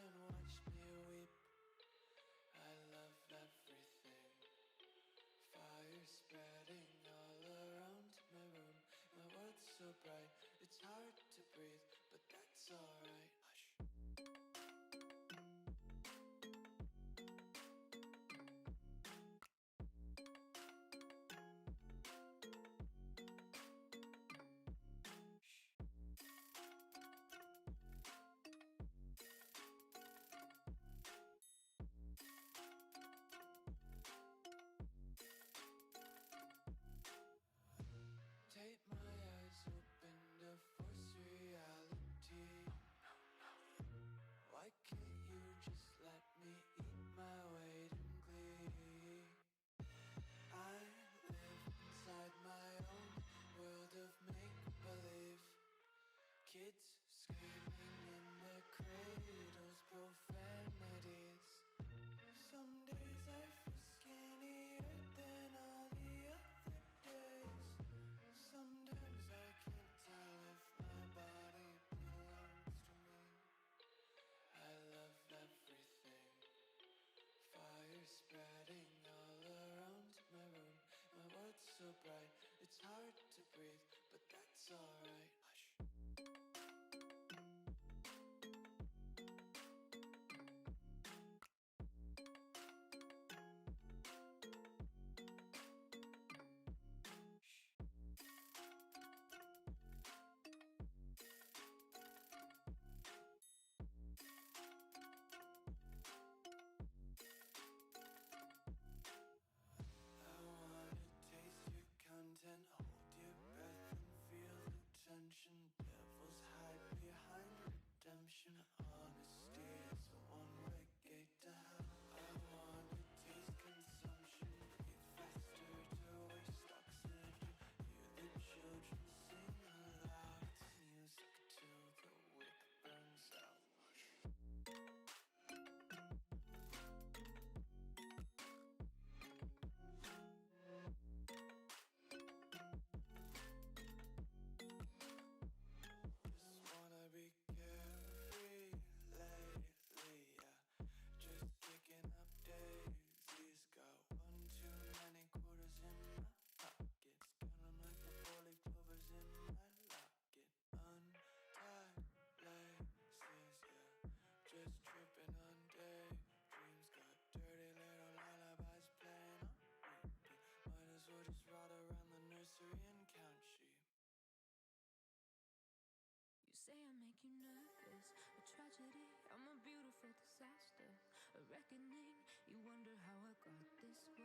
and watch me weep. I love everything. Fire spreading all around my room. My world's so bright, it's hard to breathe, but that's alright. Hush. Take my eyes open to force reality. Why can't you just let me eat my weight in glee? I live inside my own world of make-believe. Kids screaming in their cradles, profanities. Some days I feel skinnier than all the other days. Sometimes I can't tell if my body belongs to me. I love everything. Fire spreading all around my room. My world's so bright, it's hard to breathe, but that's alright. Hush. And hold your breath and feel the tension. Devils hide behind redemption. Honesty is a one-way gate to hell. I wanna taste consumption. Breathe faster to waste oxygen. Hear the children sing aloud. It's music till the wick burns out. Be carefree lately, yeah. Just kicking up daisies. Got one too many quarters in my pockets. Count 'em like the four-leaf clovers in my locket. Untied laces, yeah. Just tripping on daydreams. Got dirty little lullabies playing on repeat. Might as well just ride around the nursery and count sheep. You say I make you nervous, a tragedy, I'm a beautiful disaster, a reckoning, you wonder how I got this way.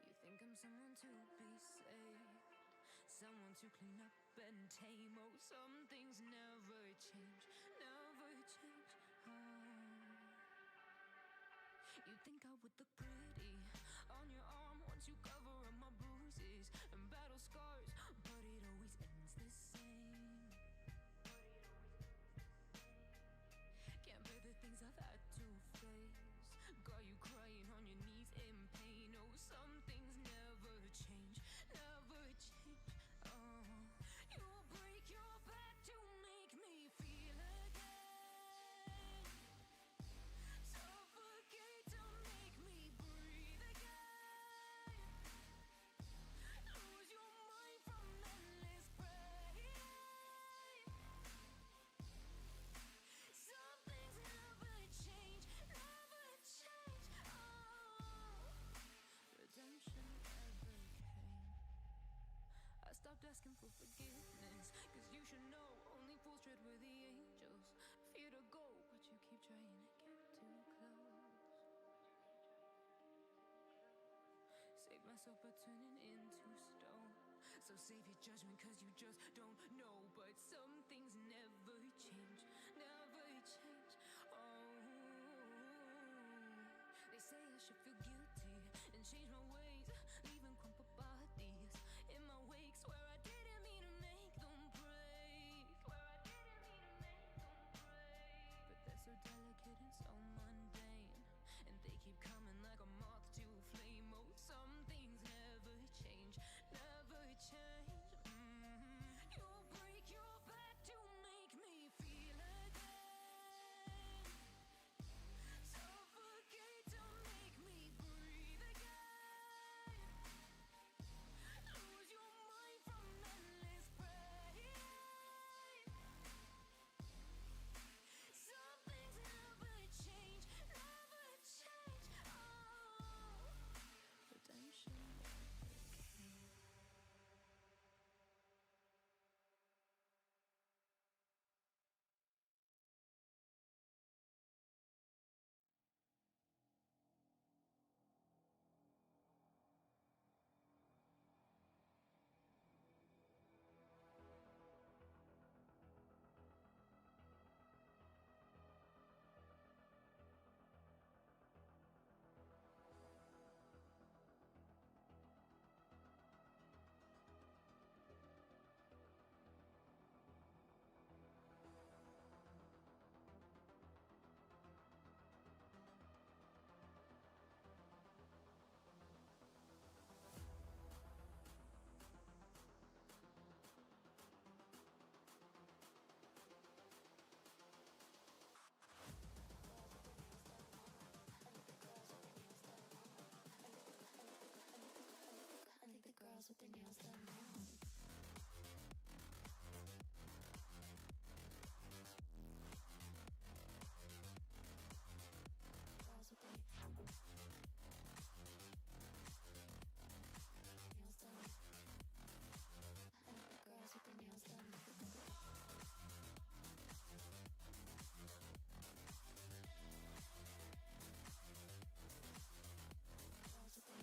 You think I'm someone to be saved, someone to clean up and tame. Oh, some things never change, never change. Oh. You think I would look pretty on your arm once you cover up my bruises and battle scars, but it always ends the same. Can't bear the things I've had to face. Got you crying on your knees in pain. Oh, some things never change, never change. Oh, you'll break your back to make me feel again. Suffocate to make me breathe again. Lose your mind from endless pain. Some things never change, never change. Oh, redemption never came. I stopped asking for forgiveness, cause you should know only fools tread where the angels fear to go, but you keep trying to get too close. Save myself by turning into stone. So save your judgment cause you just don't know. But some things never change, never change. Oh, they say I should feel guilty and change my ways, leaving crumpled bodies in my wake. Swear I didn't mean to make them break. Swear I didn't mean to make them break. But they're so delicate and so mundane, and they keep coming like a moth to a flame. Oh, some things never change, never change. You'll break your back to make me nails done. Girls with their nails done. I like the girls with their nails done. Girls with their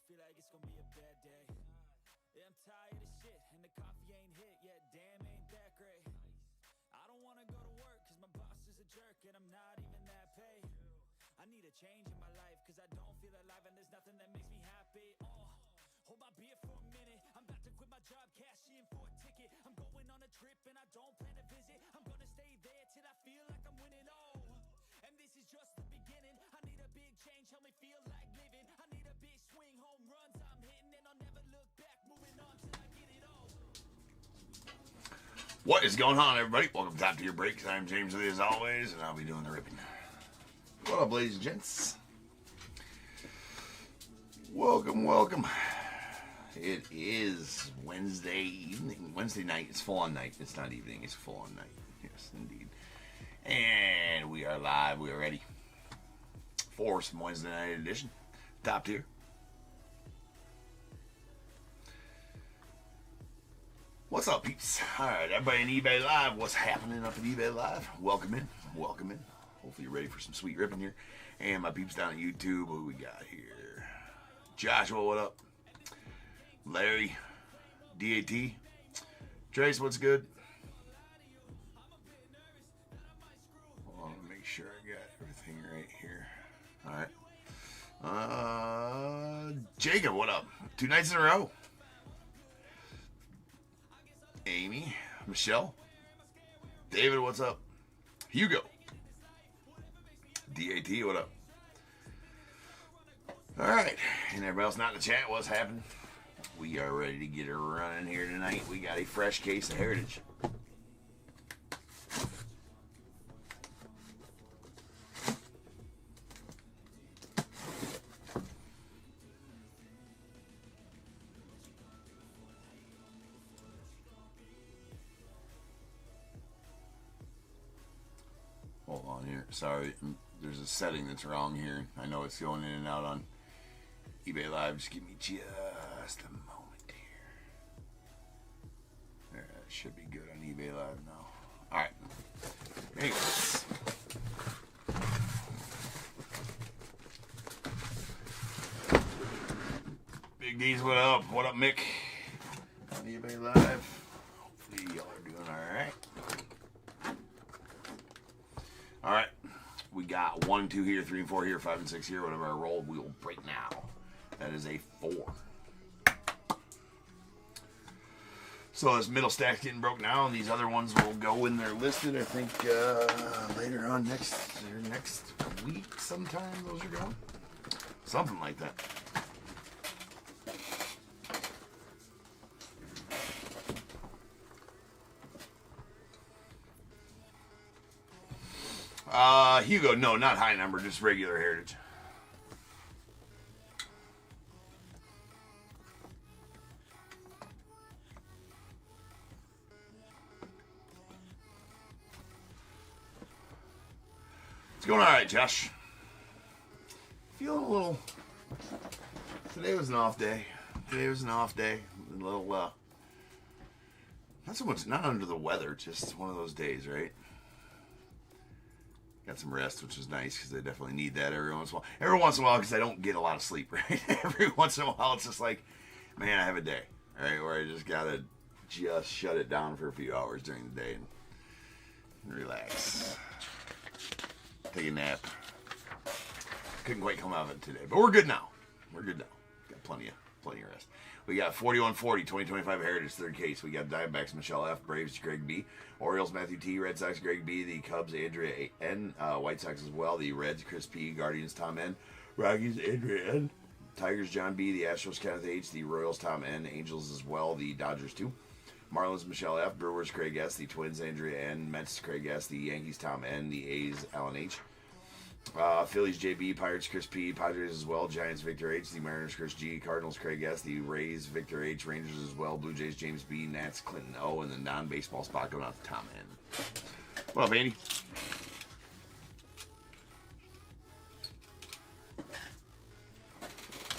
feel like it's gonna be a bad day. Yeah, I'm tired of shit, and the coffee ain't hit yet. Damn, ain't that great. I don't wanna go to work, cause my boss is a jerk, and I'm not even that paid. I need a change in my life, cause I don't feel alive, and there's nothing that makes me happy. Hold my beer for a minute. I'm about to quit my job, cash in for a ticket. I'm going on a trip, and I don't plan to visit. I'm gonna stay there till I feel like I'm winning. And this is just the beginning. I need a big change, help me feel like living. I need a big swing, home runs I'm hitting, and I'll never look back. Moving on till I get it all. What is going on, everybody? Welcome to Top Tier Breaks. I'm James Lee, as always, and I'll be doing the ripping. What up, ladies and gents? Welcome, welcome. It is Wednesday evening, Wednesday night. It's full on night. It's not evening, it's full on night. Yes, indeed. And we are live. We are ready for some Wednesday night edition. Top Tier. What's up, peeps? All right, everybody in eBay Live. What's happening up at eBay Live? Welcome in. Welcome in. Hopefully you're ready for some sweet ripping here. And my peeps down at YouTube, what we got here? Joshua, what up? Larry, DAT. Trace, what's good? Hold on, make sure I got everything right here. All right. Jacob, what up? 2 nights in a row. Amy, Michelle, David, what's up? Hugo, DAT, what up? All right, and everybody else not in the chat, what's happening? We are ready to get it running here tonight. We got a fresh case of Heritage. Hold on here. Sorry, there's a setting that's wrong here. I know it's going in and out on eBay Live. Just give me just a moment here. There, that should be good on eBay Live now. All right. Anyways. Big D's, what up? What up, Mick? On eBay Live. Hopefully y'all are doing all right. All right, we got 1, 2 here, 3 and 4 here, 5 and 6 here. Whatever I roll, we will break now. That is a 4. So this middle stack's getting broke now, and these other ones will go when they're listed. I think later on next week sometime those are going. Something like that. Hugo, no, not high number, just regular Heritage. It's going all right, Josh. Feeling a little. Today was an off day. A little, not so much, not under the weather, just one of those days, right? Got some rest, which is nice because I definitely need that every once in a while. Every once in a while, because I don't get a lot of sleep, right? Every once in a while, it's just like, man, I have a day, right? Where I just gotta shut it down for a few hours during the day and relax, take a nap. Couldn't quite come out of it today, but we're good now. Got plenty of rest. We got 4140, 2025 Heritage, 3rd case. We got Diamondbacks, Michelle F., Braves, Greg B., Orioles, Matthew T., Red Sox, Greg B., the Cubs, Andrea N., White Sox as well, the Reds, Chris P., Guardians, Tom N., Rockies, Andrea N., Tigers, John B., the Astros, Kenneth H., the Royals, Tom N., Angels as well, the Dodgers, too. Marlins, Michelle F., Brewers, Craig S., the Twins, Andrea N., Mets, Craig S., the Yankees, Tom N., the A's, Alan H., Phillies, JB, Pirates, Chris P., Padres as well, Giants, Victor H., the Mariners, Chris G., Cardinals, Craig S., the Rays, Victor H., Rangers as well, Blue Jays, James B., Nats, Clinton O., and the non-baseball spot going out to Tom N. What up, Andy?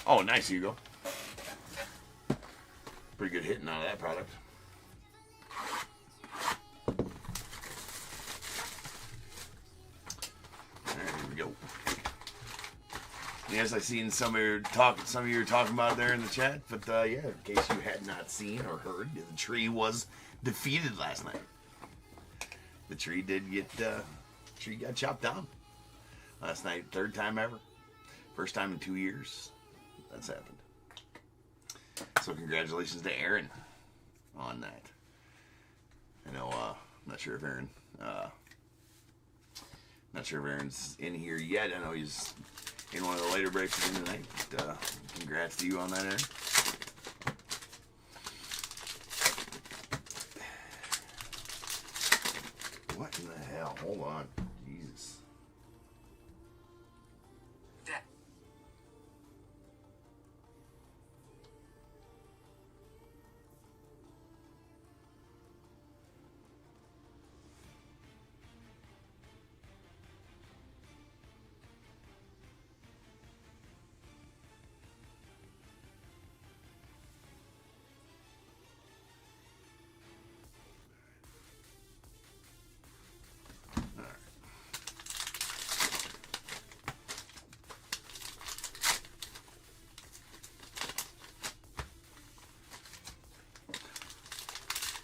Oh, nice, Hugo. Pretty good hitting out of that product. All right, here we go. Yes, I seen some of you were talking about it there in the chat, but yeah, in case you had not seen or heard, the tree was defeated last night. The tree got chopped down last night, third time ever. First time in 2 years that's happened. So congratulations to Aaron on that. I know, I'm not sure if Aaron's in here yet. I know he's in one of the later breaks again tonight. But, congrats to you on that, Aaron. What in the hell? Hold on. Jesus.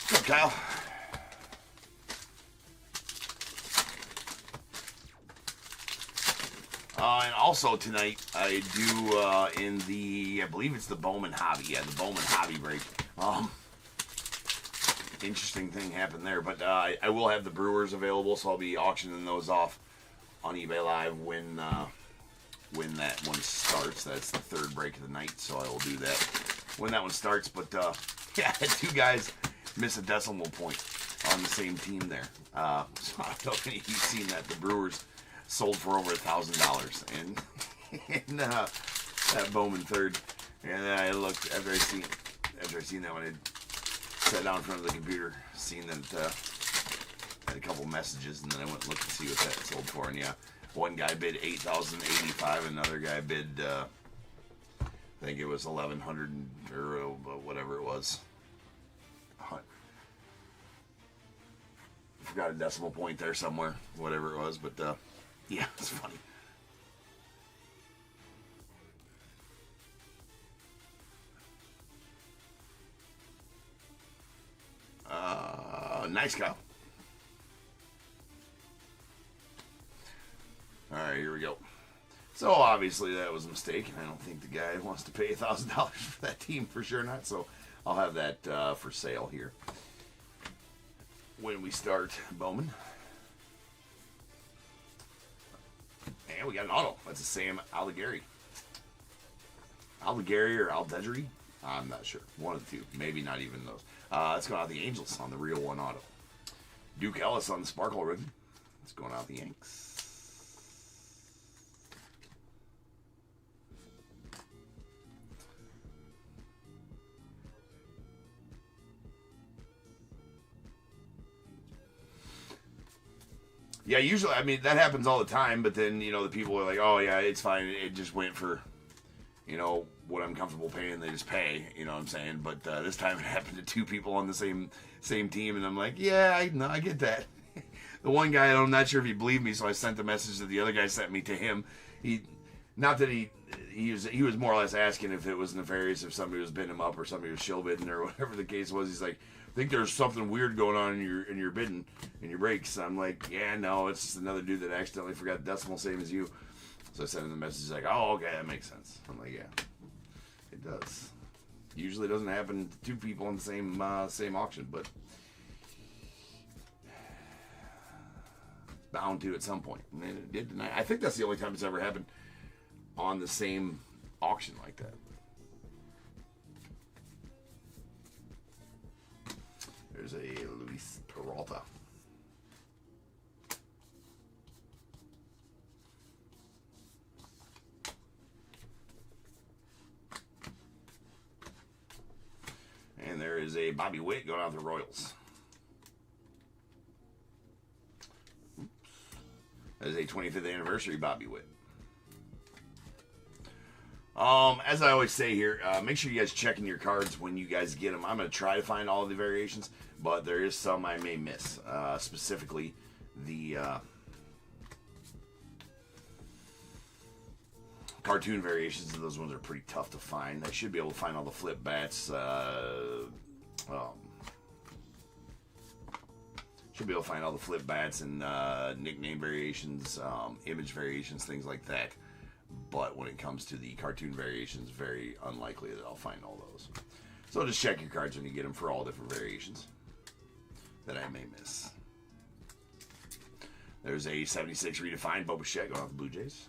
What's up, Kyle? And also tonight, I do in the, I believe it's the Bowman hobby. Yeah, the Bowman hobby break. Interesting thing happened there, but I will have the Brewers available, so I'll be auctioning those off on eBay Live when that one starts. That's the third break of the night, so I will do that when that one starts. But yeah, I had two guys miss a decimal point on the same team there. So I don't know if you've seen that. The Brewers sold for over $1,000 in that Bowman third. And then I looked after I seen that one. I sat down in front of the computer, seen that had a couple messages, and then I went and looked to see what that sold for. And yeah, one guy bid $8,085, another guy bid I think it was $1,100 or whatever it was. I forgot a decimal point there somewhere, whatever it was, but yeah, it's funny. Nice, Kyle. Alright, here we go. So obviously that was a mistake, and I don't think the guy wants to pay $1,000 for that team, for sure not. So I'll have that for sale here when we start Bowman. And we got an auto. That's a Sam Allegari. Allegari or Aldedri? I'm not sure. One of the two. Maybe not even those. That's going out the Angels on the Real One auto. Duke Ellis on the Sparkle Ribbon. It's going out the Yanks. Yeah, usually, I mean, that happens all the time, but then, you know, the people are like, oh, yeah, it's fine. It just went for, you know, what I'm comfortable paying. They just pay, you know what I'm saying? But this time it happened to two people on the same team, and I'm like, yeah, I get that. The one guy, I'm not sure if he believed me, so I sent the message that the other guy sent me to him. He was more or less asking if it was nefarious, if somebody was bidding him up or somebody was shill bidding or whatever the case was. He's like, I think there's something weird going on in your bidding, in your breaks. I'm like, yeah, no, it's just another dude that accidentally forgot the decimal, same as you. So I sent him the message like, oh, okay, that makes sense. I'm like, yeah, it does. Usually doesn't happen to two people in the same auction, but bound to at some point. And it did tonight. I think that's the only time it's ever happened on the same auction like that. There's a Luis Peralta. And there is a Bobby Witt going out to the Royals. That is a 25th anniversary Bobby Witt. As I always say here, make sure you guys check in your cards when you guys get them. I'm going to try to find all of the variations, but there is some I may miss. Specifically, the Cartoon variations of those ones are pretty tough to find. I should be able to find all the flip bats. Should be able to find all the flip bats and nickname variations, image variations, things like that. But when it comes to the cartoon variations, very unlikely that I'll find all those. So just check your cards when you get them for all different variations that I may miss. There's a 76 redefined Boba Fett going off the Blue Jays.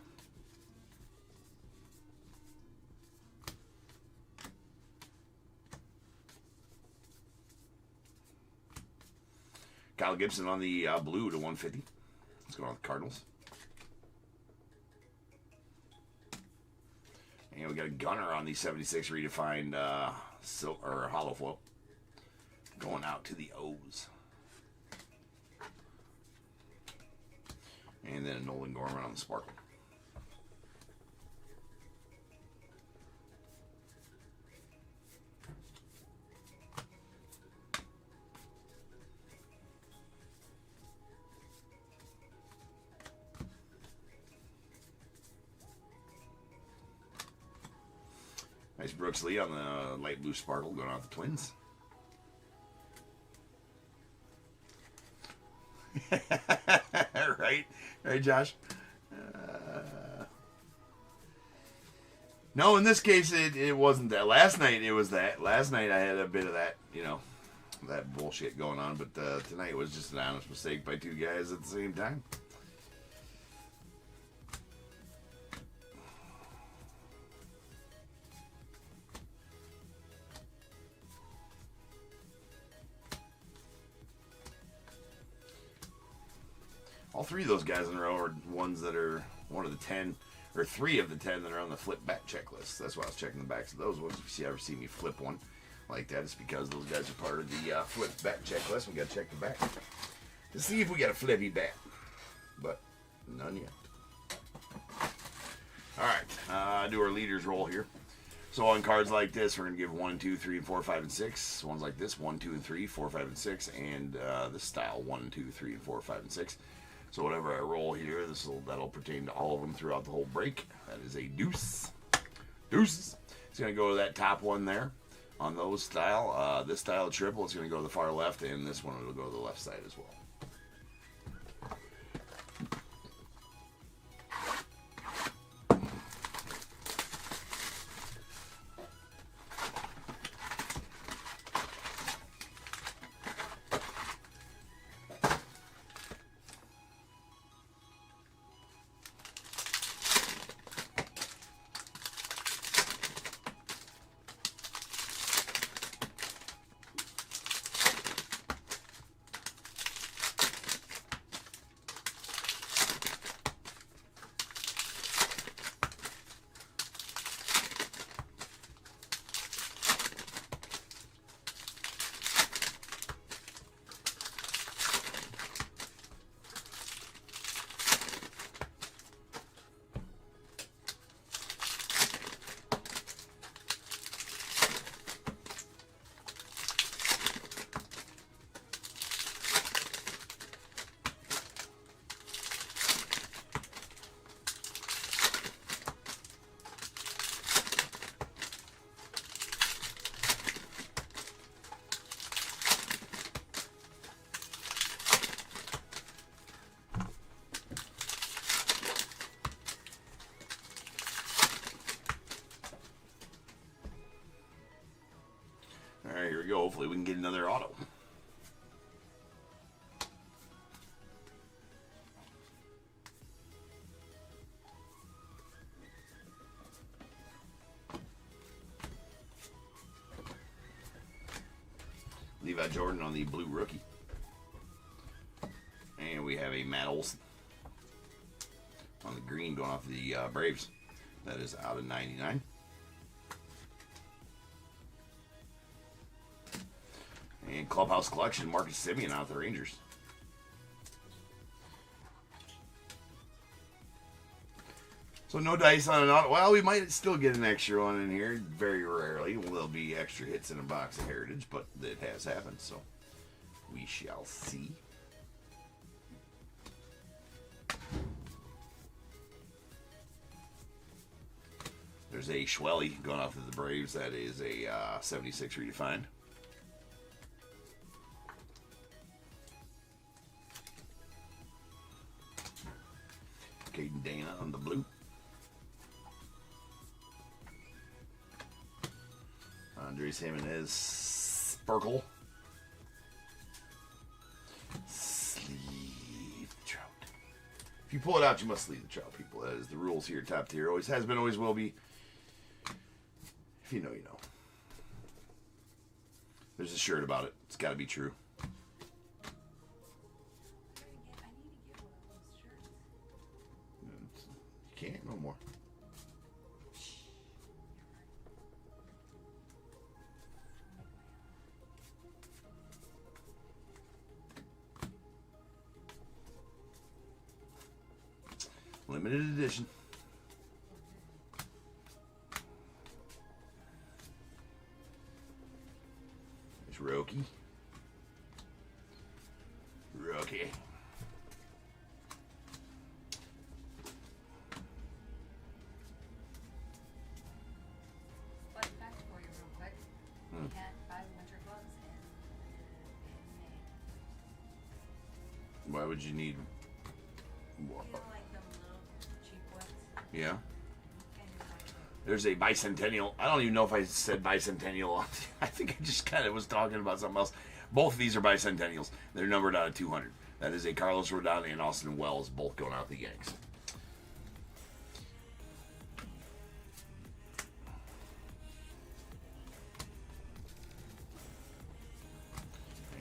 Kyle Gibson on the blue to 150. Let's go on the Cardinals. And we got a Gunner on the 76 redefined hollow flow. Going out to the O's. And then a Nolan Gorman on the Sparkle. Nice Brooks Lee on the light blue Sparkle going out the Twins. Right, Josh? No, in this case, it wasn't that. Last night, it was that. Last night, I had a bit of that, that bullshit going on. But tonight it was just an honest mistake by two guys at the same time. All three of those guys in a row are ones that are one of the 10, or 3 of the 10 that are on the flip bat checklist. That's why I was checking the backs of those ones. If you ever see me flip one like that, it's because those guys are part of the flip bat checklist. We got to check the back to see if we got a flippy bat, but none yet. All right, do our leaders roll here. So on cards like this, we're gonna give 1, 2, 3, and 4, 5, and 6. Ones like this, 1, 2, and 3, 4, 5, and 6, and this style 1, 2, 3, and 4, 5, and 6. So whatever I roll here, that'll pertain to all of them throughout the whole break. That is a deuce. Deuces. It's going to go to that top one there on those style. This style of triple, it's going to go to the far left, and this one will go to the left side as well. All right, here we go. Hopefully we can get another auto. Levi Jordan on the blue rookie. And we have a Matt Olson on the green going off the Braves. That is out of 99. And Clubhouse Collection, Marcus Semien out the Rangers. So no dice on an auto. Well, we might still get an extra one in here. Very rarely will there be extra hits in a box of Heritage, but it has happened, so we shall see. There's a Schwelly going off to the Braves. That is a 76 redefined. Caden Dana on the blue. Andres Jimenez Sparkle. Sleeve the trout. If you pull it out, you must sleeve the trout, people. That is the rules here. Top tier. Always has been, always will be. If you know, you know. There's a shirt about it. It's got to be true. I need to get one of those shirts. You can't no more. Limited edition. There's Roki. Roki. Fun fact for you real quick. We had 5 winter gloves in May. Why would you need? You know, like them little cheap ones? Yeah. Kind of like those. There's a bicentennial. I don't even know if I said bicentennial. I think I just kind of was talking about something else. Both of these are bicentennials. They're numbered out of 200. That is a Carlos Rodon and Austin Wells, both going out the Yanks.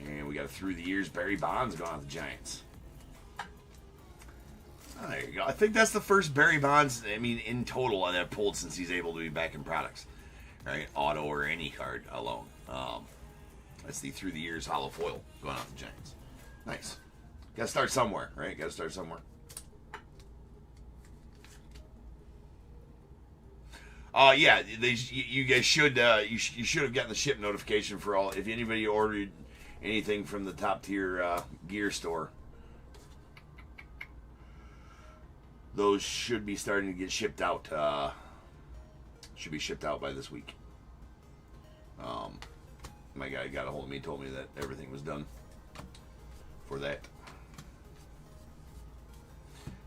And we got a through the years Barry Bonds going out the Giants. Oh, there you go. I think that's the first Barry Bonds, I mean, in total that I've pulled since he's able to be back in products. Right? Auto or any card alone. That's the through the years hollow foil going out the Giants. Nice. Got to start somewhere, right? Got to start somewhere. Yeah, you guys should you should have gotten the ship notification for all. If anybody ordered anything from the top tier gear store, those should be starting to get shipped out. Should be shipped out by this week. My guy got a hold of me, told me that everything was done for that.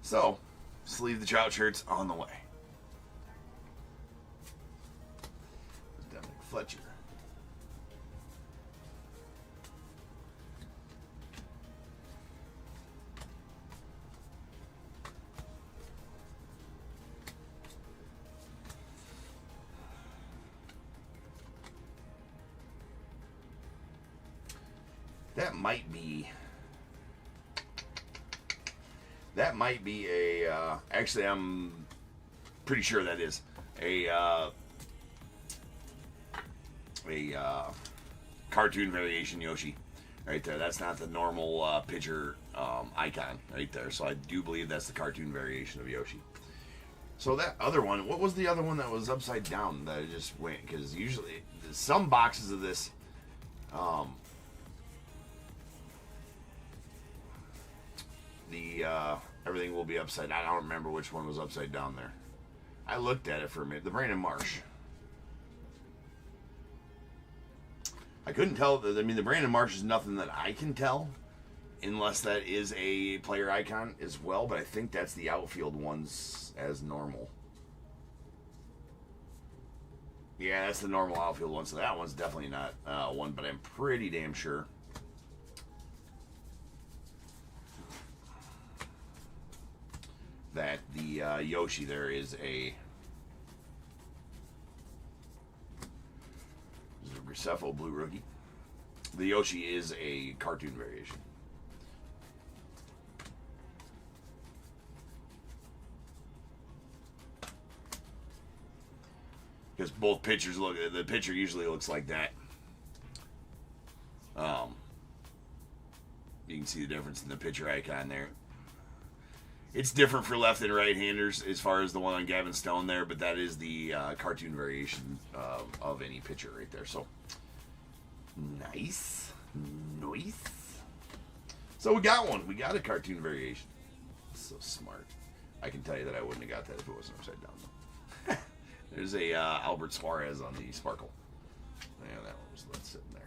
So, sleeve the trout shirts on the way. Dominic Fletcher. That might be a, actually I'm pretty sure that is a cartoon variation Yoshi right there. That's not the normal pitcher icon right there. So I do believe that's the cartoon variation of Yoshi. So that other one, what was the other one that was upside down that I just went? Because usually some boxes of this, everything will be upside down. I don't remember which one was upside down there. I looked at it for a minute. The Brandon Marsh. I couldn't tell. I mean, the Brandon Marsh is nothing that I can tell, unless that is a player icon as well. But I think that's the outfield ones as normal. Yeah, that's the normal outfield one. So that one's definitely not one, but I'm pretty damn sure. That the Yoshi there is a Graceffo Blue Rookie. The Yoshi is a cartoon variation. Because both pitchers look, the pitcher usually looks like that. You can see the difference in the pitcher icon there. It's different for left and right-handers as far as the one on Gavin Stone there, but that is the cartoon variation of any pitcher right there. So, nice. Nice. So we got one. We got a cartoon variation. So smart. I can tell you that I wouldn't have got that if it wasn't upside down, though. There's a Albert Suarez on the Sparkle. And that one was sitting there.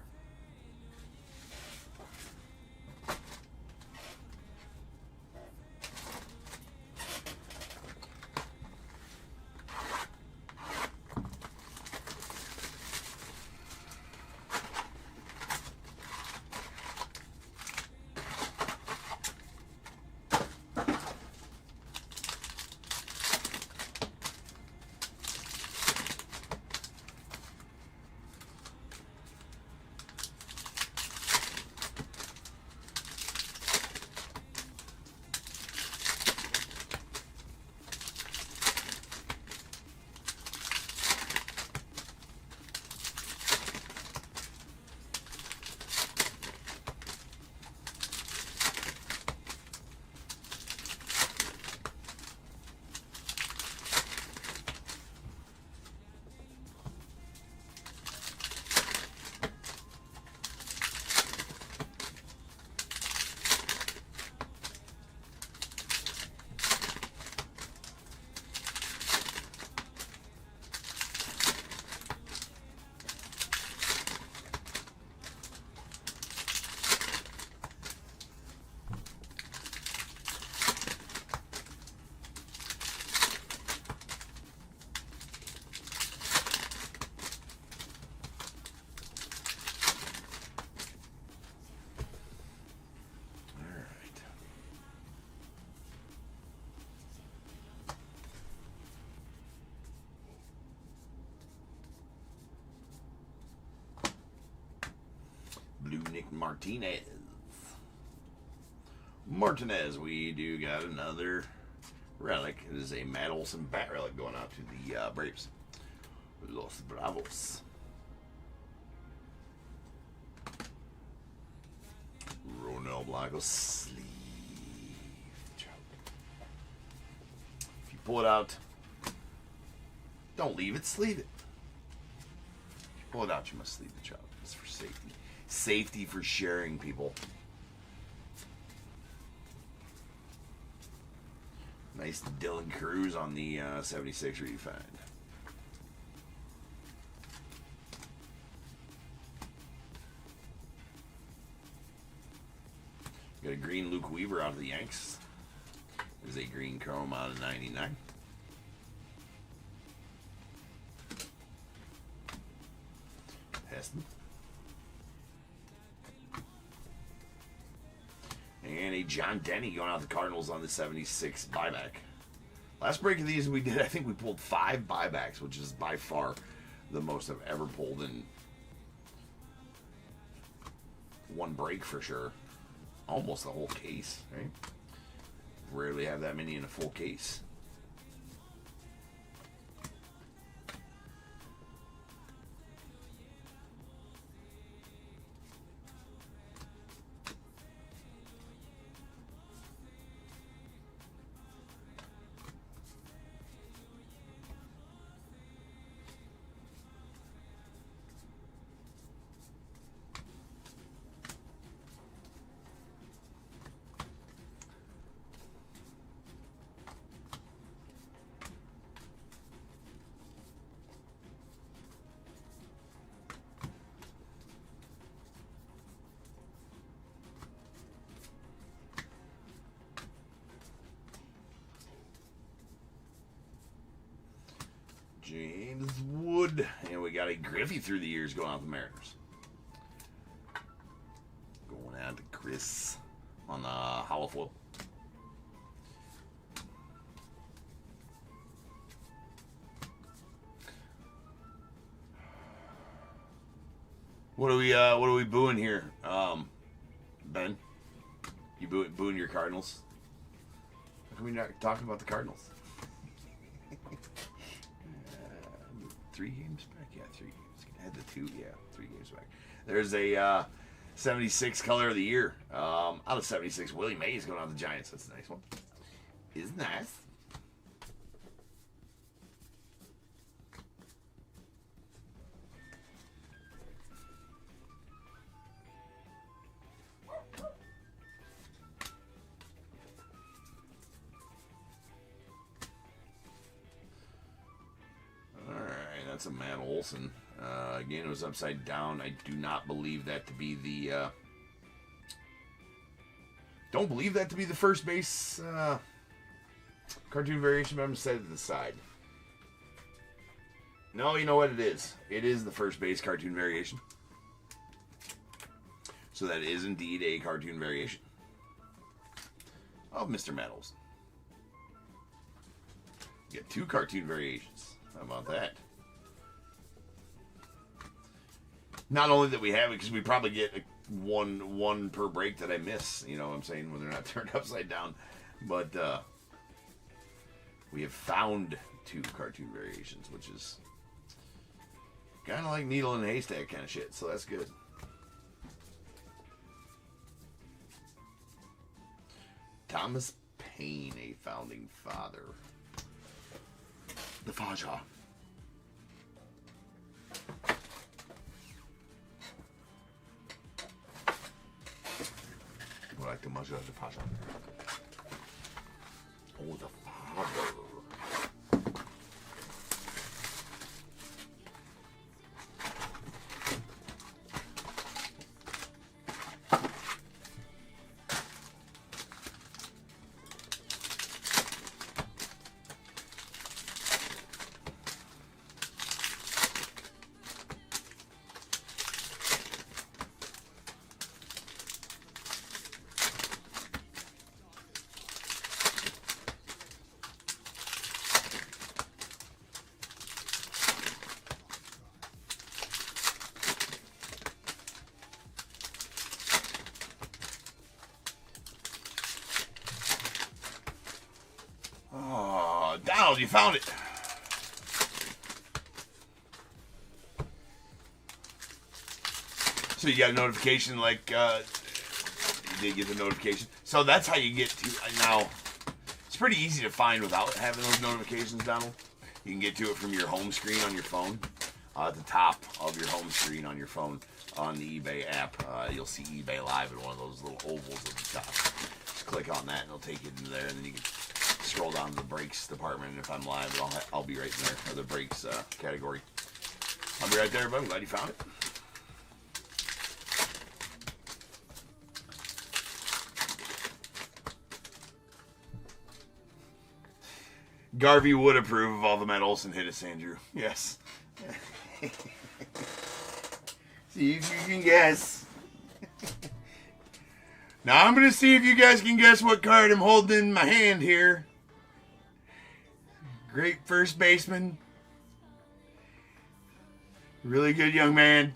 Blue Nick Martinez. We do got another relic. It is a Matt Olson bat relic going out to the Braves. Los Bravos. Ronel Blanco sleeve. If you pull it out, don't leave it, sleeve it. If you pull it out, you must sleeve the child. It's for safety. Safety for sharing, people. Nice Dylan Cruz on the 76 refined. Got a green Luke Weaver out of the Yanks. There's a green chrome out of 99. Heston. And a John Denny going out the Cardinals on the 76 buyback. Last break of these we did, I think we pulled 5 buybacks, which is by far the most I've ever pulled in one break for sure. Almost the whole case, right? Rarely have that many in a full case. James Wood. And we got a Griffey through the years going out the Mariners. Going out to Chris on the hollow foil. What are we booing here? Ben? You booing your Cardinals? How come we're not talking about the Cardinals? 3 games back? Yeah, 3 games. I had the 2, yeah, 3 games back. There's a 76 color of the year. Out of 76, Willie Mays going on the Giants. That's a nice one. Isn't nice. All right. That's a Matt Olson. Again, it was upside down. I do not believe that to be the... don't believe that to be the first base cartoon variation, but I'm going to set it to the side. No, you know what it is. It is the first base cartoon variation. So that is indeed a cartoon variation of Mr. Matt Olson. You get 2 cartoon variations. How about that? Not only that we have it, because we probably get one per break that I miss, you know what I'm saying, when they're not turned upside down. But we have found 2 cartoon variations, which is kind of like needle in a haystack kind of shit, so that's good. Thomas Paine, a founding father. The Faja. I like the much of the Faja. Oh, the Father. Donald, you found it. So you got a notification like, you did get the notification. So that's how you get to, now, it's pretty easy to find without having those notifications, Donald. You can get to it from your home screen on your phone. At the top of your home screen on your phone on the eBay app, you'll see eBay Live in one of those little ovals at the top. Just click on that and it'll take you into there, and then you can scroll down to the breaks department, and if I'm live, I'll be right in there, or the breaks category. I'll be right there, but I'm glad you found it. Garvey would approve of all the Matt Olson hits, Andrew. Yes. See if you can guess. Now I'm going to see if you guys can guess what card I'm holding in my hand here. Great first baseman. Really good young man.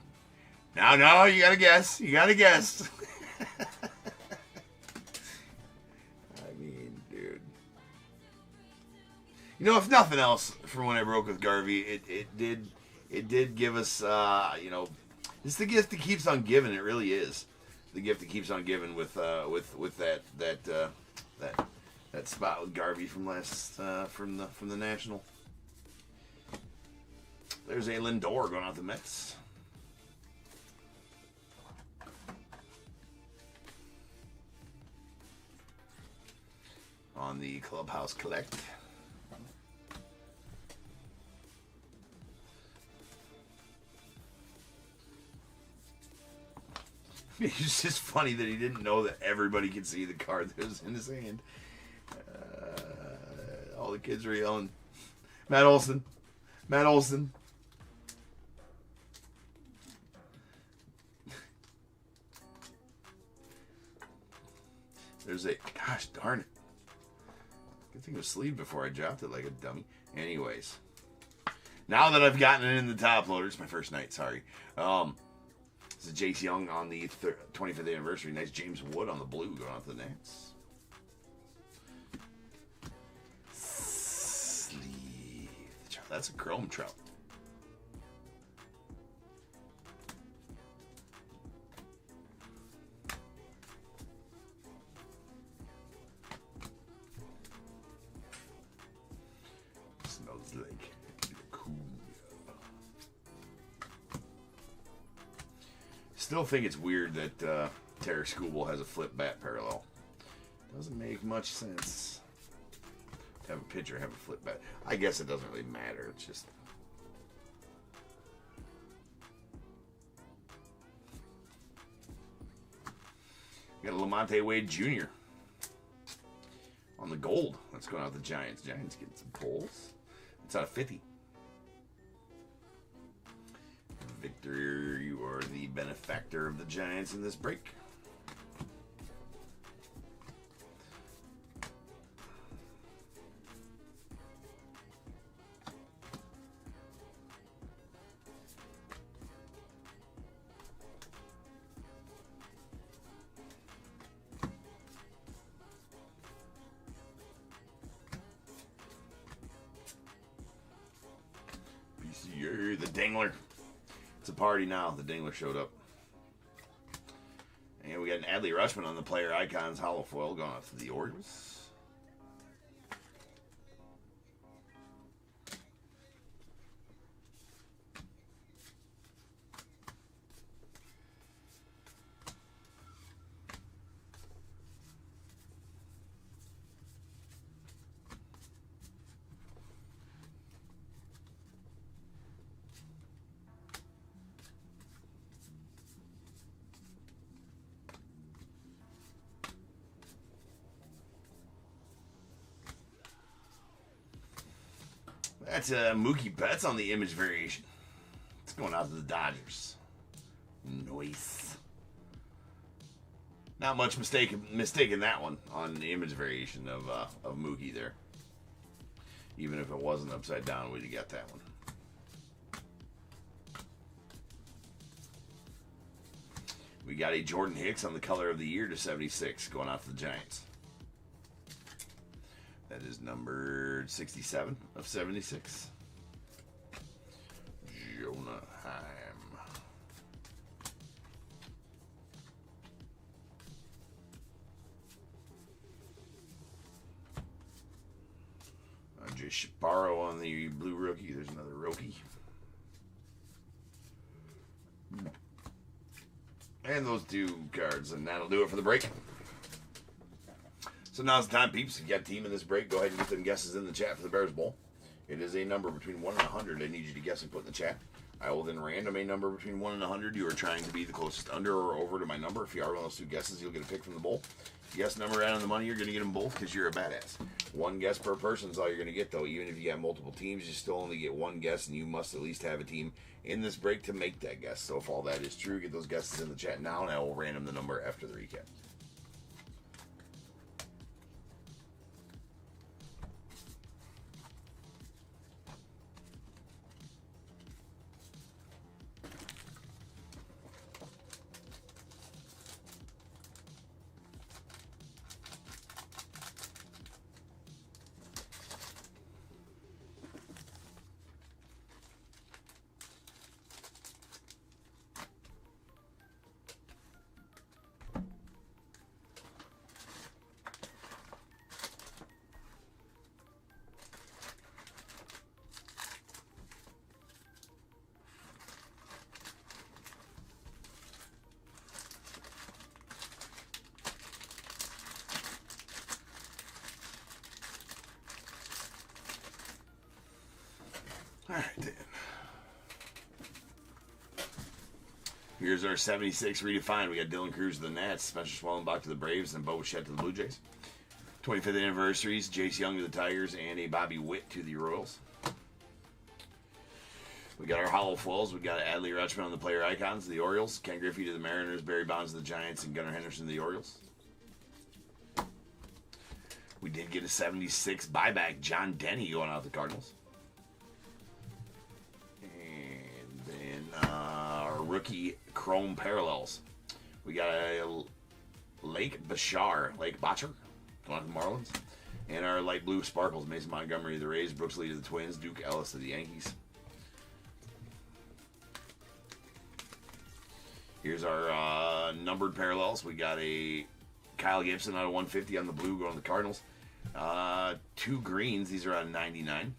Now, you got to guess. You got to guess. I mean, dude. You know, if nothing else, from when I broke with Garvey, it did give us, you know, it's the gift that keeps on giving. It really is the gift that keeps on giving with that spot with Garvey from last from the National. There's a Lindor going out the Mets. On the Clubhouse Collect. It's just funny that he didn't know that everybody could see the card that was in his hand. All the kids were yelling, Matt Olson. Matt Olson. There's a, gosh darn it. Good thing it was sleeved before I dropped it like a dummy. Anyways. Now that I've gotten it in the top loader, it's my first night, sorry. This is Jace Young on the 25th anniversary. Nice James Wood on the blue going off the Nets. Sleeve. That's a chrome trout. Smells like cool. Still think it's weird that Tarek Skubal has a flip bat parallel. Doesn't make much sense to have a pitcher have a flip bat. I guess it doesn't really matter. It's just We got a Lamonte Wade Jr. on the gold. That's going out the Giants. Giants getting some pulls. It's out of 50. Victor, you are the benefactor of the Giants in this break. BCA, the Dingler. It's a party now. The Dingler showed up. And we got an Adley Rutschman on the player icons hollow foil going out to the Orioles. That's Mookie Betts on the image variation. It's going out to the Dodgers. Nice. Not much mistake in that one on the image variation of Mookie there. Even if it wasn't upside down, we'd have got that one. We got a Jordan Hicks on the color of the year to 76 going out to the Giants. That is number 67 of 76. Jonah Heim. Jay Shaparo on the blue rookie. There's another rookie. And those two cards, and that'll do it for the break. So now's the time, peeps. If you got a team in this break, go ahead and get them guesses in the chat for the Bears Bowl. It is a number between 1 and 100 I need you to guess and put in the chat. I will then random a number between 1 and 100. You are trying to be the closest under or over to my number. If you are one of those two guesses, you'll get a pick from the bowl. If you guess number out on the money, you're going to get them both because you're a badass. One guess per person is all you're going to get, though. Even if you got multiple teams, you still only get one guess, and you must at least have a team in this break to make that guess. So if all that is true, get those guesses in the chat now, and I will random the number after the recap. All right, then. Here's our 76 redefined. We got Dylan Cruz to the Nats, Spencer Schwellenbach to the Braves, and Bo Bichette to the Blue Jays. 25th anniversaries, Jace Young to the Tigers, and a Bobby Witt to the Royals. We got our hollow foils. We got Adley Rutschman on the player icons, the Orioles, Ken Griffey to the Mariners, Barry Bonds to the Giants, and Gunnar Henderson to the Orioles. We did get a 76 buyback, John Denny going out to the Cardinals. Rookie Chrome Parallels. We got a Lake Botcher going to the Marlins. And our light blue sparkles, Mason Montgomery to the Rays, Brooks Lee to the Twins, Duke Ellis to the Yankees. Here's our numbered parallels. We got a Kyle Gibson out of 150 on the blue going to the Cardinals. Two greens. These are on 99.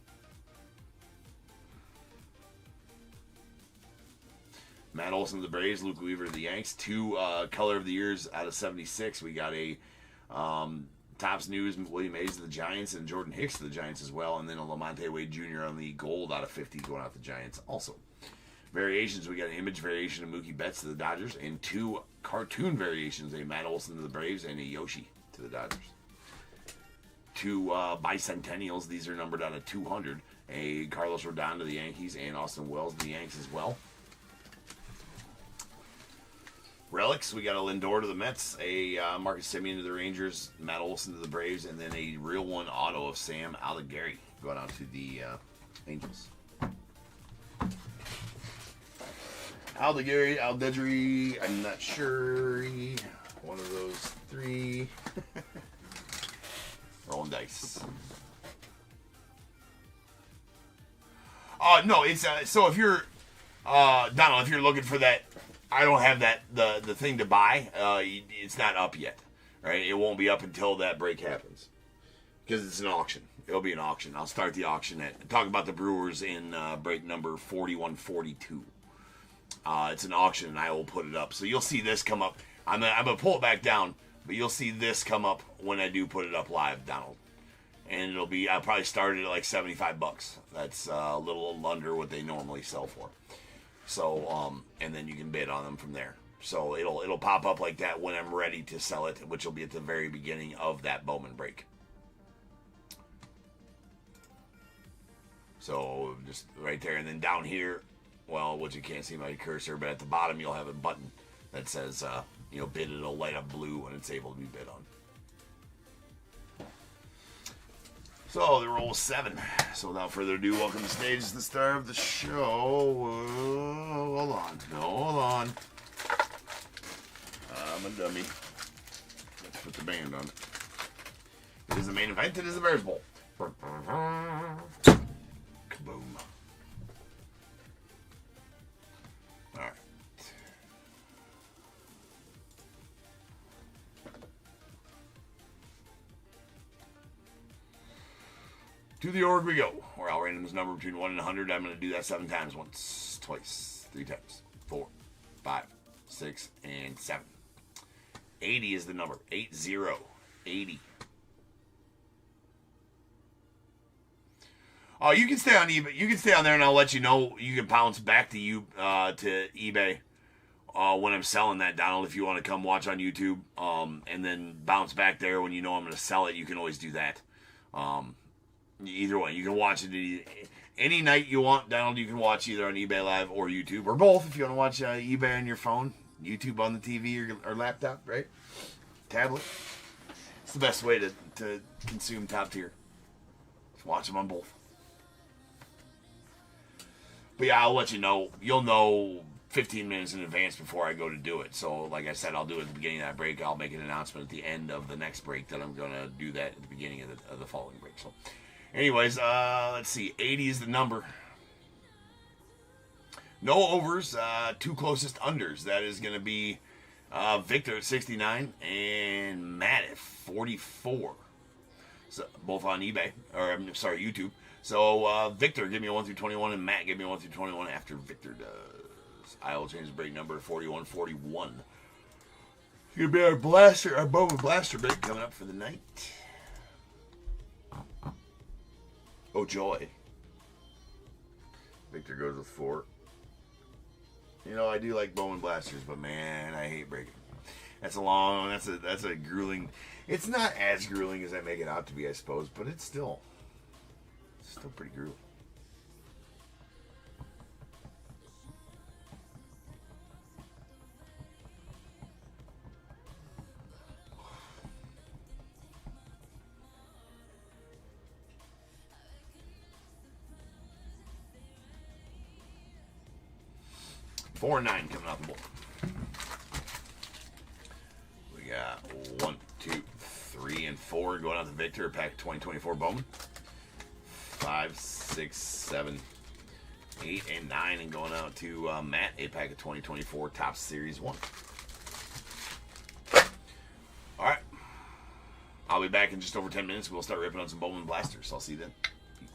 Matt Olson to the Braves, Luke Weaver to the Yanks. Two color of the years out of 76. We got a Topps News, William Hayes to the Giants, and Jordan Hicks to the Giants as well. And then a Lamonte Wade Jr. on the gold out of 50 going out the Giants also. variations, we got an image variation of Mookie Betts to the Dodgers, and 2 cartoon variations, a Matt Olson to the Braves and a Yoshi to the Dodgers. 2 bicentennials, these are numbered out of 200, a Carlos Rodon to the Yankees and Austin Wells to the Yanks as well. Relics, we got a Lindor to the Mets, a Marcus Semien to the Rangers, Matt Olson to the Braves, and then a real one auto of Sam Allegri going out to the Angels. Aldegri, I'm not sure. One of those 3. Rolling dice. No, it's so if you're Donald, if you're looking for that, I don't have that the thing to buy. It's not up yet, right? It won't be up until that break happens because it's an auction. It'll be an auction. I'll start the auction at talk about the Brewers in break number 4142. It's an auction, and I will put it up. So you'll see this come up. I'm gonna pull it back down, but you'll see this come up when I do put it up live, Donald. And it'll be, I'll probably start it at like $75. That's a little under what they normally sell for. So, and then you can bid on them from there. So it'll pop up like that when I'm ready to sell it, which will be at the very beginning of that Bowman break. So just right there, and then down here, well, which you can't see my cursor, but at the bottom you'll have a button that says, bid. It'll light up blue when it's able to be bid on. So the roll 7. So without further ado, welcome to stage, the star of the show. Hold on. I'm a dummy. Let's put the band on it. It is the main event. It is the Bears Bowl. Kaboom. All right. To the org we go. Where I'll random this number between 1 and 100. I'm going to do that 7 times. Once, twice, 3 times, 4, 5, 6, and 7. 80 is the number. 80. 80. Oh, you can stay on eBay. You can stay on there, and I'll let you know. You can bounce back to eBay when I'm selling that, Donald. If you want to come watch on YouTube, and then bounce back there when you know I'm going to sell it, you can always do that. Either way, you can watch it any night you want, Donald. You can watch either on eBay Live or YouTube, or both if you want to watch eBay on your phone, YouTube on the TV or laptop, right? Tablet. It's the best way to consume top tier. Just watch them on both. But yeah, I'll let you know. You'll know 15 minutes in advance before I go to do it. So, like I said, I'll do it at the beginning of that break. I'll make an announcement at the end of the next break that I'm going to do that at the beginning of the following break. So, anyways, let's see. 80 is the number. No overs. 2 closest unders. That is going to be Victor at 69 and Matt at 44. So, both on eBay. Or, I'm sorry, YouTube. So, Victor, give me a 1 through 21, and Matt, give me a 1 through 21 after Victor does. I will change the break number to 4141. It's going to be our Bowman Blaster break coming up for the night. Oh, joy. Victor goes with 4. You know, I do like Bowman Blasters, but man, I hate breaking. That's a long one. That's a grueling. It's not as grueling as I make it out to be, I suppose, but it's still pretty grueling. Four and 9 coming out the bowl. We got 1, 2, 3, and 4 going out to Victor, a pack of 2024 Bowman. 5, 6, 7, 8, and 9, and going out to Matt, a pack of 2024 Topps Series 1. All right. I'll be back in just over 10 minutes. We'll start ripping on some Bowman Blasters. I'll see you then. Peace.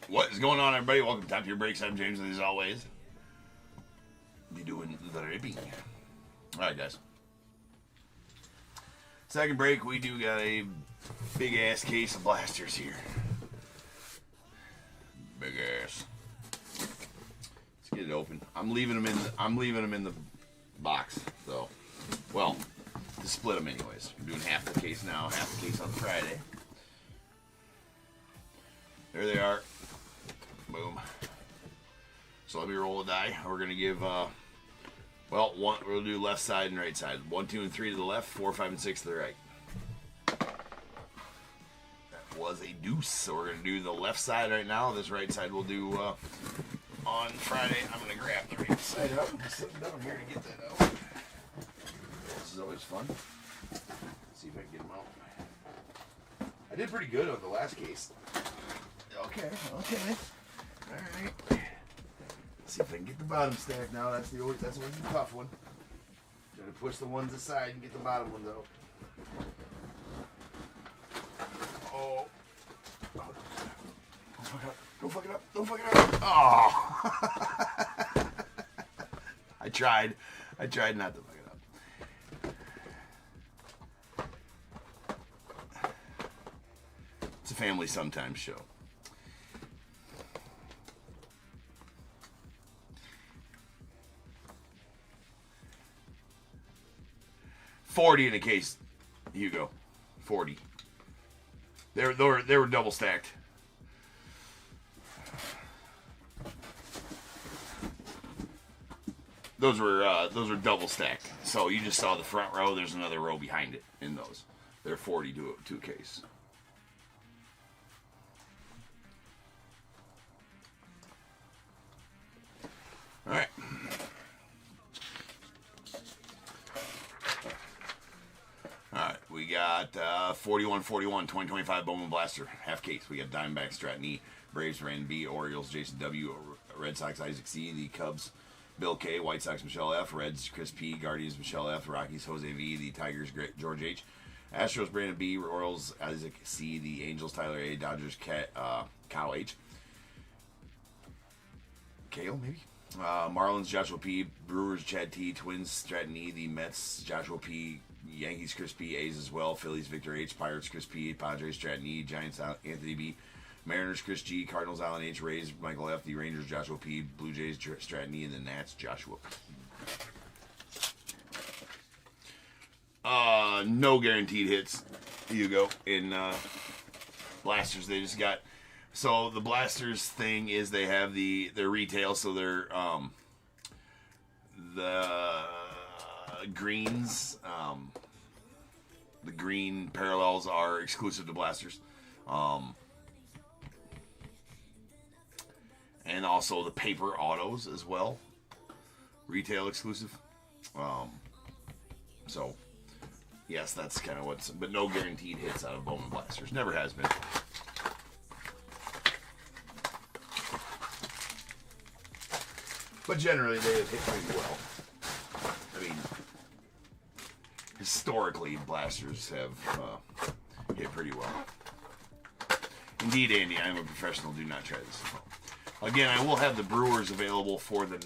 What is going on, everybody? Welcome to Top Your Breaks. I'm James, and as always, be doing the ripping. All right, guys. Second break, we do got a big ass case of blasters here. Big ass. Let's get it open. I'm leaving them in the box. So, well, to split them anyways. I'm doing half the case now, half the case on Friday. There they are. Boom. So let me roll a die. We're gonna give well, we'll do left side and right side. 1, 2, and 3 to the left, 4, 5, and 6 to the right. That was a deuce. So we're gonna do the left side right now. This right side we'll do on Friday. I'm gonna grab the right side up. I'm sitting down here to get that out. This is always fun. Let's see if I can get them out. I did pretty good on the last case. Okay. All right. Let's see if I can get the bottom stack now. That's always the tough one. Try to push the ones aside and get the bottom ones out. Oh. Don't fuck it up. Don't fuck it up. Oh. I tried not to fuck it up. It's a family sometimes show. $40 in a case, Hugo. 40. They were double stacked. Those were double stacked. So you just saw the front row. There's another row behind it in those. They're 40 to a case. All right. We got 41-41, 2025 Bowman Blaster, half case. We got Diamondbacks, Stratton E, Braves, Rand B, Orioles, Jason W, Red Sox, Isaac C, the Cubs, Bill K, White Sox, Michelle F, Reds, Chris P, Guardians, Michelle F, Rockies, Jose V, the Tigers, George H, Astros, Brandon B, Orioles, Isaac C, the Angels, Tyler A, Dodgers, Kyle H, Kale, maybe? Marlins, Joshua P, Brewers, Chad T, Twins, Stratton E, the Mets, Joshua P, Yankees, Chris P, A's as well, Phillies, Victor H, Pirates, Chris P, Padres, Stratton E, Giants, Anthony B, Mariners, Chris G, Cardinals, Alan H, Rays, Michael F, the Rangers, Joshua P, Blue Jays, Stratton E, and the Nats, Joshua P. No guaranteed hits, Hugo, in blasters. They just got, so the blasters thing is they have their retail, so they're the greens, the green parallels are exclusive to blasters, and also the paper autos as well, retail exclusive. So yes, that's kind of what's, but no guaranteed hits out of Bowman blasters, never has been. But generally they have hit pretty well. I mean, historically, blasters have hit pretty well. Indeed, Andy, I am a professional. Do not try this at home. Again, I will have the Brewers available for the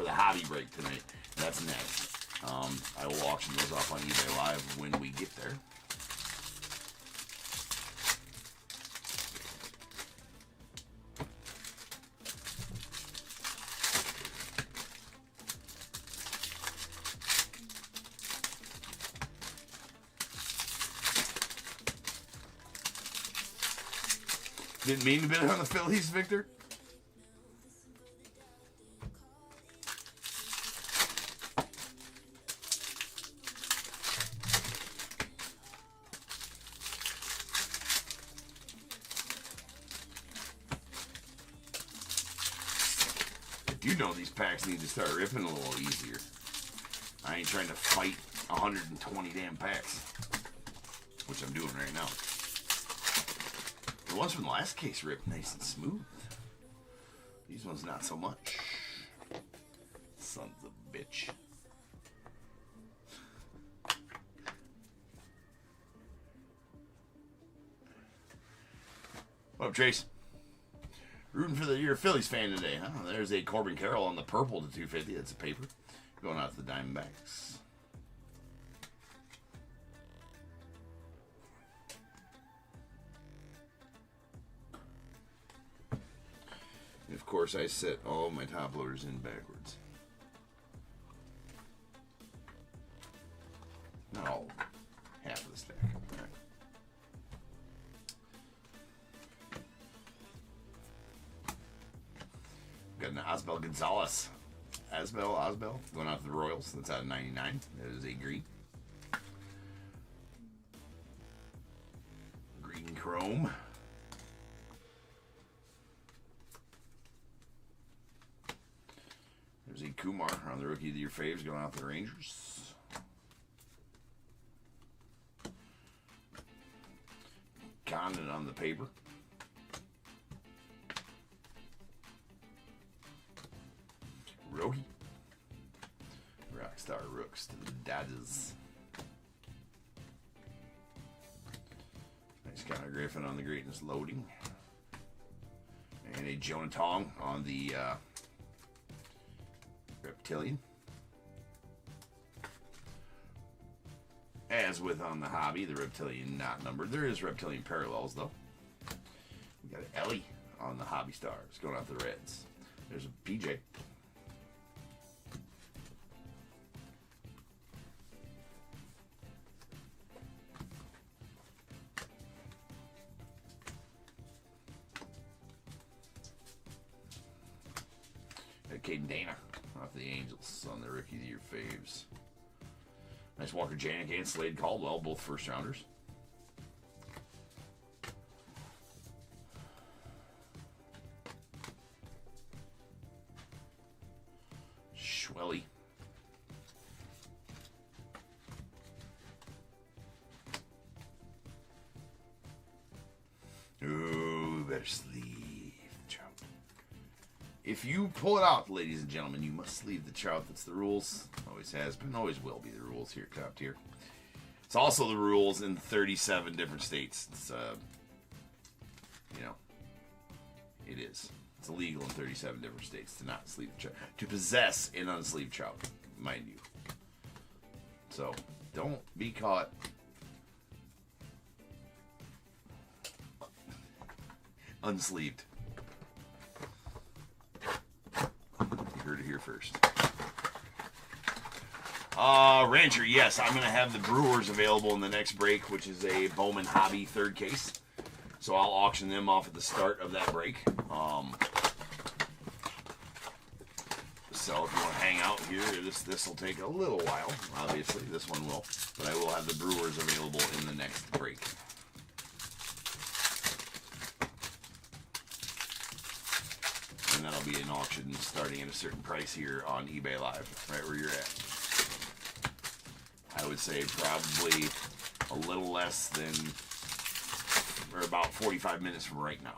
hobby break tonight. That's next. I will auction those off on eBay Live when we get there. Didn't mean to bid on the Phillies, Victor. You know these packs need to start ripping a little easier. I ain't trying to fight 120 damn packs, which I'm doing right now. The ones from the last case ripped nice and smooth. These ones not so much. Sons of a bitch. What up, Chase? Rooting for you're a Phillies fan today, huh? There's a Corbin Carroll on the purple to 250. That's a paper. Going out to the Diamondbacks. And of course, I set all my top loaders in backwards. Not all of them. Half of the stack. All right. Got an Osbel Gonzalez. Osbel, going out to the Royals. That's out of 99. That is a green. Green chrome. There's a Kumar on the Rookie of the Year faves going out to the Rangers. Condon on the paper. Rohi. Rockstar Rooks to the Dodgers. Nice Connor Griffin on the greatness loading. And a Jonah Tong on the Reptilian. As with on the hobby, the Reptilian not numbered. There is Reptilian parallels though. We got Ellie on the Hobby Stars going out to the Reds. There's a PJ. Caden Dana off the Angels on the Rookie of the Year faves. Nice Walker Janik and Slade Caldwell, both first rounders. Schwelly. Ooh, better sleeve the trout. If you pull it out, ladies and gentlemen, you must sleeve the trout. That's the rules. Always has been, always will be the rules here at Top Tier. It's also the rules in 37 different states. It's, you know, it is. It's illegal in 37 different states to not sleeve the trout. To possess an unsleeved trout, mind you. So, don't be caught unsleeved. You heard it here first. Rancher, yes, I'm going to have the Brewers available in the next break, which is a Bowman Hobby third case. So I'll auction them off at the start of that break. So if you want to hang out here, this will take a little while. Obviously, this one will. But I will have the Brewers available in the next break. And that'll be an auction starting at a certain price here on eBay Live, right where you're at. I would say probably a little less than, or about 45 minutes from right now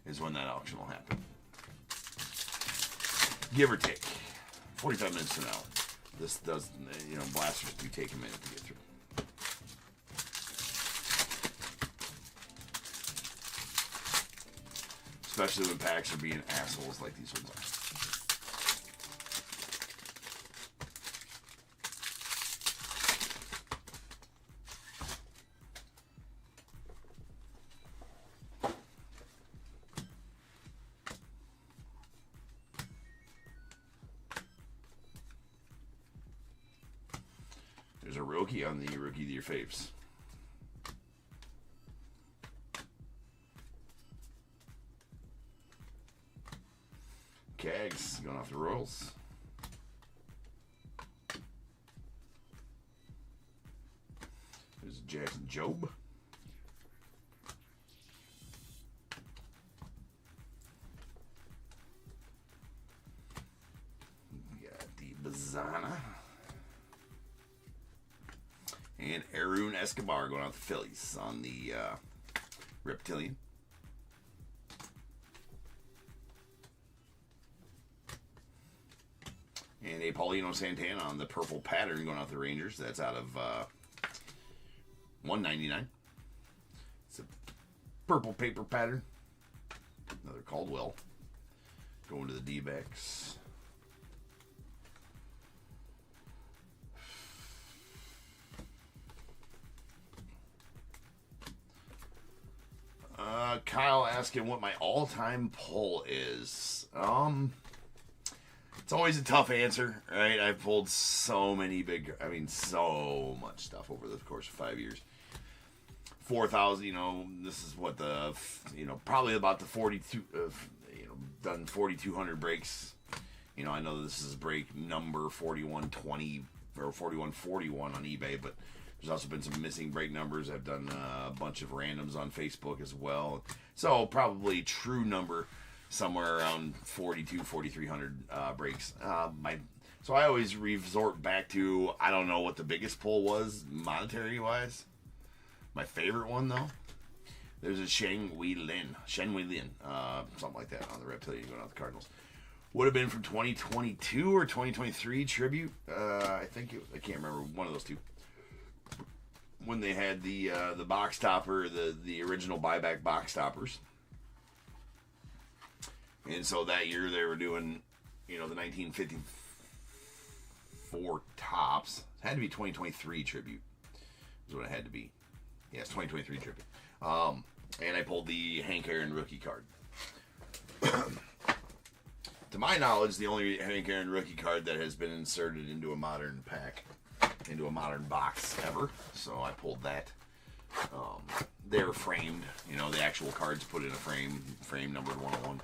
is when that auction will happen. Give or take. 45 minutes from now. This does, you know, blasters do take a minute to get through. Especially when packs are being assholes like these ones are. There's a rookie on the Rookie of the Year faves. Cags going off the Royals. There's Jackson Jobe. We got the Bazana. And Arun Escobar going out the Phillies on the Reptilian. And a Paulino Santana on the purple pattern going out the Rangers. That's out of $199. It's a purple paper pattern. Another Another Caldwell. Going to the D-backs. Kyle asking what my all-time pull is. It's always a tough answer, right? I've pulled so many so much stuff over the course of 5 years. 4,000, this is what probably about the 42, done 4,200 breaks. I know this is break number 4120 or 4141 on eBay, but there's also been some missing break numbers. I've done a bunch of randoms on Facebook as well. So probably true number somewhere around 4,300 breaks. So I always resort back to, I don't know what the biggest pull was monetary-wise. My favorite one, though, there's a Shen Wei Lin, something like that on the Reptilian going out the Cardinals. Would have been from 2022 or 2023 tribute. I can't remember, one of those two. When they had the box topper, the original buyback box toppers. And so that year they were doing, the 1954 tops. It had to be 2023 tribute. Is what it had to be. Yes, 2023 tribute. And I pulled the Hank Aaron rookie card. To my knowledge, the only Hank Aaron rookie card that has been inserted into a modern pack, into a modern box ever. So I pulled that. They're framed. The actual cards put in a frame numbered 101.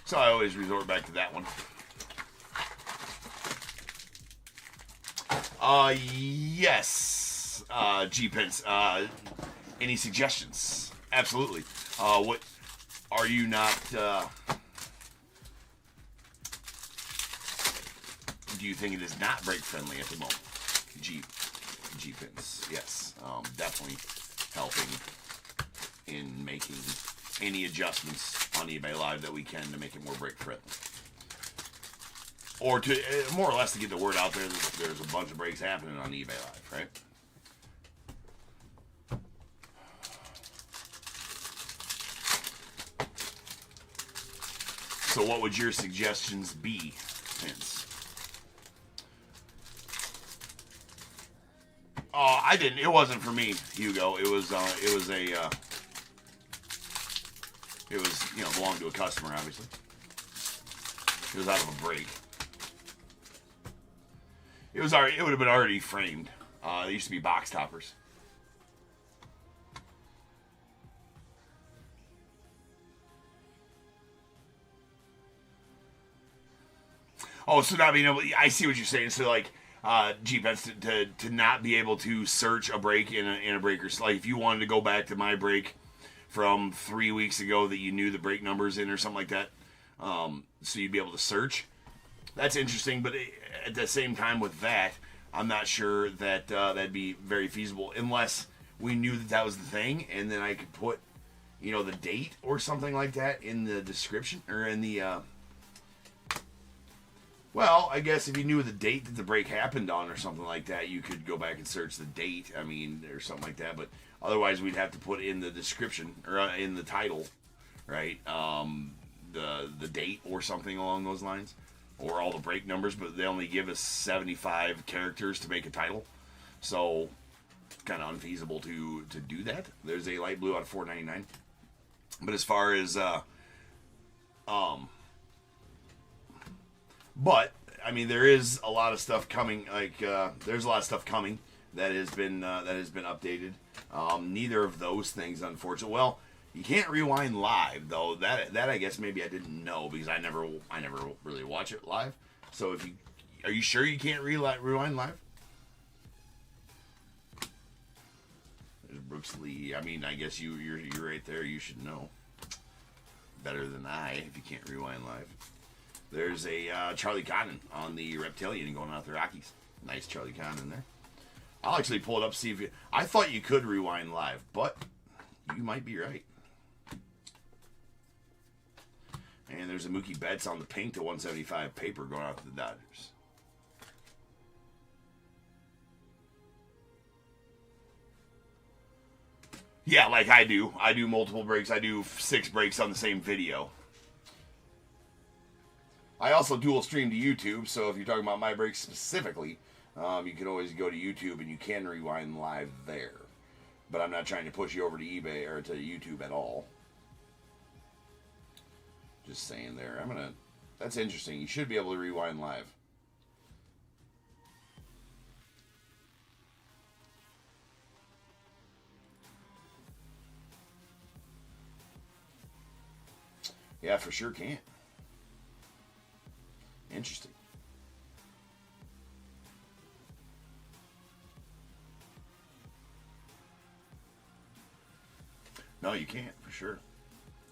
So I always resort back to that one. Yes. G-Pence. Any suggestions? Absolutely. What are you not? Do you think it is not break friendly at the moment? G-Pence. Yes. Definitely helping in making any adjustments on eBay Live that we can to make it more break friendly. Or to more or less to get the word out there that there's a bunch of breaks happening on eBay Live, right? So what would your suggestions be, Vince? Oh, I didn't. It wasn't for me, Hugo. It was belonged to a customer, obviously. It was out of a break. It would have been already framed. They used to be box toppers. Oh, so not being able, I see what you're saying. So like, G-Pets to not be able to search a break in a breaker. So like if you wanted to go back to my break from 3 weeks ago that you knew the break numbers in or something like that, so you'd be able to search. That's interesting, but at the same time with that, I'm not sure that that'd be very feasible unless we knew that was the thing, and then I could put, the date or something like that in the description or in the. Well, I guess if you knew the date that the break happened on or something like that, you could go back and search the date. Or something like that. But otherwise, we'd have to put in the description or in the title, right? The date or something along those lines. Or all the break numbers, but they only give us 75 characters to make a title. So, kind of unfeasible to do that. There's a light blue out of $4.99. But as far as, but, there is a lot of stuff coming, there's a lot of stuff coming that has been updated. Neither of those things, unfortunately. Well, you can't rewind live, though. That I guess maybe I didn't know because I never really watch it live. So are you sure you can't rewind live? There's Brooks Lee. I guess you're right there. You should know better than I if you can't rewind live. There's a Charlie Cotton on the Reptilian going out the Rockies. Nice Charlie Cotton in there. I'll actually pull it up see if you. I thought you could rewind live, but you might be right. And there's a Mookie Betts on the pink to 175 paper going out to the Dodgers. Yeah, like I do. I do multiple breaks. I do 6 breaks on the same video. I also dual stream to YouTube, so if you're talking about my breaks specifically, you can always go to YouTube and you can rewind live there. But I'm not trying to push you over to eBay or to YouTube at all. Just saying there. That's interesting. You should be able to rewind live. Yeah, for sure can. Interesting. No, you can't, for sure.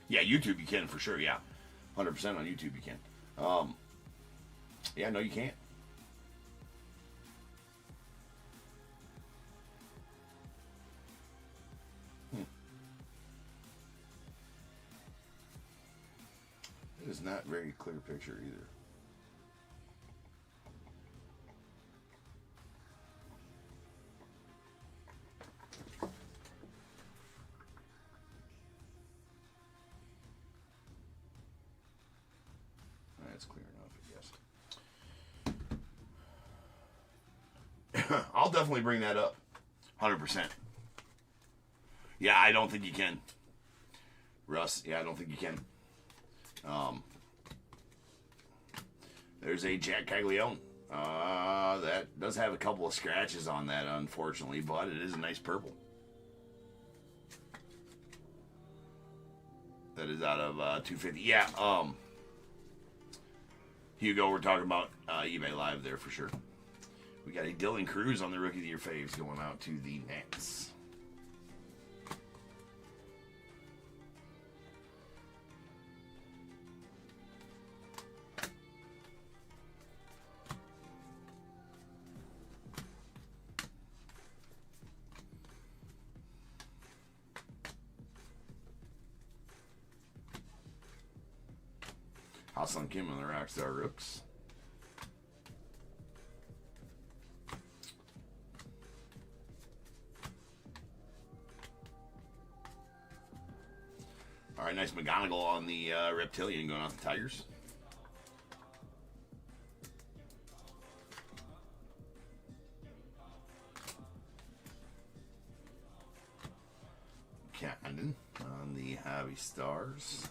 Yeah, YouTube you can, for sure, yeah. 100% on YouTube you can. Yeah, no, you can't. It is not a very clear picture either. That's clear enough, I guess. I'll definitely bring that up. 100%. Yeah, I don't think you can. Russ, yeah, I don't think you can. There's a Jack Caglione. That does have a couple of scratches on that, unfortunately, but it is a nice purple. That is out of 250. Yeah, Hugo, we're talking about eBay Live there for sure. We got a Dylan Cruz on the Rookie of the Year faves going out to the Nets. Hassan Kim on the Rockstar Rooks. All right, nice McGonigal on the Reptilian going off the Tigers. Camden on the Hobby Stars.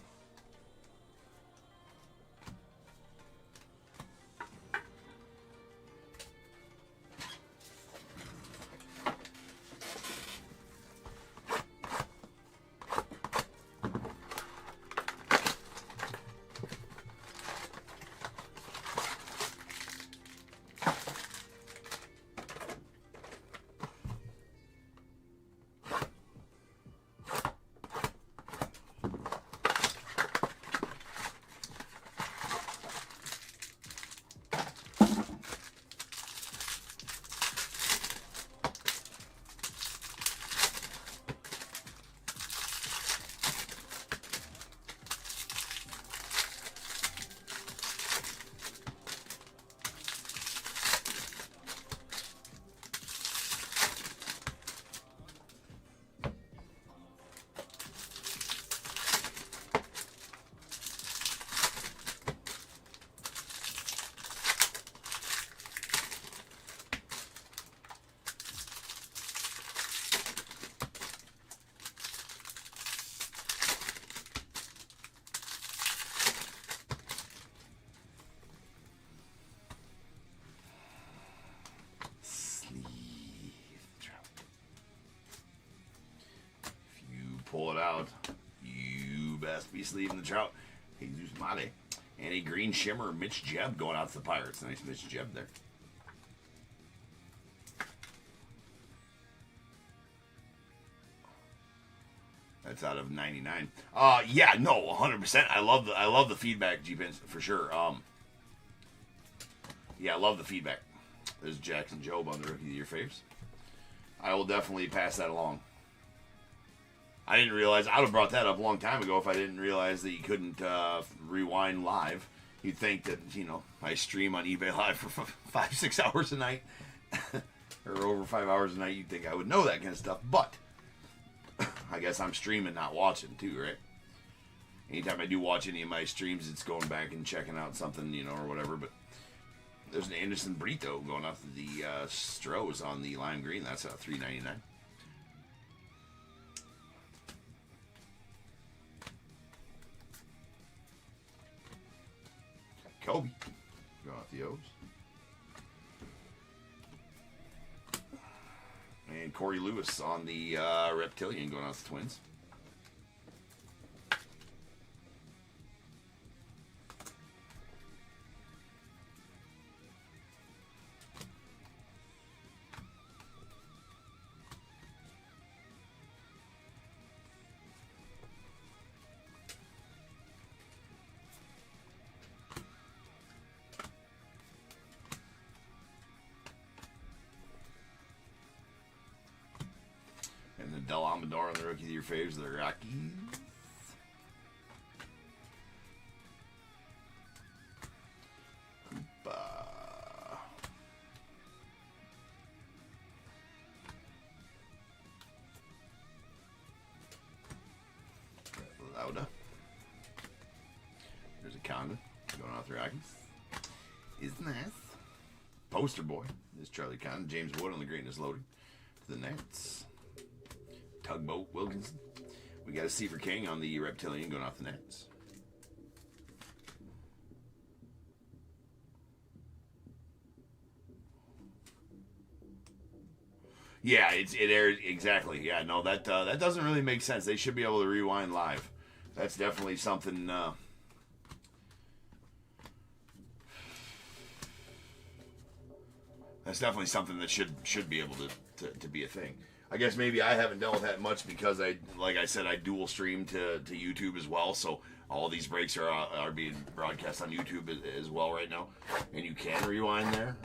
Pull it out. You best be sleeving the Trout. Jesus Mate. And a green shimmer, Mitch Jeb going out to the Pirates. Nice Mitch Jeb there. That's out of 99. Yeah, no, 100%. I love the feedback, G-Pins, for sure. Yeah, I love the feedback. There's Jackson Jobe on the Rookie of the Year faves. I will definitely pass that along. I didn't realize. I would have brought that up a long time ago if I didn't realize that you couldn't rewind live. You'd think that, you know, I stream on eBay Live for 5-6 hours a night, or over 5 hours a night. You'd think I would know that kind of stuff, but I guess I'm streaming, not watching too, right? Anytime I do watch any of my streams, it's going back and checking out something, you know, or whatever. But there's an Anderson burrito going off the Strohs on the lime green. That's $3.99. Kobe going off the O's. And Corey Lewis on the Reptilian going off the Twins. And the Del Amador on the Rookie of the Year faves, the Rockies. Lauda. There's a Condon going off the Rockies. Is nice. Poster boy is Charlie Condon. James Wood on the greatness loading to the Nets. Tugboat Wilkinson. We got a Seaver King on the Reptilian going off the Nets. Yeah, it aired exactly. Yeah, no, that doesn't really make sense. They should be able to rewind live. That's definitely something. That's definitely something that should be able to be a thing. I guess maybe I haven't dealt with that much because like I said, I dual stream to YouTube as well. So all these breaks are being broadcast on YouTube as well right now, and you can rewind there.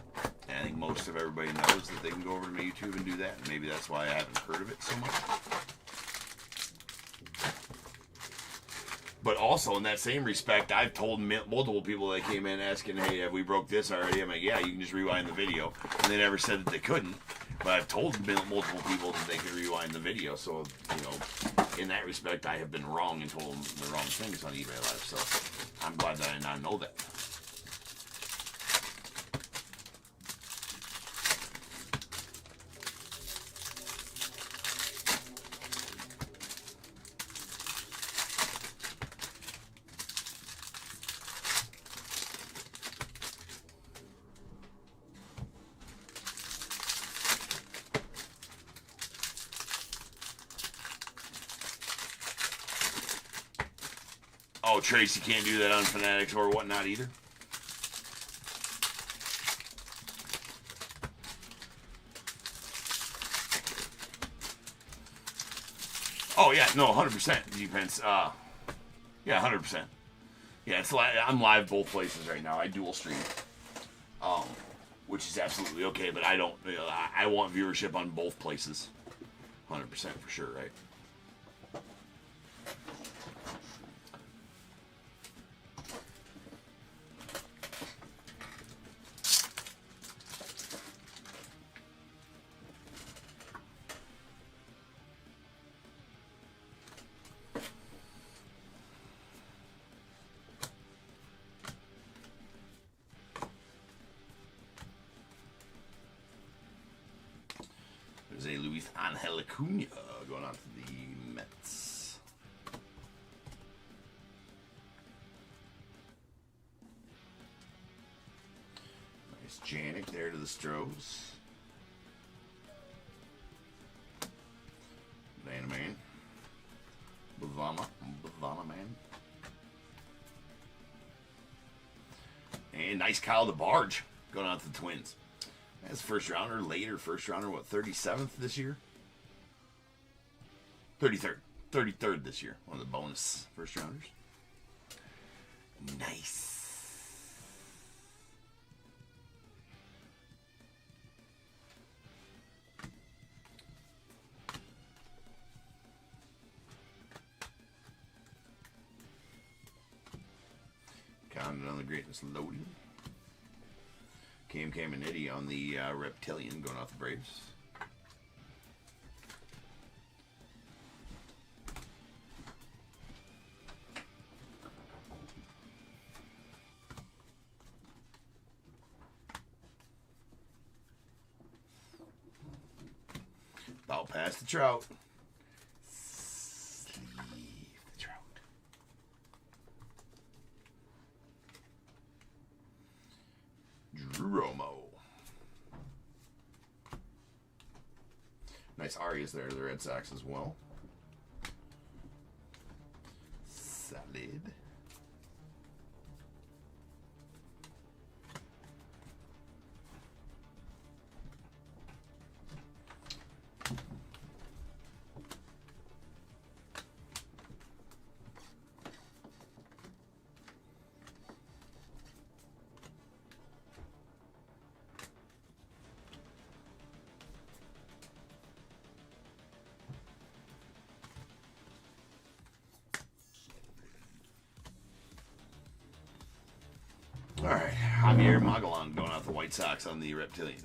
And I think most of everybody knows that they can go over to my YouTube and do that. And maybe that's why I haven't heard of it so much. But also, in that same respect, I've told multiple people that came in asking, hey, have we broke this already? I'm like, yeah, you can just rewind the video. And they never said that they couldn't. But I've told multiple people that they could rewind the video. So, you know, in that respect, I have been wrong and told them the wrong things on eBay Live. So I'm glad that I now know that. Oh, Tracy can't do that on Fanatics or whatnot either. Oh yeah, no, 100%. Depends. Yeah, 100%. Yeah, it's I'm live both places right now. I dual stream, which is absolutely okay. But I don't. You know, I want viewership on both places, 100% for sure, right? There's a Luis Angel Acuna going on to the Mets. Nice Janik there to the Stros. Banana Man. Bavana Man. And nice Kyle DeBarge going on to the Twins. That's first rounder, later first rounder, what, 37th this year? 33rd. 33rd this year. One of the bonus first rounders. Nice. Condon on the Greatness loading. Cam and Eddie on the Reptilian going off the Braves. About past the Trout. Sleeve the Trout. Drew Romo. Nice Arias there to the Red Sox as well. Solid. All right, Javier Magellan going out the White Sox on the Reptilian.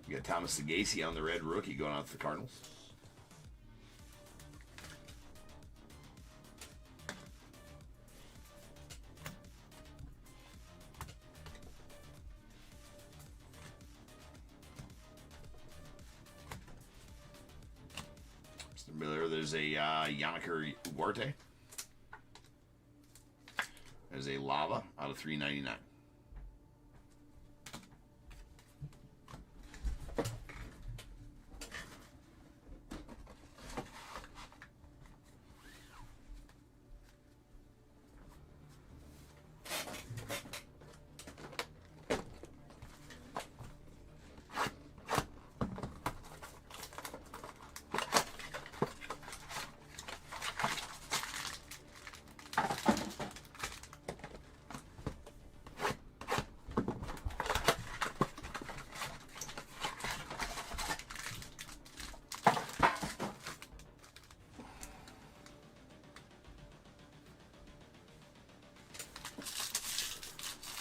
You got Thomas Sagasi on the Red Rookie going out the Cardinals. Miller, there's a Yanniker Huarte. There's a Lava out of 399.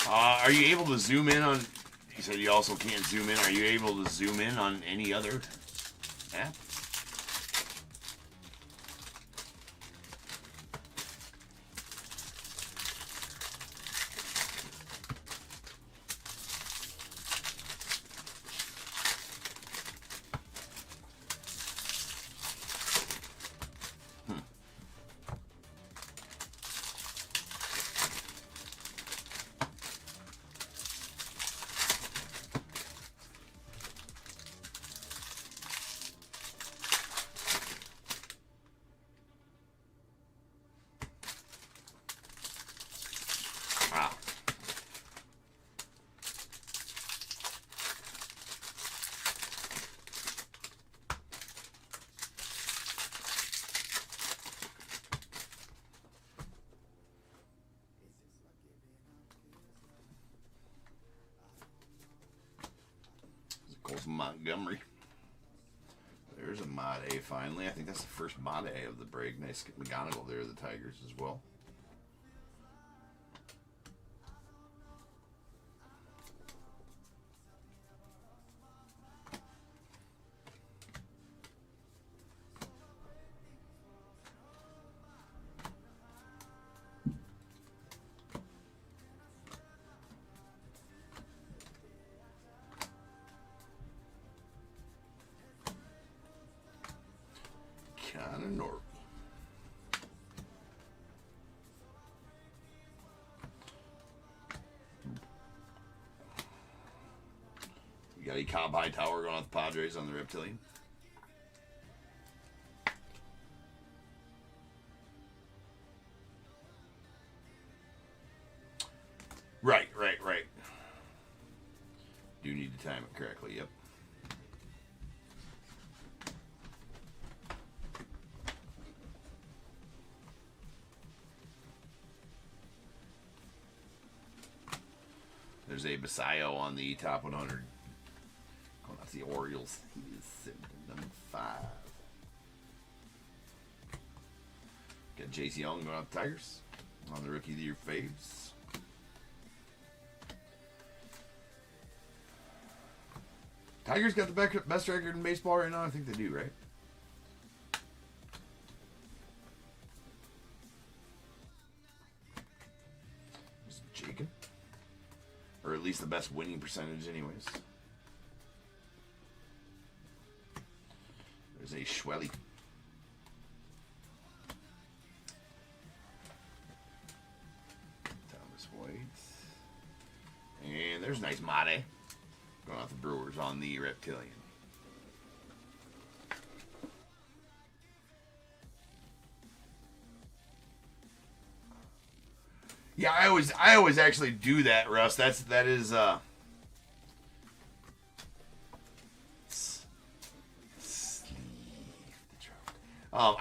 Are you able to zoom in on... You said you also can't zoom in. Are you able to zoom in on any other app? Montgomery. There's a Mod A finally. I think that's the first Mod A of the break. Nice McGonigal there, the Tigers as well. You got a Cobb Hightower going off the Padres on the Reptilian. Right. Do need to time it correctly, yep. There's a Basayo on the top 100. Going off the Orioles. He is number 5. Chase Young going out the Tigers on the Rookie of the Year faves. Tigers got the best record in baseball right now. I think they do, right? Jacob, or at least the best winning percentage, anyways. There's a Schwelly. Thomas White. And there's a nice Mate. Going off the Brewers on the Reptilian. Yeah, I always actually do that, Russ. That is I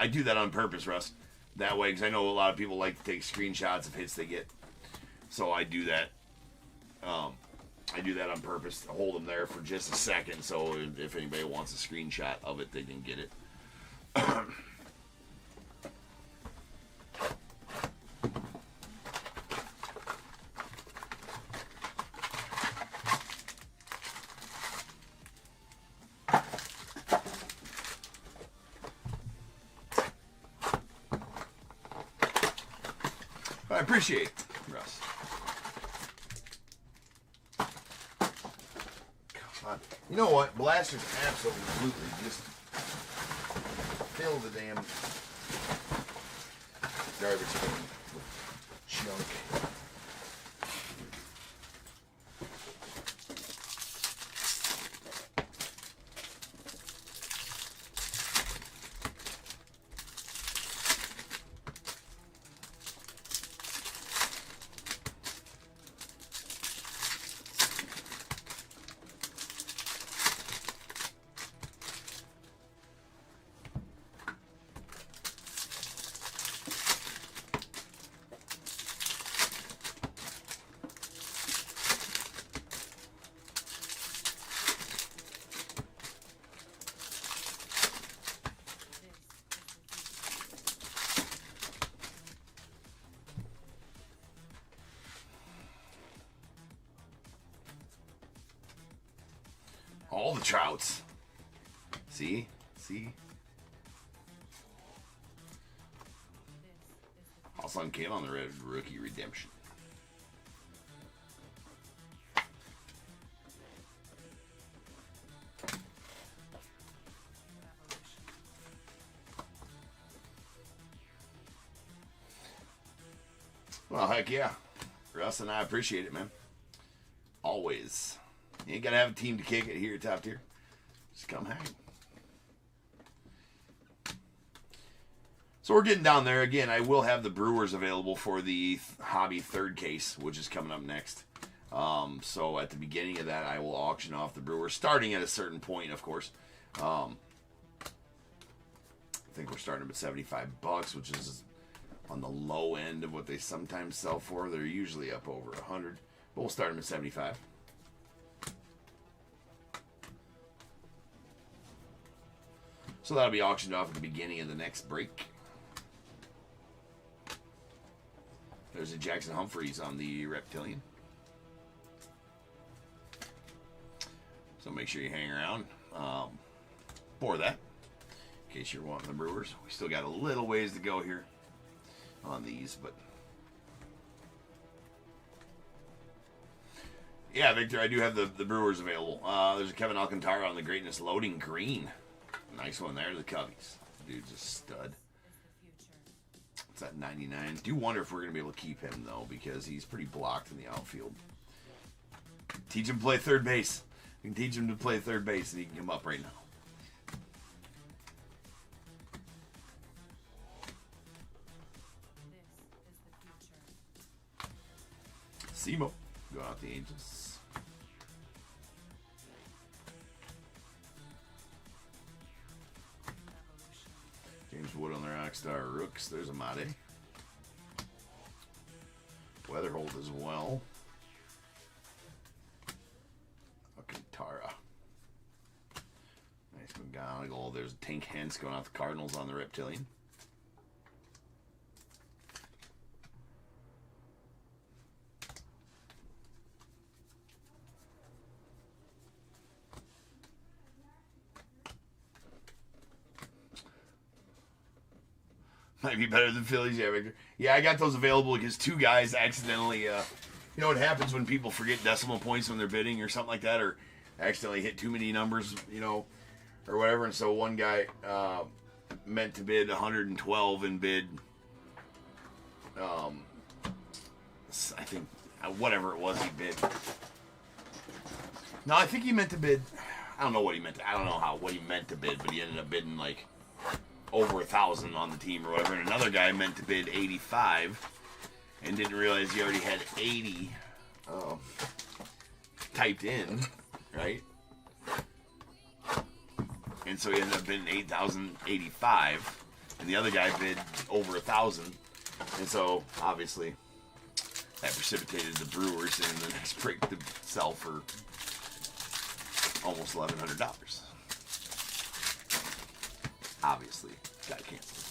do that on purpose, Russ. That way, because I know a lot of people like to take screenshots of hits they get. So I do that. I do that on purpose to hold them there for just a second. So if anybody wants a screenshot of it, they can get it. I appreciate it, Russ. God. You know what? Blasters absolutely just fill the damn garbage can with junk. All the Trouts. See? Also on Kale on the Red Rookie Redemption. Well, heck yeah. Russ and I appreciate it, man. Always. You ain't got to have a team to kick it here at Top Tier. Just come hang. So we're getting down there. Again, I will have the Brewers available for the hobby third case, which is coming up next. So at the beginning of that, I will auction off the Brewers, starting at a certain point, of course. I think we're starting at $75, which is on the low end of what they sometimes sell for. They're usually up over 100, but we'll start them at 75. So that'll be auctioned off at the beginning of the next break. There's a Jackson Humphreys on the Reptilian. So make sure you hang around for that, in case you're wanting the Brewers. We still got a little ways to go here on these, but yeah, Victor, I do have the Brewers available. There's a Kevin Alcantara on the Greatness Loading Green. Nice one there, the Cubbies. Dude's a stud. It's at 99. Do wonder if we're going to be able to keep him, though, because he's pretty blocked in the outfield. Teach him to play third base. You can teach him to play third base, and he can come up right now. Simo, going out the Angels. James Wood on the Rockstar Rooks. There's a Mate. Weatherholt as well. Alcantara. Nice McGonigal. There's a Tank Hence going out the Cardinals on the Reptilian. Might be better than Phillies, yeah, Victor. Yeah, I got those available because two guys accidentally, you know what happens when people forget decimal points when they're bidding or something like that, or accidentally hit too many numbers, you know, or whatever. And so one guy meant to bid 112 and bid, I think, whatever it was he bid. No, I think he meant to bid, I don't know what he meant to, I don't know what he meant to bid, but he ended up bidding like over 1,000 on the team or whatever. And another guy meant to bid 85 and didn't realize he already had 80 typed in, right? And so he ended up bidding 8,085, and the other guy bid over 1,000. And so obviously that precipitated the Brewers in the next break to sell for almost $1,100. Obviously, got canceled.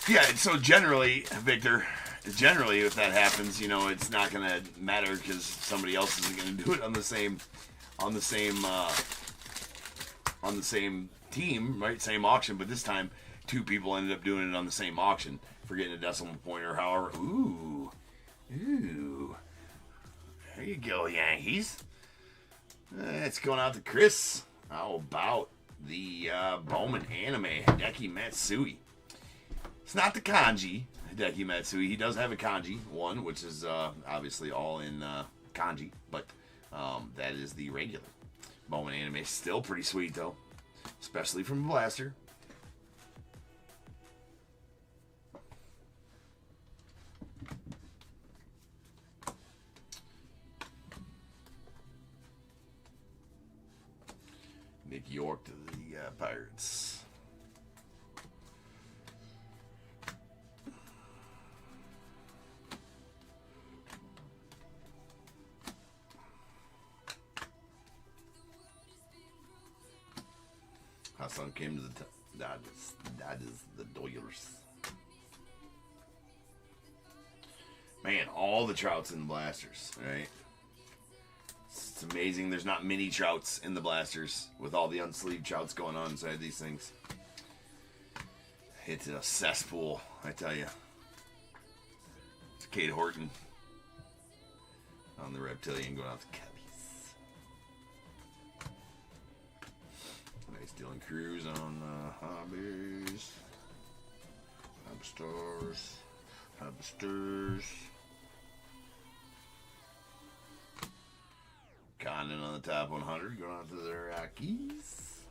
Yeah, so generally, Victor, if that happens, you know, it's not going to matter because somebody else isn't going to do it on the same team, right? Same auction, but this time two people ended up doing it on the same auction for getting a decimal point or however. Ooh. There you go, Yankees. It's going out to Chris. How about the Bowman anime Hideki Matsui? It's not the kanji, Hideki Matsui. He does have a kanji one, which is obviously all in kanji, but that is the regular Bowman anime. Still pretty sweet, though, especially from Blaster. Nick York to the Pirates. Hassan came to the that is the Doyers. Man, all the Trouts in the Blasters, right? It's amazing there's not many Trouts in the Blasters with all the unsleeved Trouts going on inside these things. It's a cesspool, I tell you. It's Cade Horton on the Reptilian going out to Cubbies. Nice Dylan Cruz on Hobbies. Hobsters. Condon on the top 100 going out to the Rockies.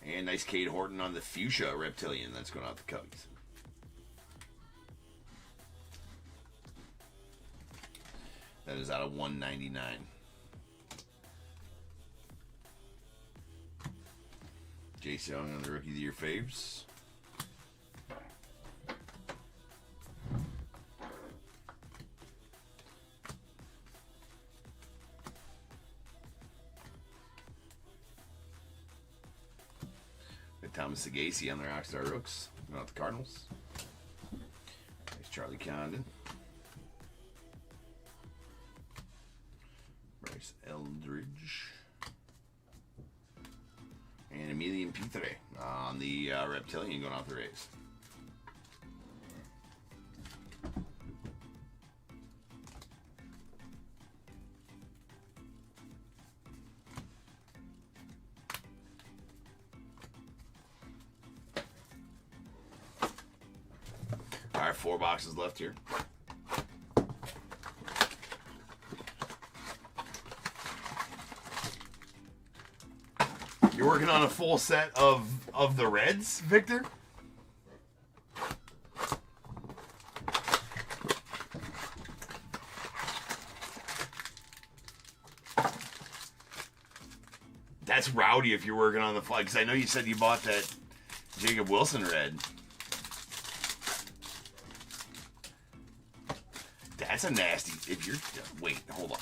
And nice Cade Horton on the Fuchsia Reptilian. That's going out to Cubbies. That is out of 199. Jace Young on the Rookie of the Year faves. Thomas Sagasi on the Rockstar Rooks. Going out the Cardinals. Nice Charlie Condon. Bryce Eldridge. And Emilian Pitre on the Reptilian going out the Rays. All right, 4 boxes left here. You're working on a full set of the Reds, Victor? That's rowdy if you're working on the fly, because I know you said you bought Jacob Wilson red. That's a nasty. If you're wait, hold on.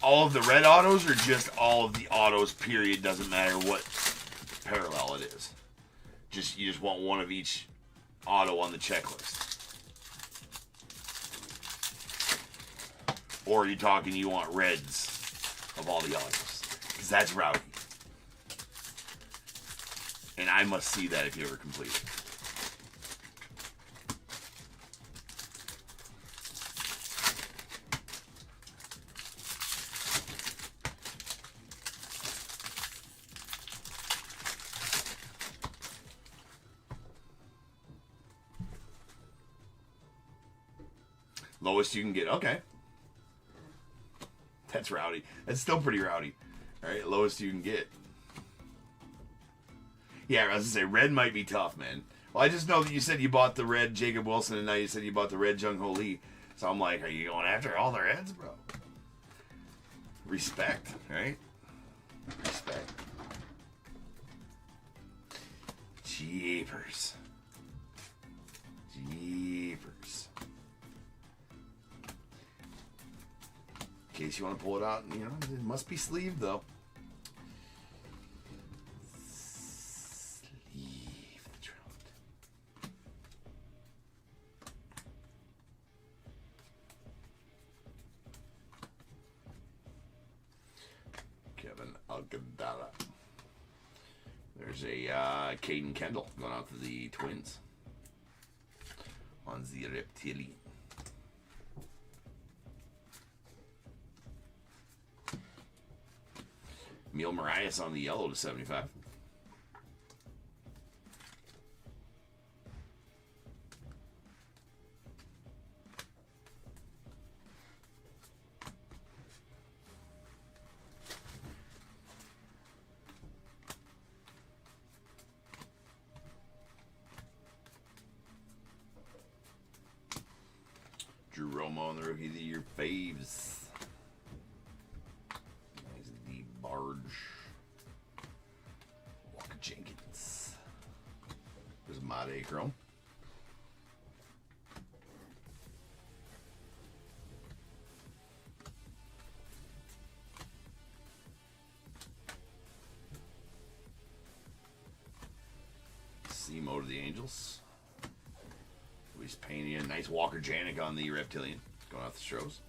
All of the red autos, or just all of the autos? Period. Doesn't matter what parallel it is. You just want one of each auto on the checklist. Or are you talking you want reds of all the autos? Because that's rowdy. And I must see that if you ever complete it. Lowest you can get. Okay. That's rowdy. That's still pretty rowdy. Alright, lowest you can get. Yeah, I was gonna say, red might be tough, man. Well, I just know that you said you bought the red Jacob Wilson, and now you said you bought the red Jung Ho Lee. So I'm like, are you going after all the reds, bro? Respect, right? Respect. Jeepers. Jeepers. In case you want to pull it out, you know, it must be sleeved though. Sleeve the trout. Kevin Alcantara. There's a Caden Kendall going out to the Twins on the Reptilian. Emil Marias on the yellow to 75. Drew Romo on the Rookie of the Year faves. Barge. Walker Jenkins. There's Made Chrome. Simo to the Angels. Luis Pena. Nice Walker Janik on the Reptilian. Going off the Stros.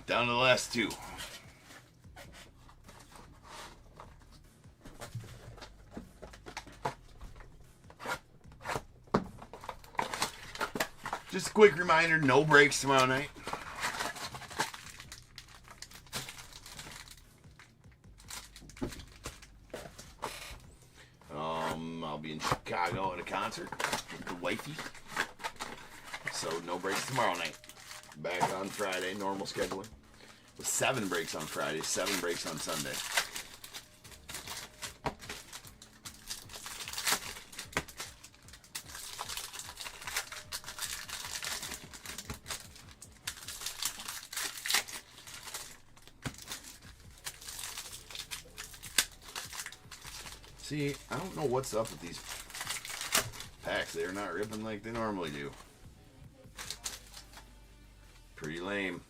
Down to the last two. Just a quick reminder, no breaks tomorrow night. I'll be in Chicago at a concert with the wifey. So no breaks tomorrow night. Back on Friday, normal scheduling. With 7 breaks on Friday, 7 breaks on Sunday. See, I don't know what's up with these packs. They're not ripping like they normally do. Pretty lame.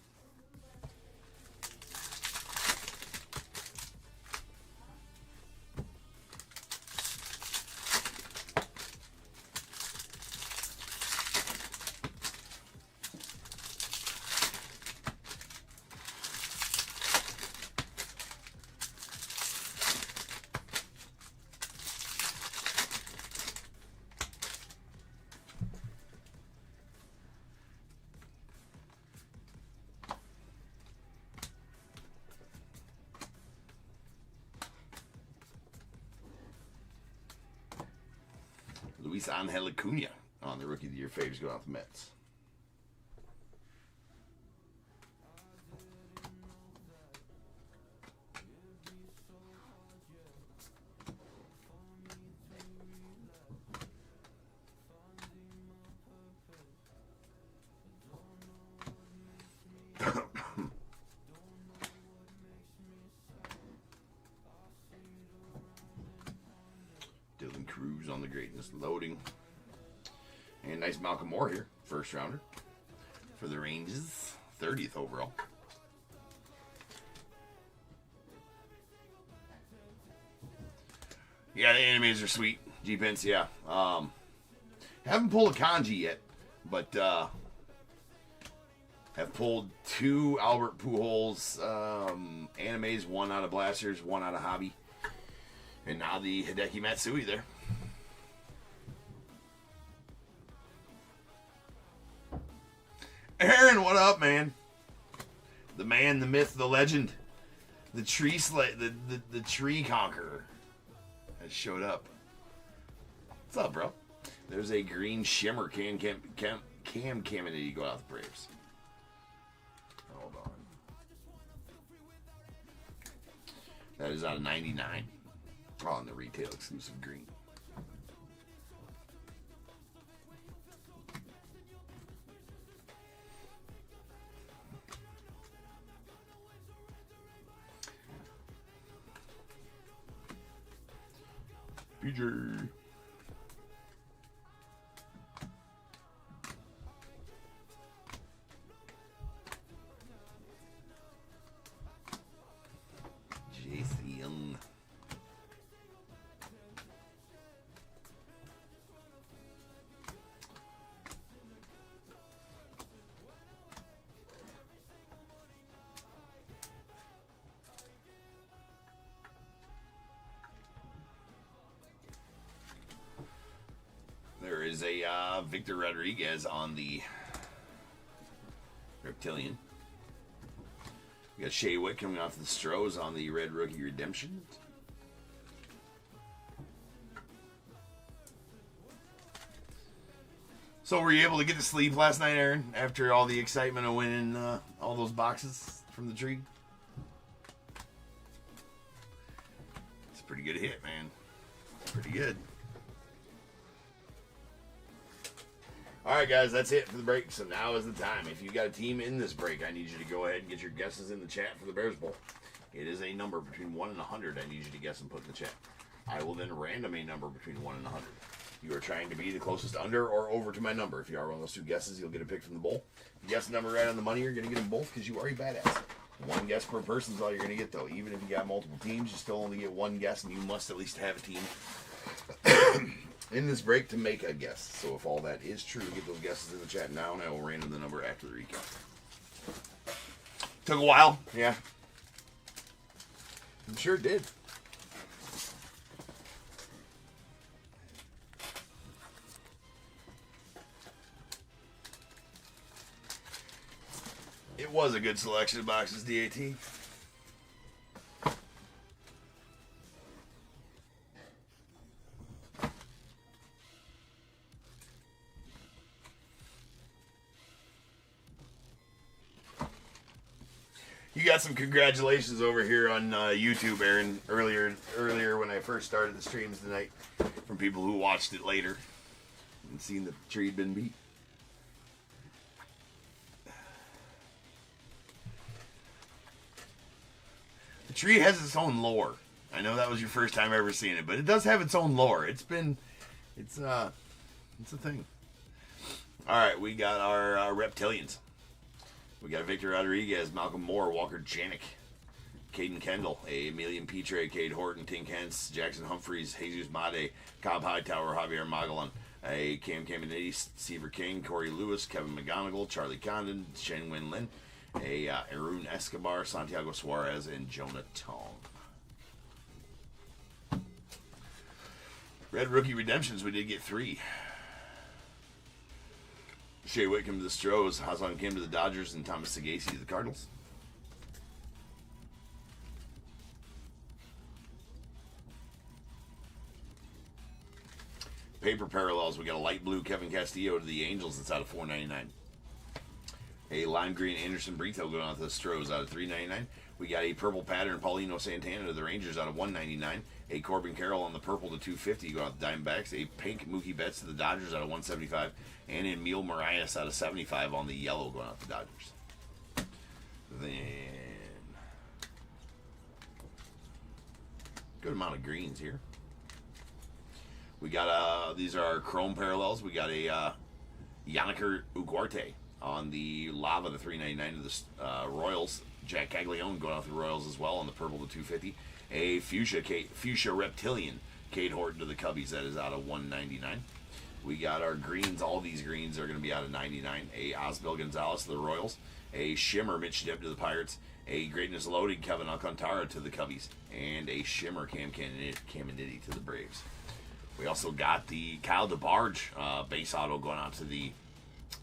Luis Angel Acuna on the Rookie of the Year faves going off the Mets. Just loading. And nice Malcolm Moore here, first rounder for the Rangers, 30th overall. Yeah, the animes are sweet. G-Pence, yeah. Haven't pulled a kanji yet, but have pulled 2 Albert Pujols animes, 1 out of Blasters, 1 out of Hobby, and now the Hideki Matsui there. Aaron, what up, man? The man, the myth, the legend, the tree the tree conqueror has showed up. What's up, bro? There's a green shimmer Cam Caminiti go out the Braves. Hold on. That is out of 99. On the retail exclusive green. PJ. JC Young. There is a Victor Rodriguez on the Reptilian. We got Shea Witt coming off the Stros on the Red Rookie Redemption. So were you able to get to sleep last night, Aaron, after all the excitement of winning all those boxes from the tree? It's a pretty good hit, man. Pretty good. Alright guys, that's it for the break. So now is the time. If you got a team in this break, I need you to go ahead and get your guesses in the chat for the Bears Bowl. It is a number between 1 and 100 I need you to guess and put in the chat. I will then random a number between 1 and 100. You are trying to be the closest under or over to my number. If you are one of those 2 guesses, you'll get a pick from the bowl. If you guess the number right on the money, you're going to get them both because you are a badass. 1 guess per person is all you're going to get, though. Even if you got multiple teams, you still only get 1 guess, and you must at least have a team in this break to make a guess. So if all that is true, get those guesses in the chat now, and I will random the number after the recap. Took a while, yeah. I'm sure it did. It was a good selection of boxes, DAT. You got some congratulations over here on YouTube, Aaron, earlier when I first started the streams tonight, from people who watched it later and seen that the tree had been beat. The tree has its own lore. I know that was your first time ever seeing it, but it does have its own lore. It's a thing. All right, we got our Reptilians. We got Victor Rodriguez, Malcolm Moore, Walker Janik, Caden Kendall, Emilian Petre, Cade Horton, Tink Hence, Jackson Humphreys, Jesus Made, Cobb Hightower, Javier Magellan, Cam Caminiti, Seaver King, Corey Lewis, Kevin McGonigal, Charlie Condon, Shen Win Lin, Arun Escobar, Santiago Suarez, and Jonah Tong. Red Rookie Redemptions, we did get 3. Shea Whitcomb to the Stros, Hassan Kim to the Dodgers, and Thomas Sagasi to the Cardinals. Paper parallels, we got a light blue Kevin Castillo to the Angels that's out of $4.99. A lime green Anderson Brito going out to the Stros out of $3.99. We got a purple pattern Paulino Santana to the Rangers out of $1.99. A Corbin Carroll on the purple to $2.50 going out to the Diamondbacks. A pink Mookie Betts to the Dodgers out of $1.75. And Emil Marias out of $75 on the yellow going out to the Dodgers. Then good amount of greens here. We got these are our chrome parallels. We got a Yannick Ugarte on the Lava, the 399 of the Royals. Jack Caglione going off the Royals as well on the purple, the 250. A Fuchsia Reptilian Cade Horton to the Cubbies, that is out of 199. We got our greens. All these greens are going to be out of 99. A Osbel Gonzalez to the Royals. A Shimmer Mitch Dibb to the Pirates. A Greatness Loaded Kevin Alcantara to the Cubbies. And a Shimmer Cam Caminiti to the Braves. We also got the Kyle DeBarge base auto going out to the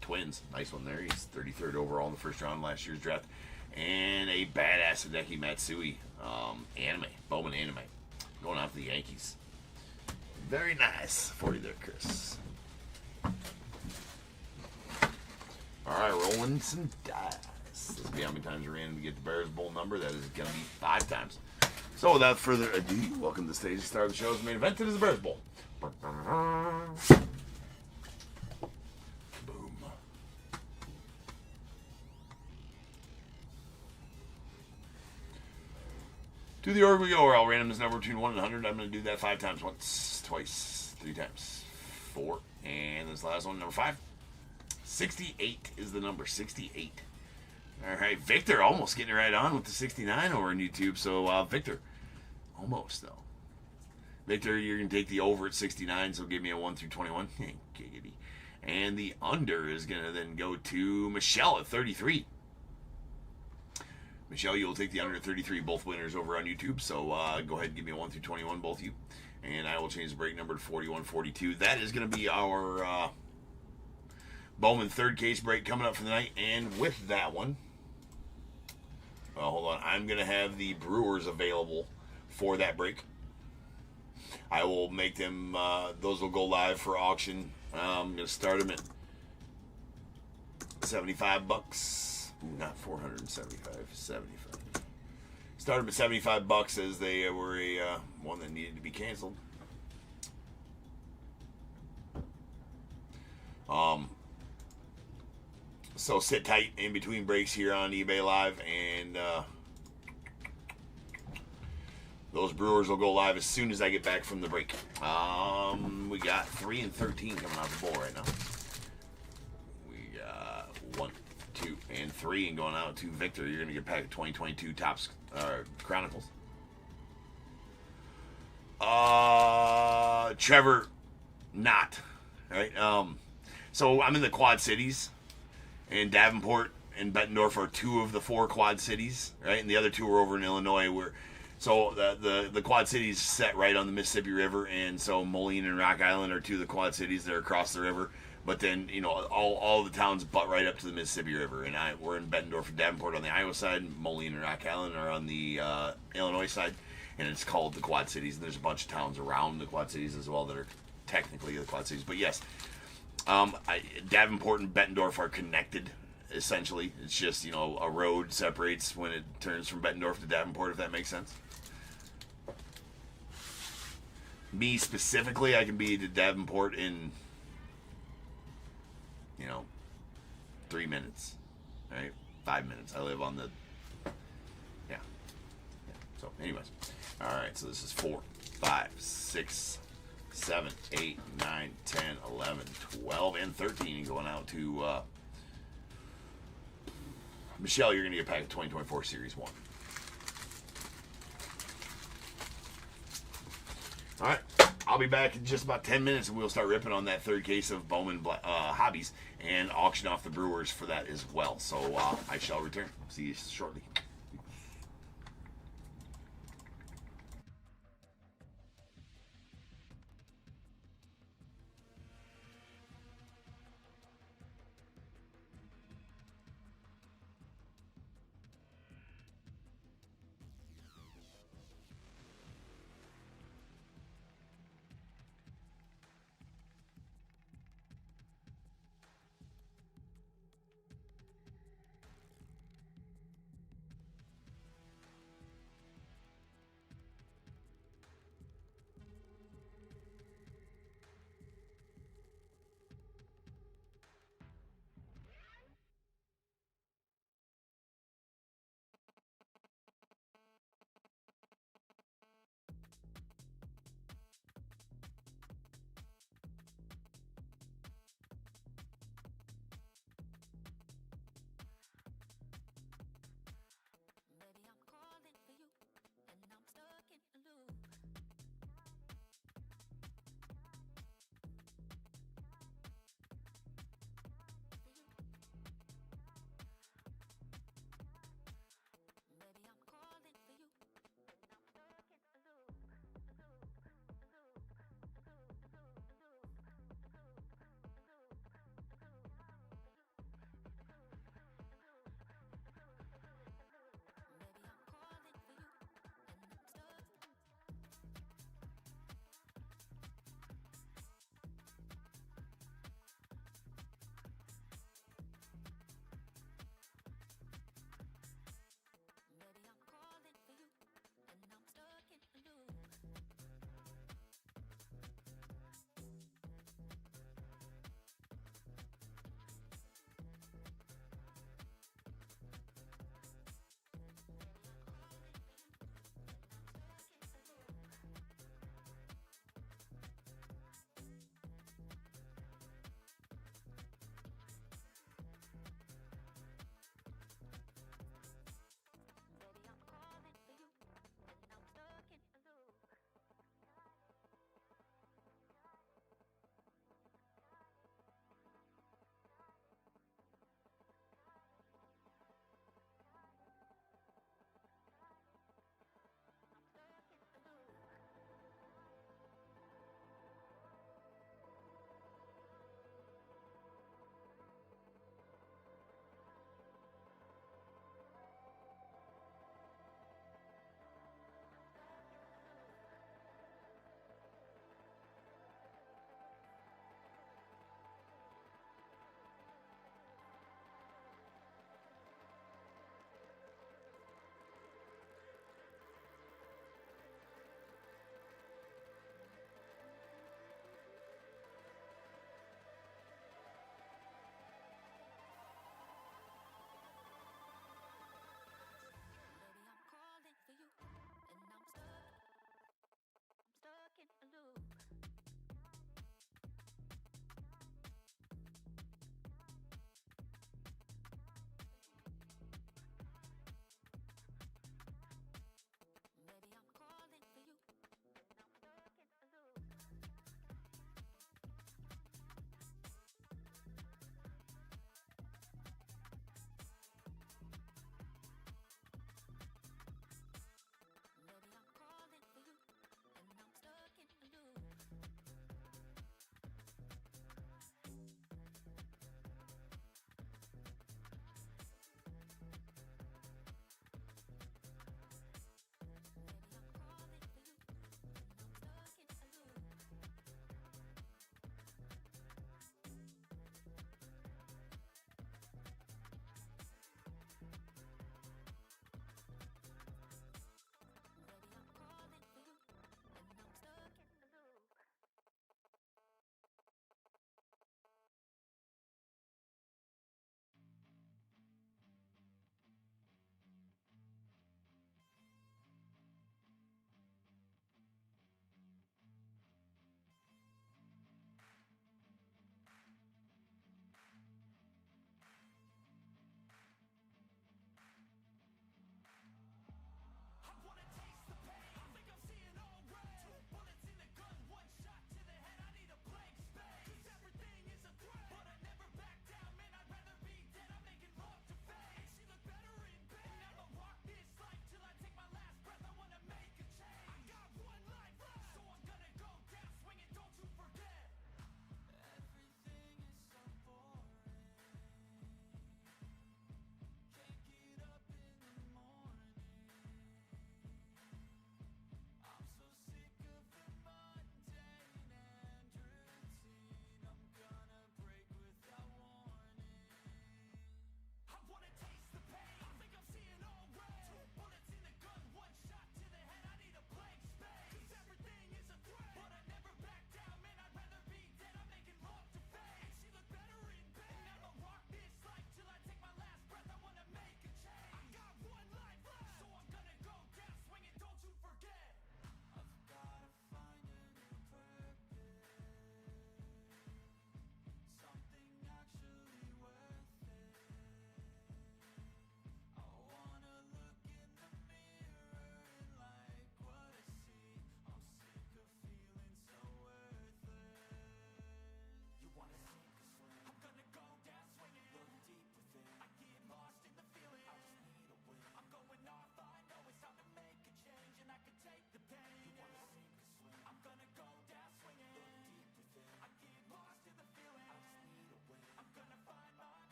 Twins. Nice one there. He's 33rd overall in the first round of last year's draft. And a badass Hideki Matsui Bowman anime, going out to the Yankees. Very nice for you there, Chris. Alright, rolling some dice. Let's see how many times we ran to get the Bears Bowl number. That is going to be 5 times. So without further ado, welcome to the stage. The star of the show's main event. It is the Bears Bowl. Boom. To the org we go, where I'll randomize number between 1 and 100. I'm going to do that 5 times. Once, twice, 3 times, 4. And this last one, number 5. 68 is the number. 68. All right, Victor almost getting it right on with the 69 over on YouTube. So, Victor, almost, though. Victor, you're going to take the over at 69, so give me a 1 through 21. Giggity. And the under is going to then go to Michelle at 33. Michelle, you'll take the under at 33, both winners over on YouTube. So go ahead and give me a 1 through 21, both of you. And I will change the break number to 4142. That is going to be our Bowman third case break coming up for the night. And with that one, hold on, I'm going to have the Brewers available for that break. I will make them, those will go live for auction. I'm going to start them at $75. Ooh, not 475, 75. Start them at $75 as they were a one that needed to be canceled. So sit tight in between breaks here on eBay Live, and those Brewers will go live as soon as I get back from the break. We got 3 and 13 coming out the bowl right now. We got 1, 2, and 3, and going out to Victor. You're going to get pack of 2022 Topps Chronicles. Trevor, not. Right? So I'm in the Quad Cities, and Davenport and Bettendorf are 2 of the 4 Quad Cities, right? And the other 2 are over in Illinois. So the Quad Cities set right on the Mississippi River, and so Moline and Rock Island are 2 of the Quad Cities that are across the river. But then, you know, all the towns butt right up to the Mississippi River. And we're in Bettendorf and Davenport on the Iowa side. Moline and Rock Island are on the Illinois side. And it's called the Quad Cities. And there's a bunch of towns around the Quad Cities as well that are technically the Quad Cities. But yes, Davenport and Bettendorf are connected, essentially. It's just, you know, a road separates when it turns from Bettendorf to Davenport, if that makes sense. Me specifically, I can be to Davenport in, 3 minutes, right? 5 minutes. I live on the, yeah. So, anyways. All right, so this is 4, 5, 6, 7, 8, 9, 10, 11, 12, and 13 going out to Michelle. You're going to get pack of 2024 Series 1. All right, I'll be back in just about 10 minutes, and we'll start ripping on that third case of Bowman Hobbies and auction off the Brewers for that as well. So I shall return. See you shortly.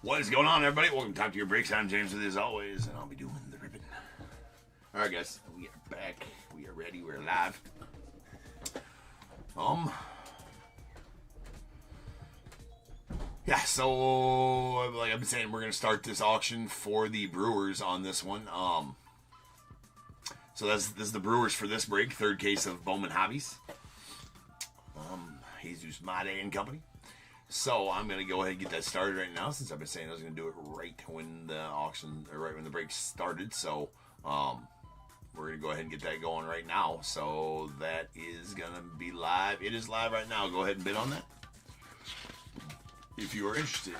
What is going on, everybody? Welcome to Talk to Your Breaks. I'm James with you as always, and I'll be doing the ribbon. All right, guys, we are back. We are ready. We're live. Yeah. So, like I've been saying, we're gonna start this auction for the Brewers on this one. So this is the Brewers for this break. Third case of Bowman Hobbies. Jesus Made and Company. So I'm gonna go ahead and get that started right now, since I've been saying I was gonna do it right when the auction, or right when the break started. So we're gonna go ahead and get that going right now. So that is gonna be live. It is live right now. Go ahead and bid on that if you are interested.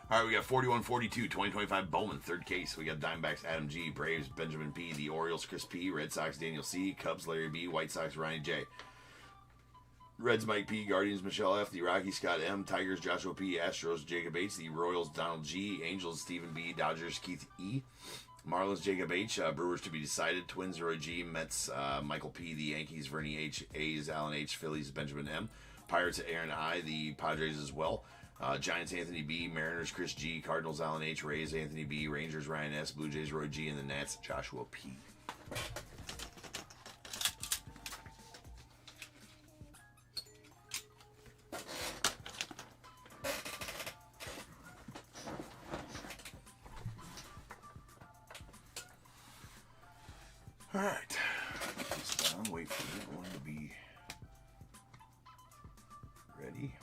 All right, we got 4142 2025 Bowman, third case. We got Diamondbacks Adam G, Braves Benjamin P, the Orioles Chris P, Red Sox Daniel C, Cubs Larry B, White Sox Ryan J, Reds Mike P, Guardians Michelle F, the Rockies Scott M, Tigers Joshua P, Astros Jacob H, the Royals Donald G, Angels Stephen B, Dodgers Keith E, Marlins Jacob H, Brewers to be decided, Twins Roy G, Mets Michael P, the Yankees Vernie H, A's Alan H, Phillies Benjamin M, Pirates Aaron I, the Padres as well, Giants Anthony B, Mariners Chris G, Cardinals Alan H, Rays Anthony B, Rangers Ryan S, Blue Jays Roy G, and the Nats Joshua P. All right, just wait for that one to be ready.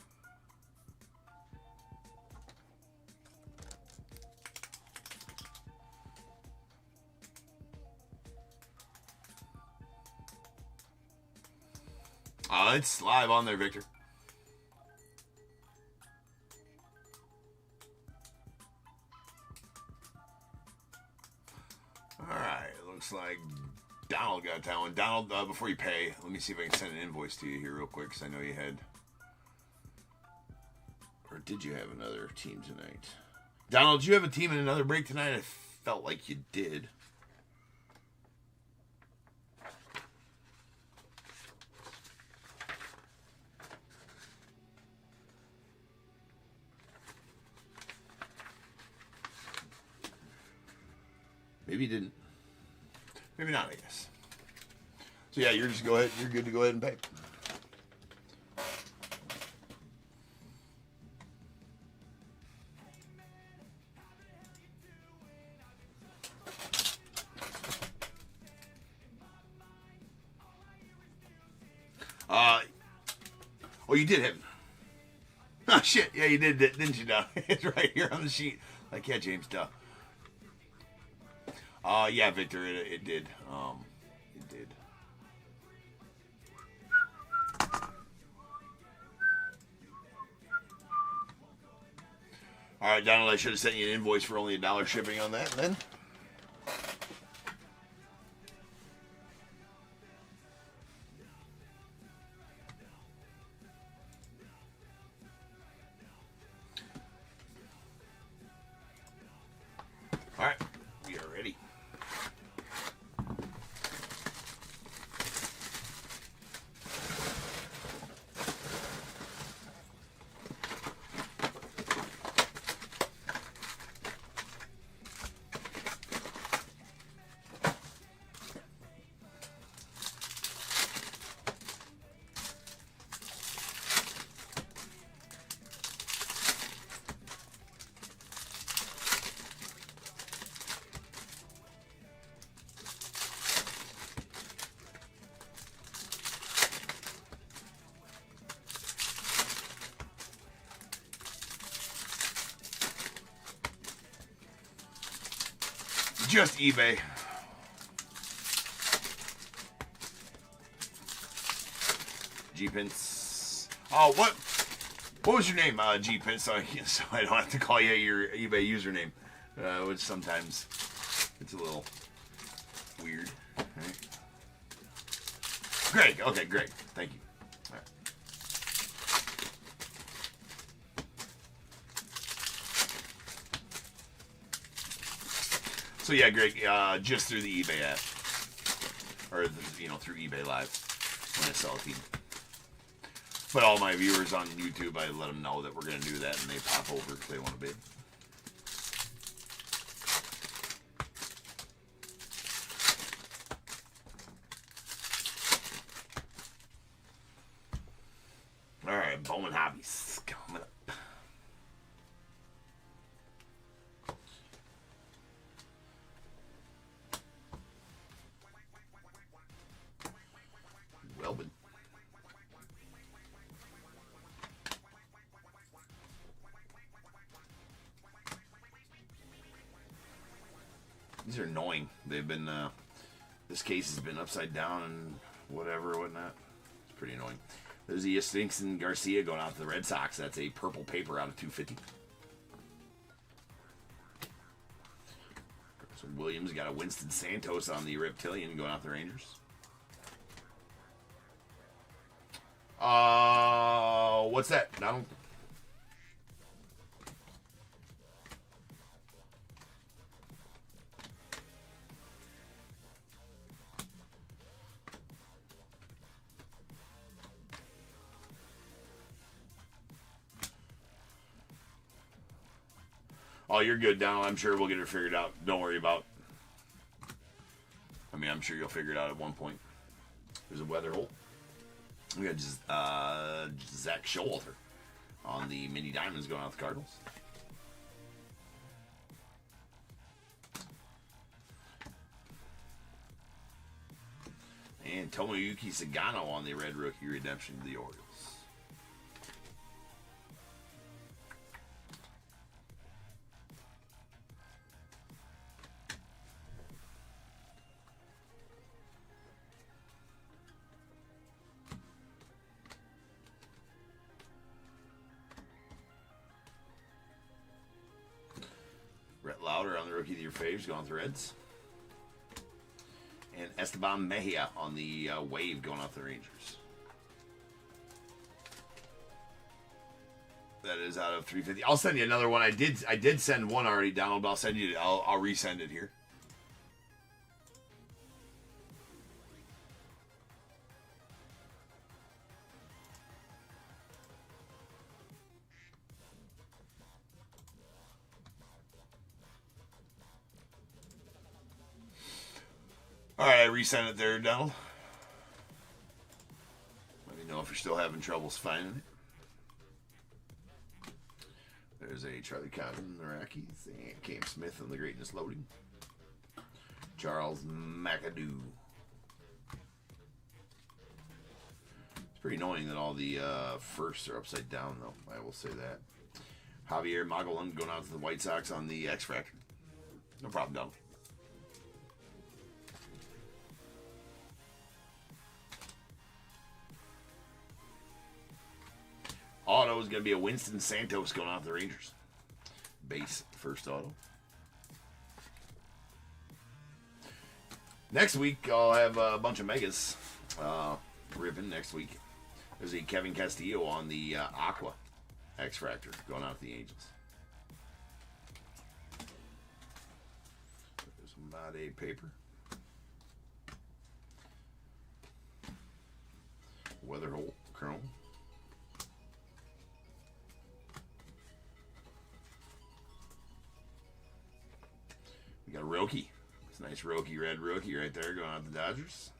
It's live on there, Victor. All right, looks like Donald got that one. Donald, before you pay, let me see if I can send an invoice to you here real quick, because I know you had, or did you have another team tonight? Donald, did you have a team in another break tonight? I felt like you did. Maybe you didn't. Maybe not, I guess. So yeah, you're just go ahead. You're good to go ahead and pay. Oh, you did have. Oh shit! Yeah, you did, didn't you? Now it's right here on the sheet. Like, yeah, James, duh. Yeah, Victor, it did. It did. All right, Donald, I should have sent you an invoice for only $1 shipping on that, then. All right, we are ready. Just eBay. G-Pins. Oh, what was your name, G-Pins? So I don't have to call you your eBay username, which sometimes it's a little weird. Right? Greg. Okay, Greg. Thank you. All right. So yeah, Greg, just through the eBay app, or through eBay Live when I sell a team. But all my viewers on YouTube, I let them know that we're going to do that, and they pop over if they want to bid. All right, Bowman Hobbies coming up. Welbin. These are annoying. They've been, this case has been upside down and whatnot. It's pretty annoying. There's the Sphinx and Garcia going out to the Red Sox. That's a purple paper out of 250. So Williams got a Winston Santos on the Reptilian going out the Rangers. What's that, Donald? Oh, you're good, Donald. I'm sure we'll get it figured out. Don't worry about. I mean, I'm sure you'll figure it out at one point. There's a weather hole. We got Zach Showalter on the Mini Diamonds going out the Cardinals. And Tomoyuki Sagano on the Red Rookie Redemption to the Orioles. Brett Lauder on the Rookie of the Year faves going with the Reds. And Esteban Mejia on the Wave going off the Rangers. That is out of 350. I'll send you another one. I did send one already, Donald. But I'll resend it here. All right, I resent it there, Donald. Let me know if you're still having troubles finding it. There's a Charlie Cotten, the Rockies, and Cam Smith on the Greatness Loading. Charles McAdoo. It's pretty annoying that all the firsts are upside down, though. I will say that. Javier Magellan going out to the White Sox on the X Factor. No problem, Donald. Auto is going to be a Winston Santos going off the Rangers. Base first auto. Next week, I'll have a bunch of megas ripping next week. There's a Kevin Castillo on the Aqua X Factor going out to the Angels. There's Made paper. Weather hole chrome. We got a Roki. It's a nice Roki, red Roki right there going out the Dodgers.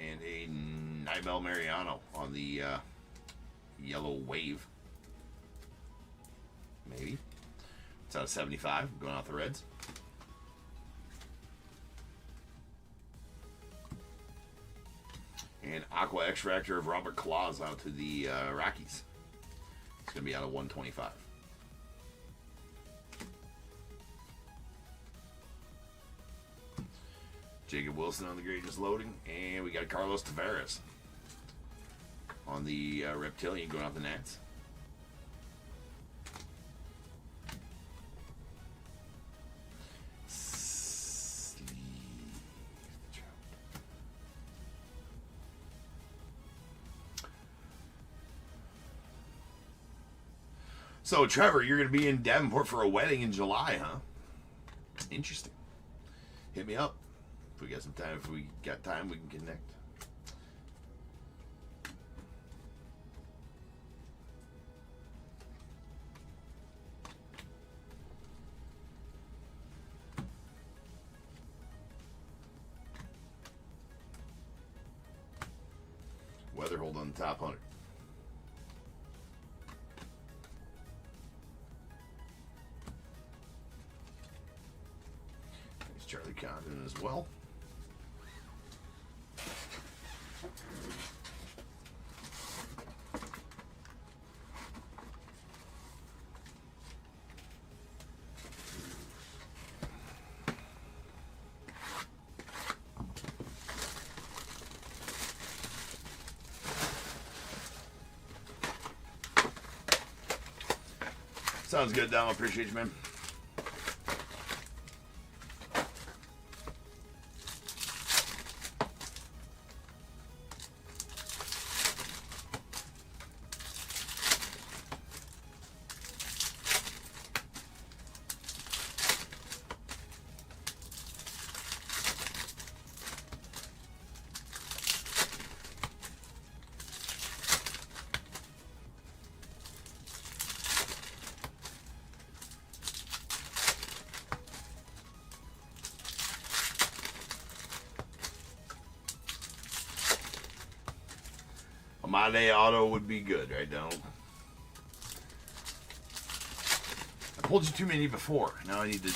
And a Nibel Mariano on the yellow Wave. Maybe. It's out of 75 going out the Reds. And Aqua Extractor of Robert Claus out to the Rockies. It's going to be out of 125. Jacob Wilson on the Greatness Loading. And we got Carlos Tavares on the Reptilian going out the Nats. So, Trevor, you're going to be in Davenport for a wedding in July, huh? Interesting. Hit me up. If we got some time, if we got time, we can connect. Weather hold on the top 100. There's Charlie Condon as well. Sounds good, Dom. Appreciate you, man. My day auto would be good, right, Donald? I pulled you too many before. Now I need to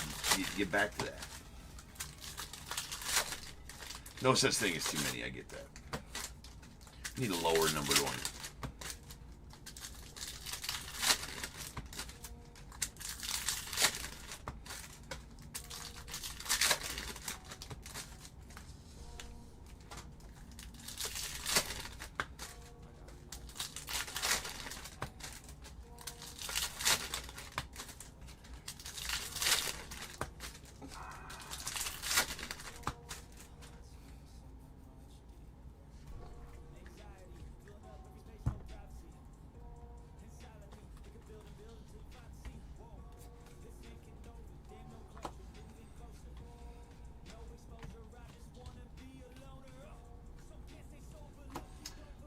get back to that. No such thing as too many, I get that. Need a lower numbered one.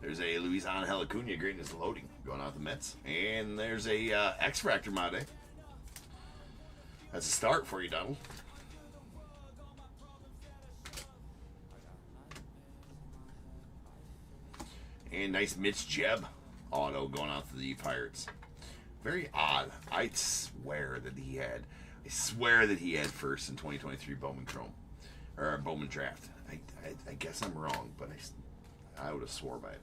There's a Luis Angel Acuna greatness loading going out the Mets. And there's a X-Factor mod, eh? That's a start for you, Donald. And nice Mitch Jeb auto going out to the Pirates. Very odd. I swear that he had first in 2023 Bowman Chrome. Or Bowman Draft. I guess I'm wrong, but I would have swore by it.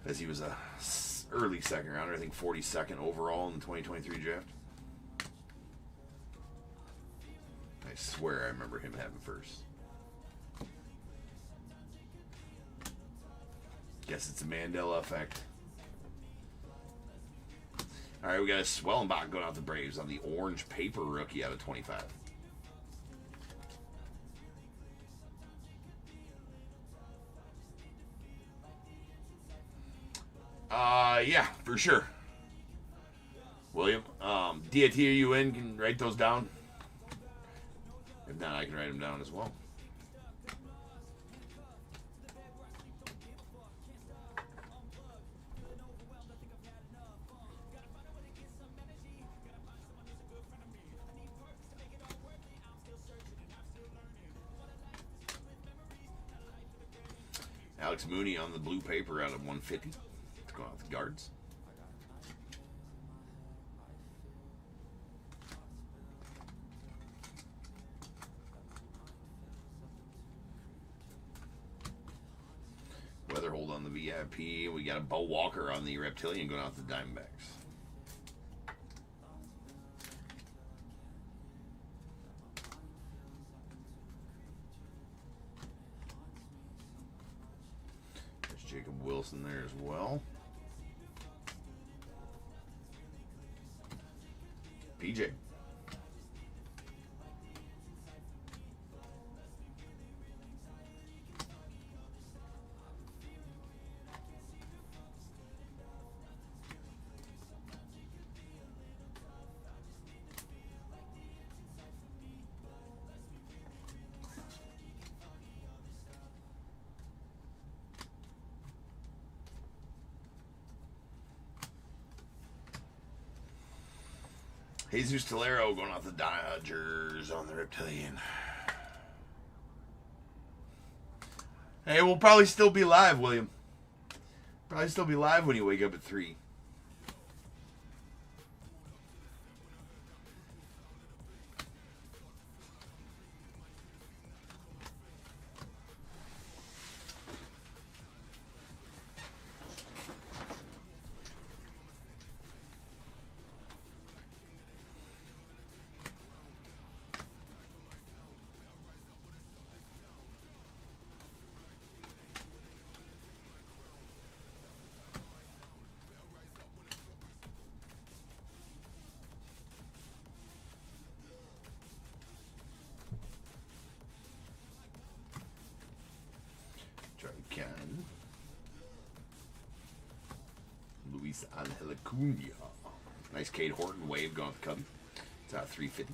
As he was a early second rounder, I think 42nd overall in the 2023 draft. I swear I remember him having first. Guess it's a Mandela effect. All right, we got a Swellenbach going out the Braves on the orange paper rookie out of 25. Yeah, for sure. William, DATUN can write those down. If not, I can write them down as well. Alex Mooney on the blue paper out of 150. It's going out the guards. Weather hold on the VIP. We got a Bo Walker on the Reptilian going out the Diamondbacks. There's Jacob Wilson there as well. PJ. Jesus Tolero going off the Dodgers on the Reptilian. Hey, we'll probably still be live, William. Probably still be live when you wake up at 3. Can Luis Angel Acuna. Nice Cade Horton wave going with the Cubby. It's out 350.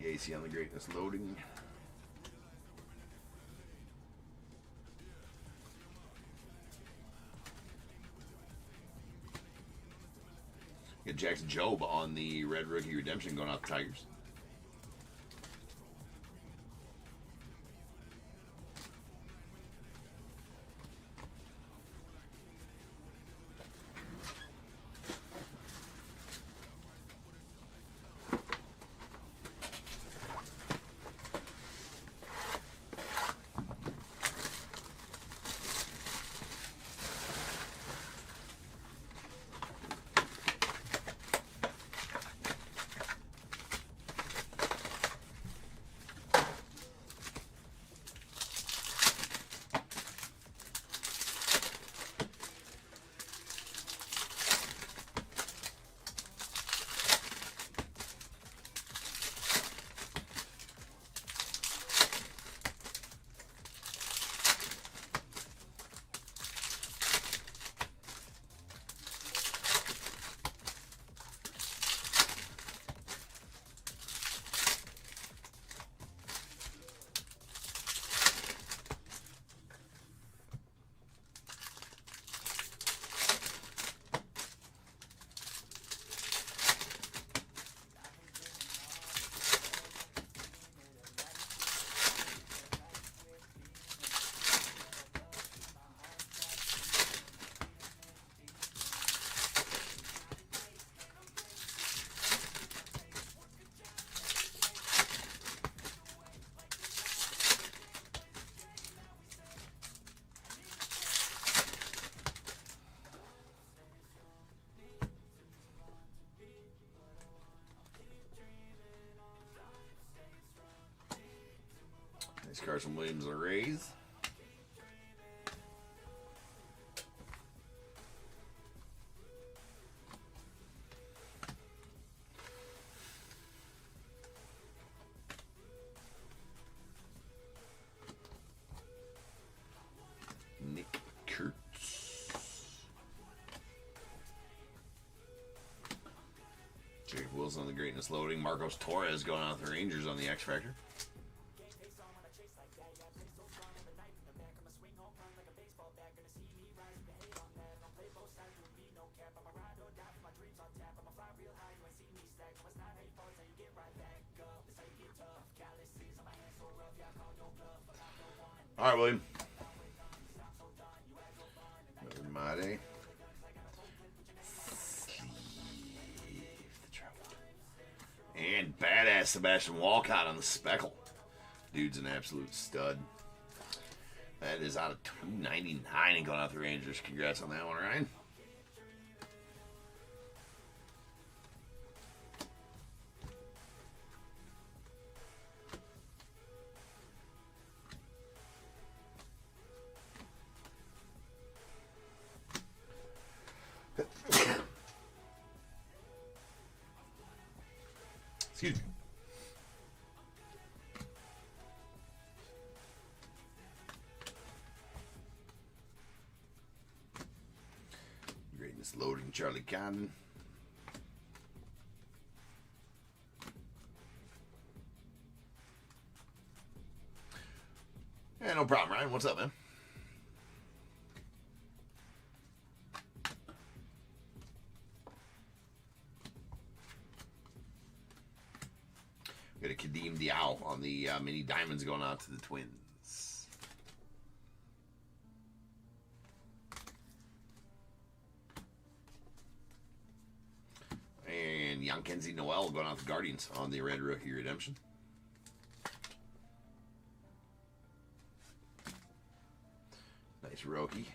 Gacy on the greatness loading. Get Jackson Jobe on the red rookie redemption going out the Tigers. Carson Williams, the Rays. Nick Kurtz. Jacob Wilson on the greatness loading. Marcos Torres going out with the Rangers on the X Factor. All right, William. Mate. And badass Sebastian Walcott on the speckle. Dude's an absolute stud. That is out of 299 and going out the Rangers. Congrats on that one, Ryan. Excuse me. on. Yeah, no problem, Ryan. What's up, man? Got a Kadeem Diallo on the mini diamonds going out to the Twins. And Kenzie Noel going out to the Guardians on the red rookie redemption. Nice rookie.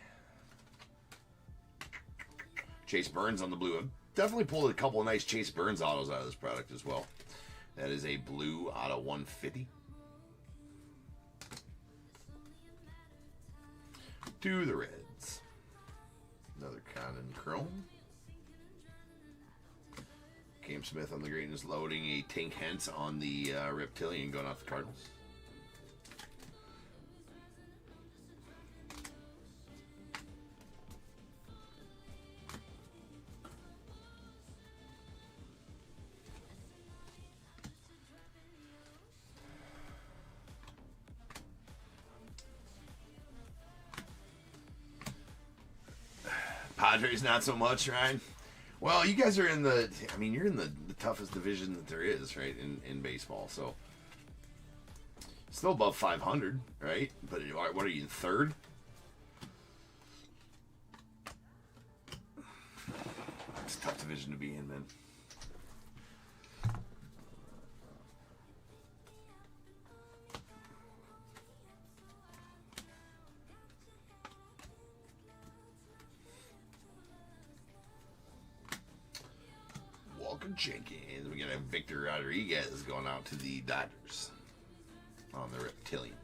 Chase Burns on the blue. I've definitely pulled a couple of nice Chase Burns autos out of this product as well. That is a blue out of 150. To the Reds. Another Conan Chrome. Cam Smith on the greatness loading. A Tink Hence on the Reptilian going off the Cardinals. Padres not so much, right? Well, you guys are in the, I mean, you're in the toughest division that there is, right, in baseball. So, still above 500, right? But what are you, in third? It's a tough division to be in, man. Jenkins. We got a Victor Rodriguez going out to the Dodgers on the Reptilian.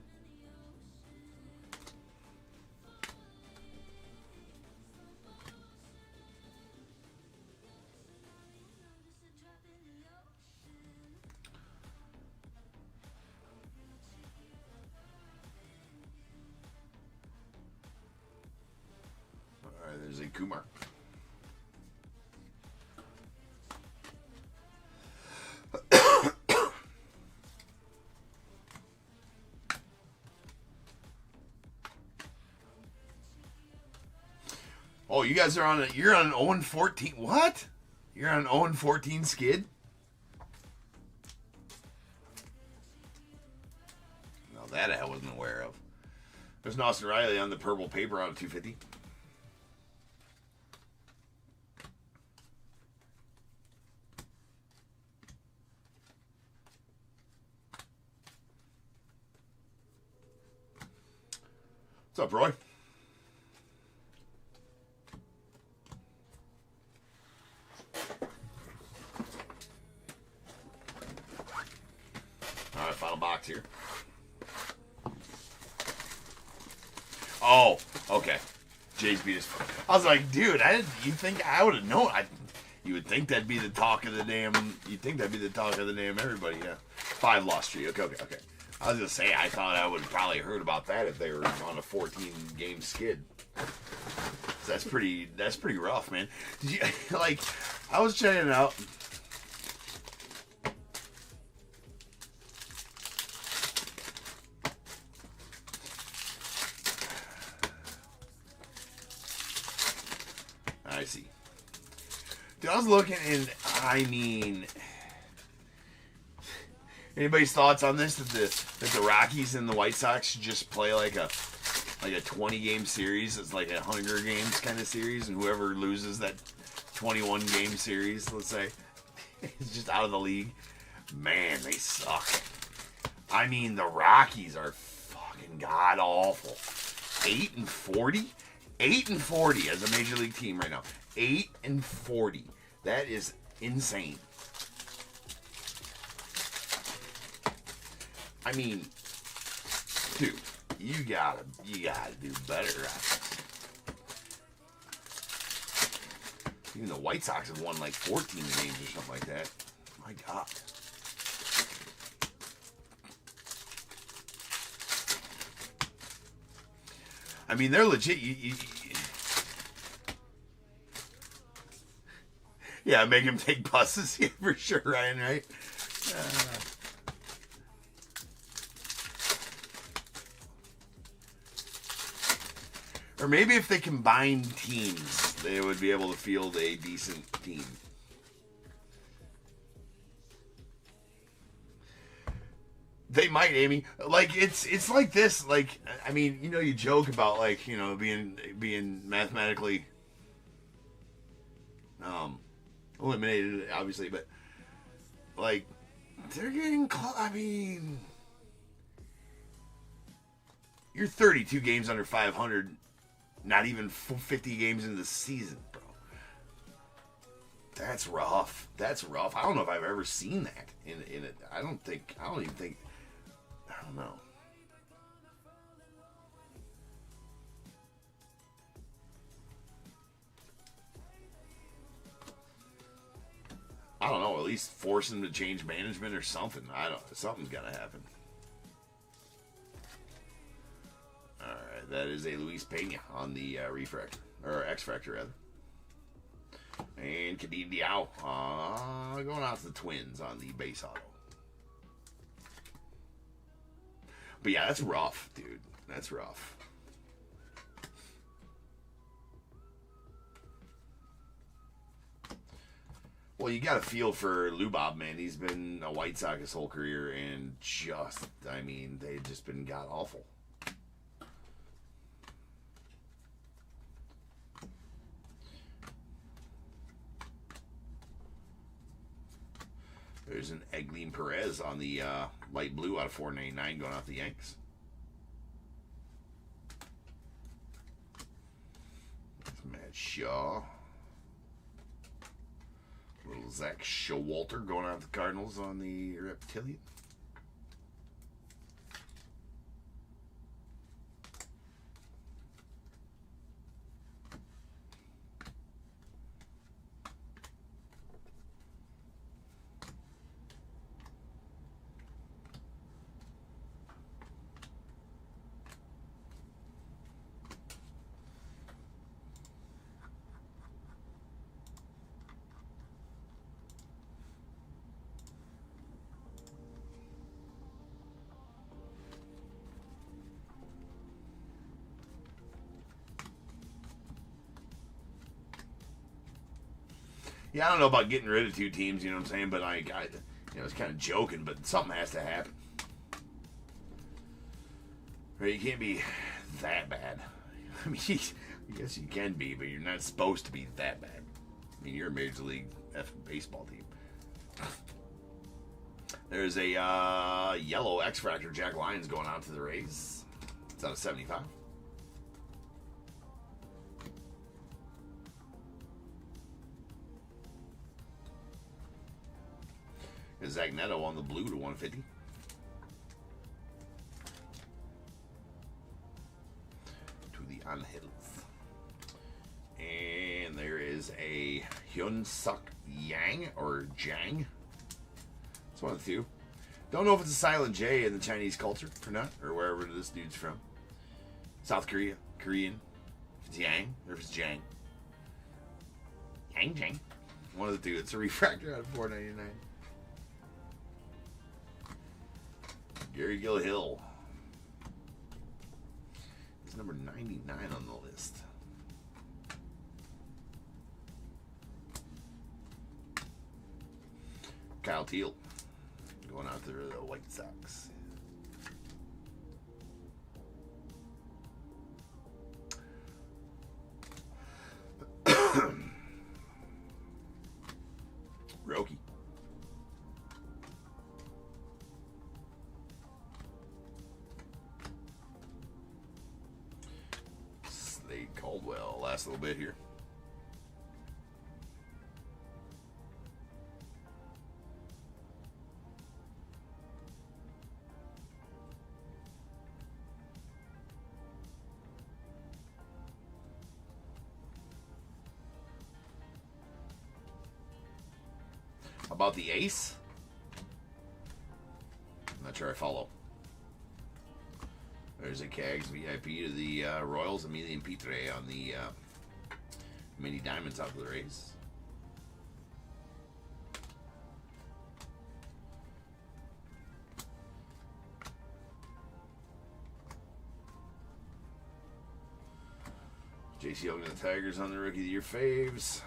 All right, there's a Kumar. Oh, you guys are on you're on an 0-14. What? You're on an 0-14 skid? No, that I wasn't aware of. There's an Austin Riley on the purple paper out of 250. What's up, Roy? Alright, final box here. Oh, okay. Jay's beat his. I was like, dude, you think I would have known? You would think that'd be the talk of the damn. You'd think that'd be the talk of the damn everybody. Yeah, 5 loss streak. Okay. I was gonna say I thought I would have probably heard about that if they were on a 14-game skid. So that's pretty rough, man. Did you like? I was checking it out. I see. Dude, I was looking and I mean, anybody's thoughts on this? That the Rockies and the White Sox should just play like a 20-game series. It's like a Hunger Games kind of series, and whoever loses that 21-game series, let's say, is just out of the league. Man, they suck. I mean, the Rockies are fucking god awful. 8-40. 8-40 as a major league team right now. 8-40. That is insane. I mean, dude, you gotta do better. Even the White Sox have won like 14 games or something like that. My God. I mean, they're legit. Yeah, make him take buses. Yeah, for sure, Ryan, right? Or maybe if they combined teams, they would be able to field a decent team. They might, Amy. Like it's like this. Like I mean, you know, you joke about like being mathematically eliminated, obviously, but like they're getting close. I mean, you're 32 games under 500. Not even 50 games into the season, bro. That's rough. That's rough. I don't know if I've ever seen that in it. I don't even think. I don't know. I don't know. At least force him to change management or something. Something's got to happen. All right, that is a Luis Pena on the refractor or X-Fractor rather. And Kadeem Diao going out to the Twins on the base auto. But yeah, that's rough, dude. That's rough. Well, you got to feel for Lubob, man. He's been a White Sox his whole career, and they've just been god awful. There's an Egleen Perez on the light blue out of 499 going out the Yanks. There's Matt Shaw. Little Zach Showalter going out the Cardinals on the Reptilian. Yeah, I don't know about getting rid of two teams, you know what I'm saying? But I was kind of joking, but something has to happen. Right? You can't be that bad. I mean, I guess you can be, but you're not supposed to be that bad. I mean, you're a Major League baseball team. There's a yellow X-Fractor Jack Lyons going out to the Rays. It's out of 75. Zach Neto on the blue to 150. To the Angels. And there is a Hyun Suk Yang or Jang. It's one of the two. Don't know if it's a silent J in the Chinese culture or not, or wherever this dude's from. South Korea, Korean. If it's Yang or if it's Jang. Yang Jang. One of the two. It's a refractor out of 499. Gary Gilhill. He's number 99 on the list. Kyle Teal going out to the White Sox. Roki. Slade Caldwell, last little bit here. About the ace? I'm not sure I follow. There's a Cags VIP to the Royals, Emilian Pitre on the mini diamonds out of the Rays. Chase Young and the Tigers on the Rookie of the Year faves.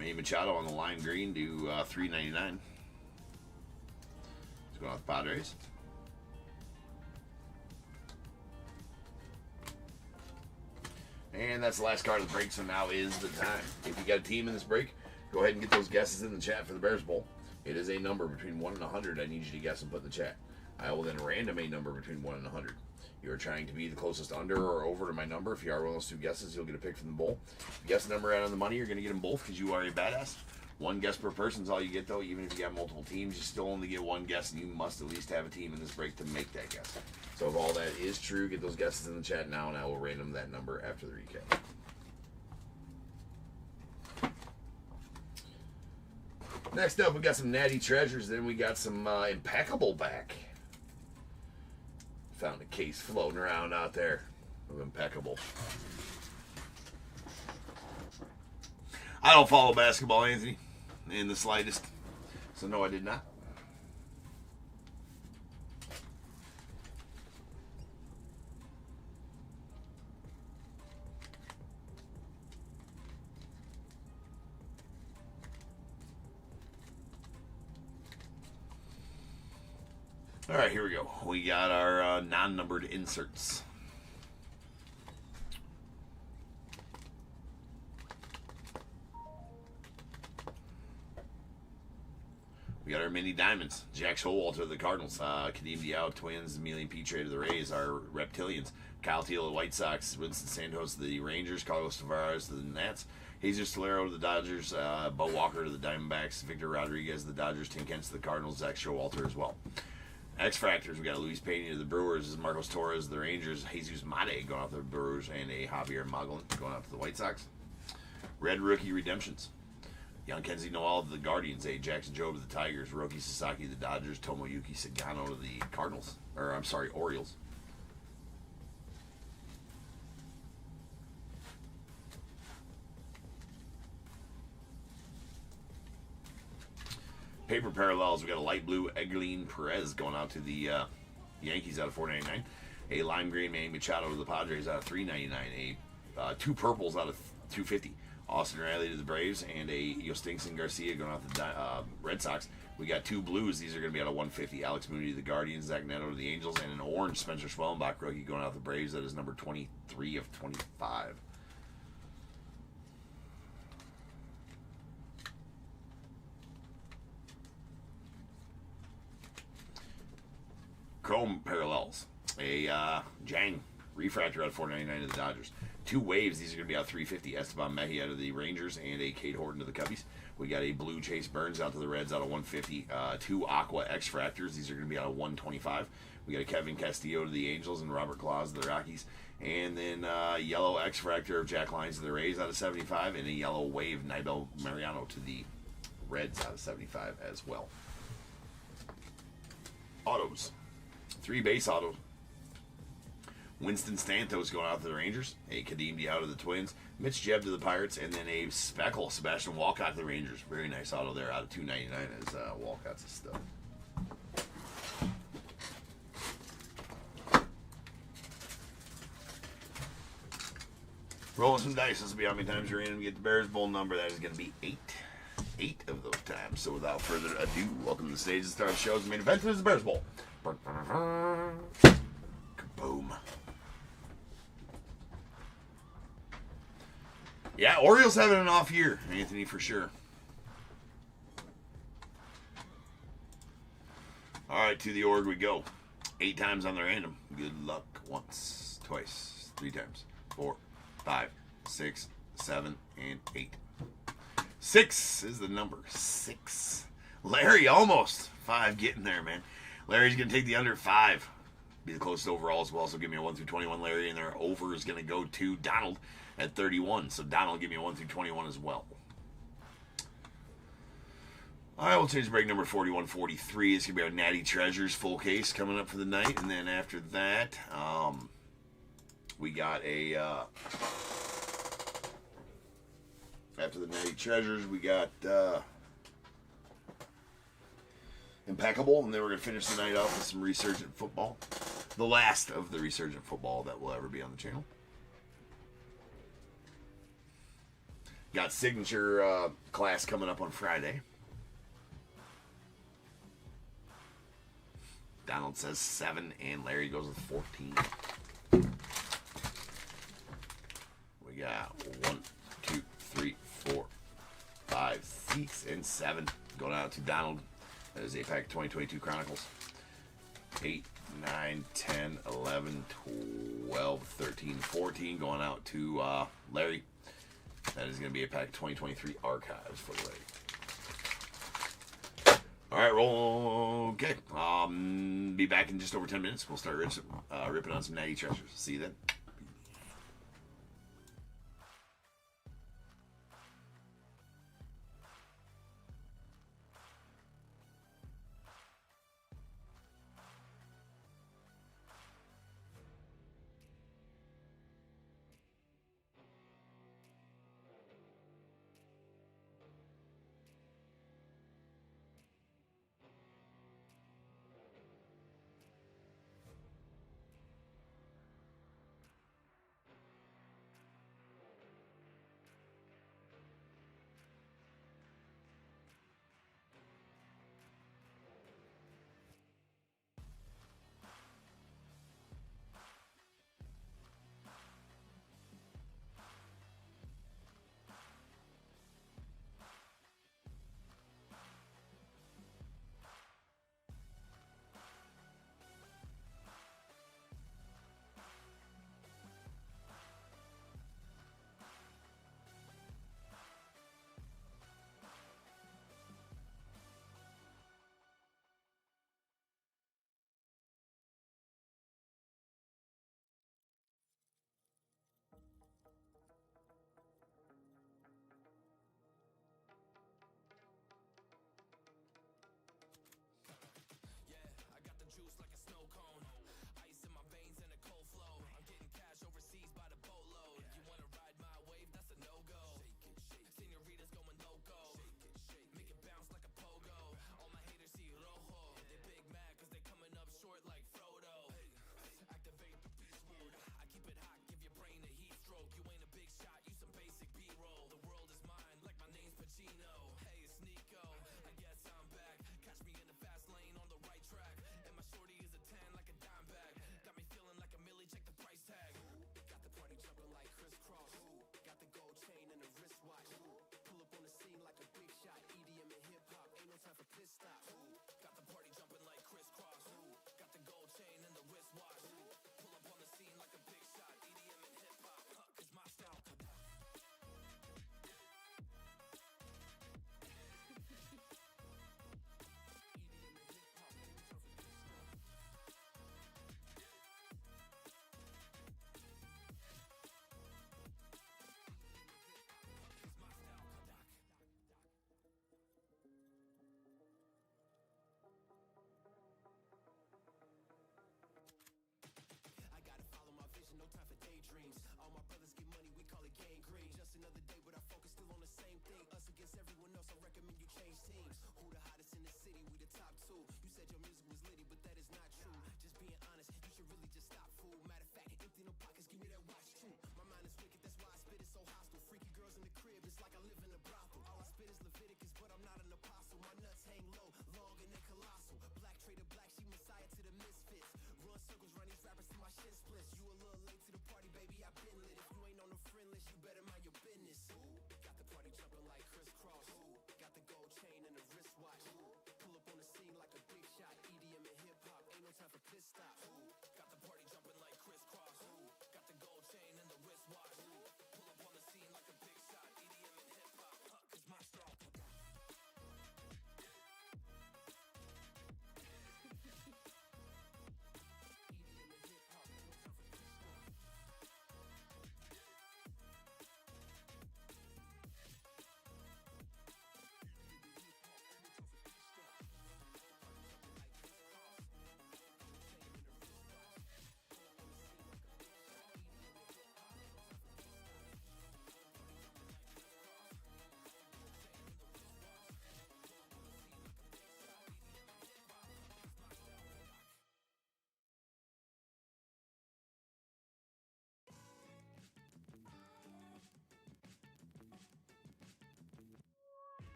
Manny Machado on the lime green to $3.99. He's going out the Padres. And that's the last card of the break, so now is the time. If you got a team in this break, go ahead and get those guesses in the chat for the Bears Bowl. It is a number between 1 and 100 I need you to guess and put in the chat. I will then random a number between 1 and 100. You are trying to be the closest under or over to my number. If you are one of those two guesses, you'll get a pick from the bowl. If you guess the number out on the money, you're going to get them both because you are a badass. One guess per person is all you get, though. Even if you got multiple teams, you still only get one guess, and you must at least have a team in this break to make that guess. So if all that is true, get those guesses in the chat now, and I will random that number after the recap. Next up, we got some Natty Treasures. Then we got some Impeccable back. Found a case floating around out there of Impeccable. I don't follow basketball, Anthony, in the slightest. So no, I did not. All right, here we go. We got our non-numbered inserts. We got our mini diamonds. Jack Showalter of the Cardinals. Kadeem Diallo, Twins. Emilian Petre of the Rays. Our Reptilians. Kyle Teel of the White Sox. Winston Santos of the Rangers. Carlos Tavares of the Nats. Jesus Tolero of the Dodgers. Bo Walker of the Diamondbacks. Victor Rodriguez of the Dodgers. Tim Kentz of the Cardinals. Zach Showalter as well. X-Factors, we got a Luis Pena of the Brewers, Marcos Torres of the Rangers, Jesus Mate going out to the Brewers, and a Javier Magellan going out to the White Sox. Red Rookie Redemptions. Young Kenzie Noel of the Guardians, a Jackson Jobe of the Tigers, Roki Sasaki of the Dodgers, Tomoyuki Sagano of the Cardinals, Orioles. Paper parallels, we got a light blue Eglin Perez going out to the Yankees out of $4.99. A lime green Manny Machado to the Padres out of $3.99. A two purples out of $2.50. Austin Riley to the Braves, and a Yostinson Garcia going out to the Red Sox. We got two blues. These are going to be out of $1.50. Alex Mooney to the Guardians, Zach Neto to the Angels, and an orange Spencer Schwellenbach rookie going out to the Braves. That is number 23 of 25. Chrome parallels. A Jang refractor out of $4.99 to the Dodgers. Two waves. These are going to be out of $3.50. Esteban Mejia out of the Rangers, and a Cade Horton to the Cubbies. We got a blue Chase Burns out to the Reds out of $1.50. Two Aqua X-Fractors. These are going to be out of $1.25. We got a Kevin Castillo to the Angels and Robert Claus to the Rockies. And then yellow X-Fractor of Jack Lyons to the Rays out of $75. And a yellow wave Nibel Mariano to the Reds out of $75 as well. Autos. 3 base autos. Winston Santos going out to the Rangers. A Kadeem Diallo to the Twins. Mitch Jebb to the Pirates. And then a Speckle, Sebastian Walcott to the Rangers. Very nice auto there out of $2.99 as Walcott's stuff. Rolling some dice. This will be how many times you're in and get the Bears Bowl number. That is going to be 8. 8 of those times. So without further ado, welcome to the stage to start the show's main event. This is the Bears Bowl. Kaboom. Yeah, Orioles having an off year, Anthony, for sure. All right, to the org we go. 8 times on the random. Good luck. Once, twice, 3 times. 4, 5, 6, 7, and 8. 6 is the number. 6. Larry, almost. 5 getting there, man. Larry's going to take the under 5. Be the closest overall as well. So give me a 1 through 21, Larry. And their over is going to go to Donald at 31. So Donald, give me a 1 through 21 as well. All right, we'll change break number 41-43. It's going to be our Natty Treasures full case coming up for the night. And then after that, We got a after the Natty Treasures, we got Impeccable, and then we're gonna finish the night off with some Resurgent football. The last of the Resurgent football that will ever be on the channel. Got signature class coming up on Friday. Donald says 7, and Larry goes with 14. We got 1, 2, 3, 4, 5, 6, and 7 going out to Donald. That is APAC 2022 Chronicles. 8, 9, 10, 11, 12, 13, 14 going out to Larry. That is going to be APAC 2023 Archives for Larry. All right, roll. Okay. Be back in just over 10 minutes. We'll start ripping on some Natty Treasures. See you then.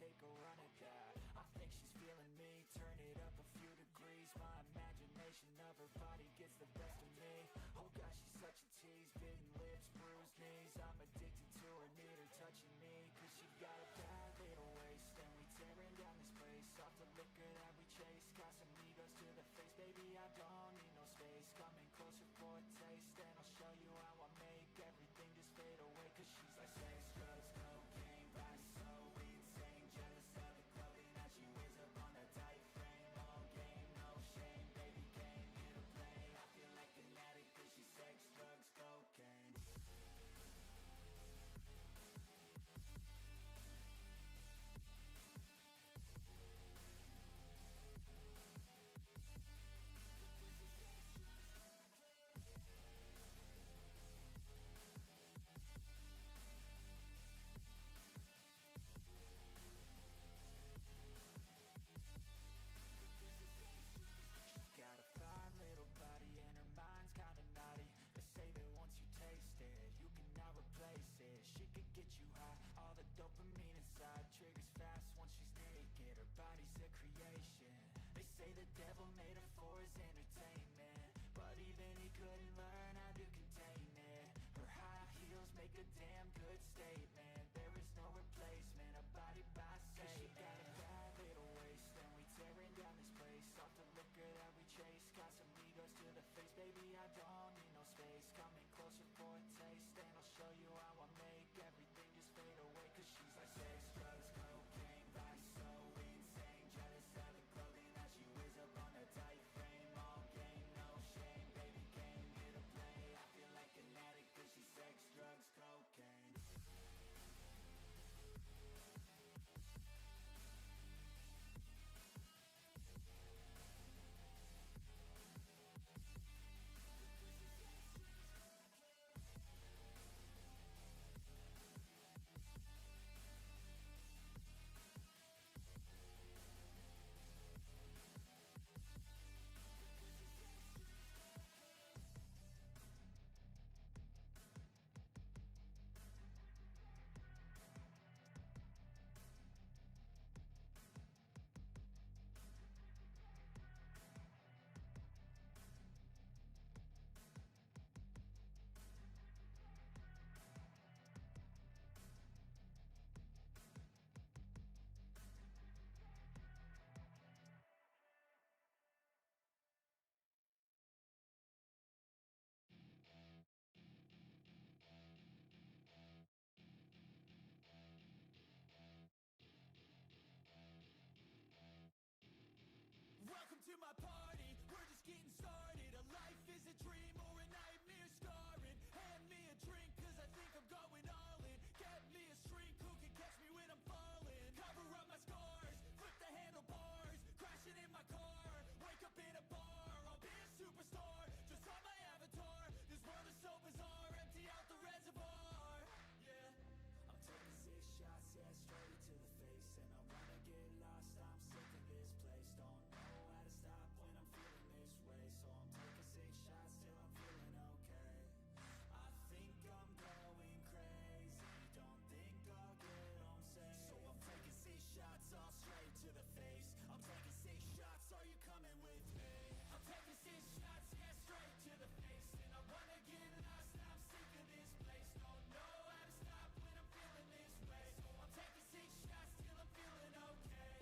take a run at that. I think she's feeling me, turn it up a few degrees. My imagination of her body gets the best of me. Oh gosh, she's such a tease, bitten lips, bruised knees. I'm addicted to her, need her touching me. Cause she got a bad little waist, and we tearing down this place. Off the liquor that we chase, got some egos to the face. Baby, I don't need no space, coming closer for a taste. And I'll show you how I make everything just fade away. Cause she's like sex, drugs, cocaine, vice, so insane. Jealous of the clothing that she wears up on a tight frame. All game, no shame, baby came here to play. I feel like an addict cause she's sex, drugs, cocaine. Got a fine little body and her mind's kinda naughty. They say that once you taste it, you cannot replace it. She could get you high, all the dopamine inside triggers fast once she's naked. Her body's a creation. They say the devil made her for his entertainment, but even he couldn't learn how to contain it. Her high heels make a damn good statement. There is no replacement, a body by Satan. Cause she got a bad little waist, and we tearing down this place. Off the liquor that we chase, got some egos to the face. Baby, I don't need no space, coming closer for a taste. And I'll show you how I make everything just fade away. Cause she's like sex, drugs, cocaine, vice, so insane. Jealous of the clothing that she wears up on a tight frame. All game, no shame, baby came here to play. I feel like an addict cause she's sex, drugs, cocaine. Welcome to my party, we're just getting started. A life is a dream or a nightmare scarring. Hand me a drink cause I think I'm going all in. Get me a shrink who can catch me when I'm falling. Cover up my scars, flip the handlebars. Crashing in my car, wake up in a bar. I'll be a superstar, just on my avatar. This world is so bizarre, empty out the reservoir. Yeah, I'm taking 6 shots, yeah, straight to the face. And I wanna get lost, I'm sick of this place. Don't know how to stop when I'm feeling this way. So I'm taking 6 shots till I'm feeling okay. I think I'm going crazy, don't think I'll get home safe. So I'm taking 6 shots all straight to the face. I'm taking 6 shots, are you coming with me? I'm taking 6 shots, yeah, straight to the face. And I wanna get lost, I'm sick of this place. Don't know how to stop when I'm feeling this way. So I'm taking 6 shots till I'm feeling okay.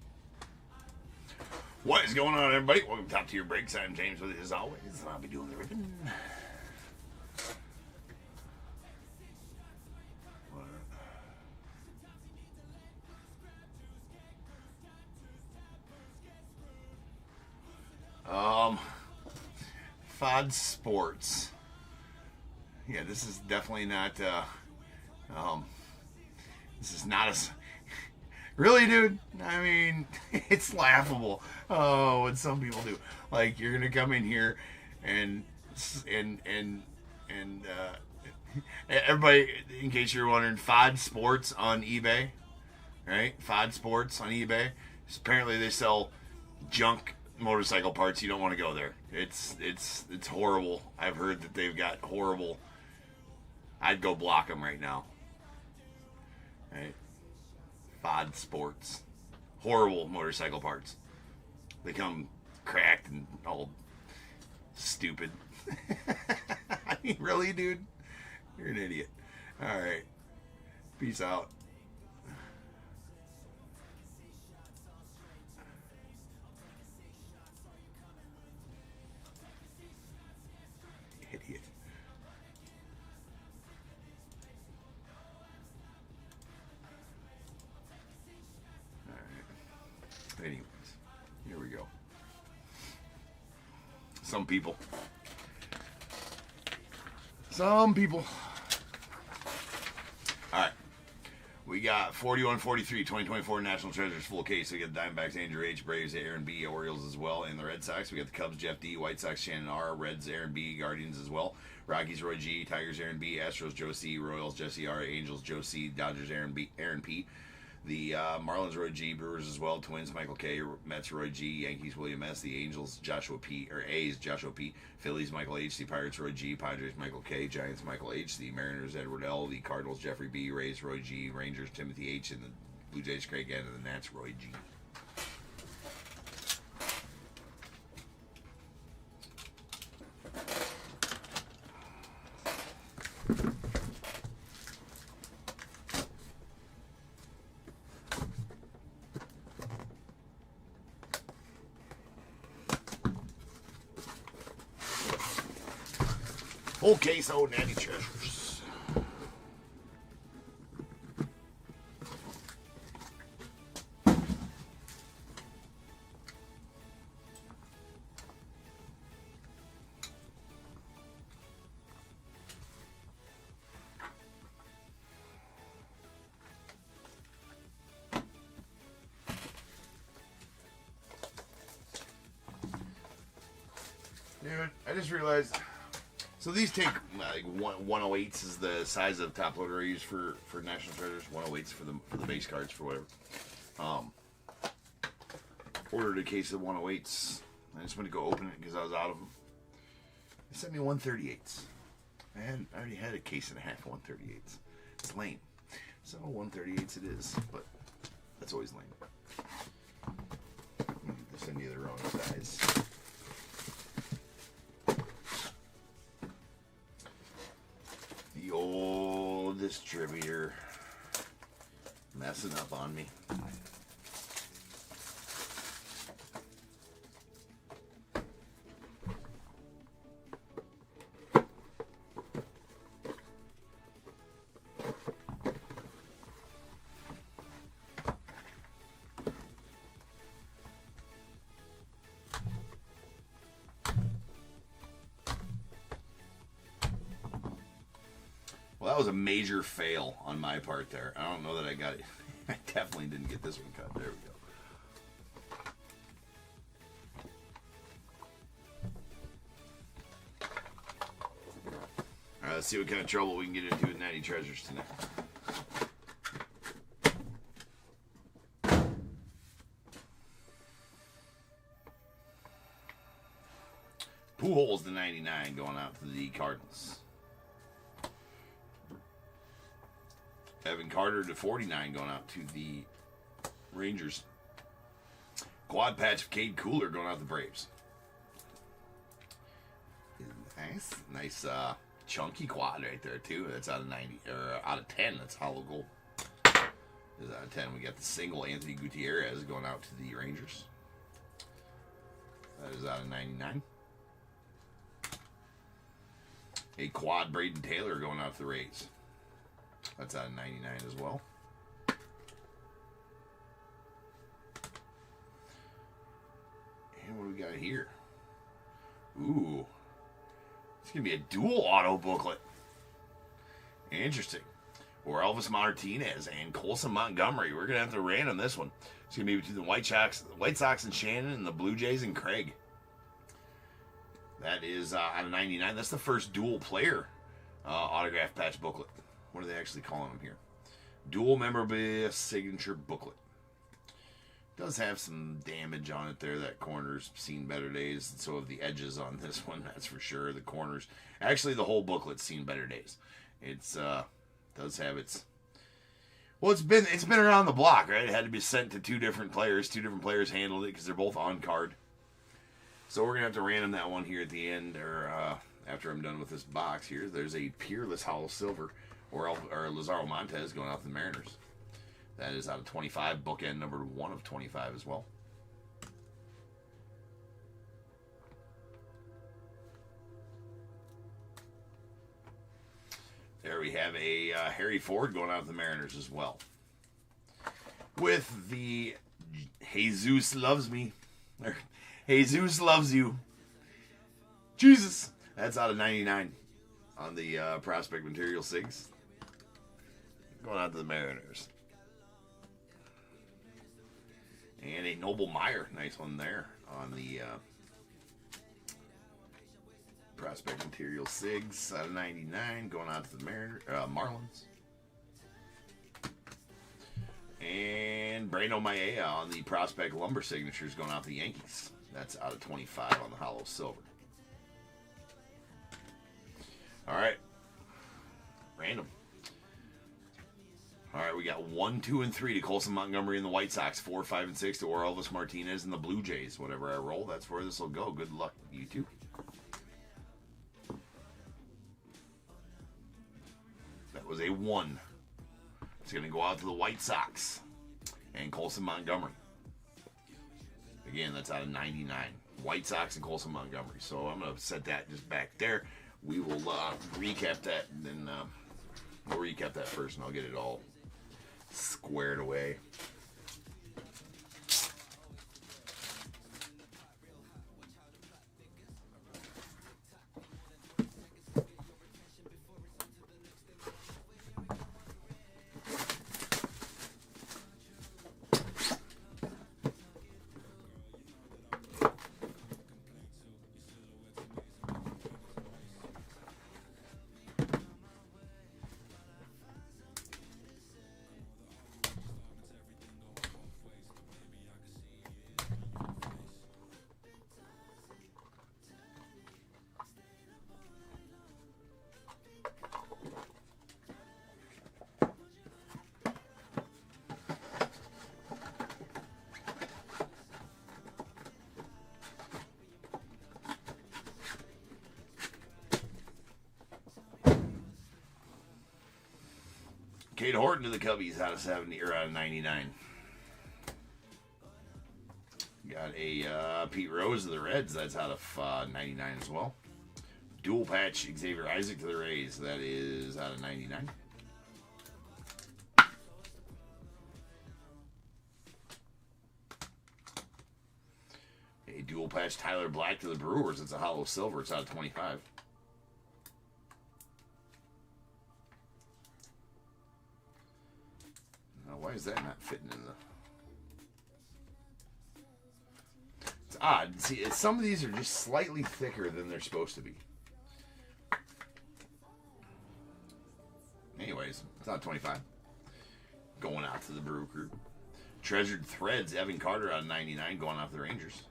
What is going on, everybody? Welcome to Top Tier Breaks. I'm James with you as always, and I'll be doing the ripping. FOD Sports. Yeah, this is definitely not. This is not as. Really, dude? I mean, it's laughable. Oh, what some people do. Like, you're gonna come in here and everybody, in case you're wondering, FOD Sports on eBay, right? FOD Sports on eBay. Apparently, they sell junk motorcycle parts. You don't want to go there. It's horrible. I've heard that they've got horrible. I'd go block them right now. Right? FOD Sports. Horrible motorcycle parts. They come cracked and all stupid. I mean, really, dude? You're an idiot. Alright. Peace out. Idiot. Alright. Anyways, here we go. Some people. Alright. We got 41-43, 2024 National Treasures full case. We got the Diamondbacks, Andrew H., Braves, Aaron B., Orioles as well, and the Red Sox. We got the Cubs, Jeff D., White Sox, Shannon R., Reds, Aaron B., Guardians as well. Rockies, Roy G., Tigers, Aaron B., Astros, Joe C., Royals, Jesse R., Angels, Joe C., Dodgers, Aaron P., the Marlins, Roy G., Brewers as well, Twins, Michael K., Mets, Roy G., Yankees, William S., the Angels, Joshua P., or A's, Joshua P., Phillies, Michael H., the Pirates, Roy G., Padres, Michael K., Giants, Michael H., the Mariners, Edward L., the Cardinals, Jeffrey B., Rays, Roy G., Rangers, Timothy H., and the Blue Jays, Craig N., and the Nats, Roy G. Okay, so Natty Treasures. Dude, I just realized. So these take like 108s is the size of top loader I use for National Treasures. 108s for the base cards for whatever. Ordered a case of 108s. I just went to go open it because I was out of them. They sent me 138s. I already had a case and a half of 138s. It's lame. So 138s it is, but that's always lame. They send you the wrong size. The old distributor messing up on me. Well, that was a major fail on my part there. I don't know that I got it. I definitely didn't get this one cut. There we go. All right, let's see what kind of trouble we can get into with Natty Treasures tonight. Pujols to 99 going out to the Cardinals. Evan Carter to 49 going out to the Rangers. Quad patch of Cade Cooler going out to the Braves. Nice chunky quad right there too. That's out of 90 or out of 10. That's hollow gold. Is out of 10. We got the single Anthony Gutierrez going out to the Rangers. That is out of 99. A quad Braden Taylor going out to the Rays. That's out of 99 as well. And what do we got here? Ooh. It's going to be a dual auto booklet. Interesting. Or Elvis Martinez and Colson Montgomery. We're going to have to random this one. It's going to be between the White Sox and Shannon and the Blue Jays and Craig. That is out of 99. That's the first dual player autograph patch booklet. What are they actually calling them here? Dual memorabilia signature booklet. Does have some damage on it there. That corner's seen better days. And so have the edges on this one, that's for sure. The corners. Actually, the whole booklet's seen better days. It's does have its Well, it's been around the block, right? It had to be sent to two different players. Two different players handled it because they're both on card. So we're gonna have to random that one here at the end, or after I'm done with this box here. There's a Peerless Hollow Silver, or Lazaro Montez going out to the Mariners. That is out of 25, bookend number 1 of 25 as well. There we have a Harry Ford going out to the Mariners as well. With the Jesus Loves Me. Or Jesus Loves You. Jesus. That's out of 99 on the Prospect Material 6. Going out to the Mariners. And a Noble Meyer. Nice one there on the Prospect Material 6 out of 99. Going out to the Marlins. And Breno Maea on the Prospect Lumber Signatures going out to the Yankees. That's out of 25 on the Hollow Silver. All right. Random. All right, we got 1, 2, and 3 to Colson Montgomery and the White Sox. 4, 5, and 6 to Orelvis Martinez and the Blue Jays. Whatever I roll, that's where this will go. Good luck, you two. That was a 1. It's going to go out to the White Sox and Colson Montgomery. Again, that's out of 99. White Sox and Colson Montgomery. So I'm going to set that just back there. We will recap that, and then we'll recap that first, and I'll get it all squared away. Cade Horton to the Cubbies out of 70 or out of 99. Got a Pete Rose to the Reds. That's out of 99 as well. Dual patch Xavier Isaac to the Rays. That is out of 99. A dual patch Tyler Black to the Brewers. It's a hollow silver. It's out of 25. Why is that not fitting in the... It's odd. See, some of these are just slightly thicker than they're supposed to be. Anyways, it's not 25. Going out to the Brew Crew. Treasured Threads, Evan Carter out of 99, going out to the Rangers.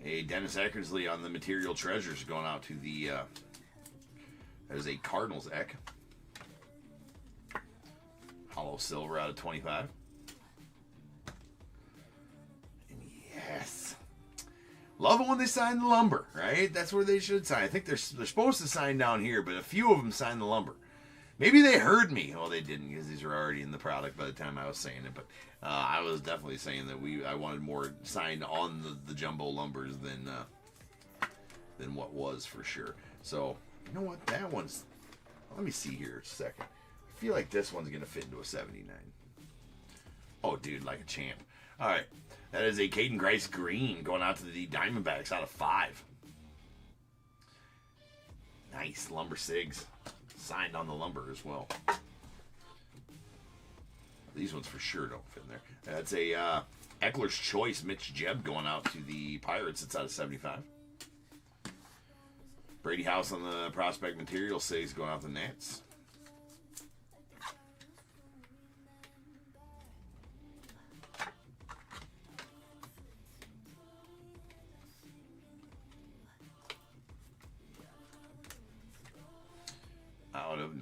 A Dennis Eckersley on the Material Treasures going out to the, that is a Cardinals Eck. Hollow Silver out of 25. And yes. Love it when they sign the lumber, right? That's where they should sign. I think they're supposed to sign down here, but a few of them sign the lumber. Maybe they heard me. Well, they didn't because these were already in the product by the time I was saying it. But I was definitely saying that I wanted more signed on the jumbo lumbers than what was for sure. So, you know what? That one's... Let me see here a second. I feel like this one's going to fit into a 79. Oh, dude, like a champ. All right. That is a Caden Grice Green going out to the Diamondbacks out of 5. Nice. Lumber Sigs. Signed on the lumber as well. These ones for sure don't fit in there. That's a Eckler's Choice Mitch Jeb going out to the Pirates. It's out of 75. Brady House on the Prospect Material 6 going out to the Nats.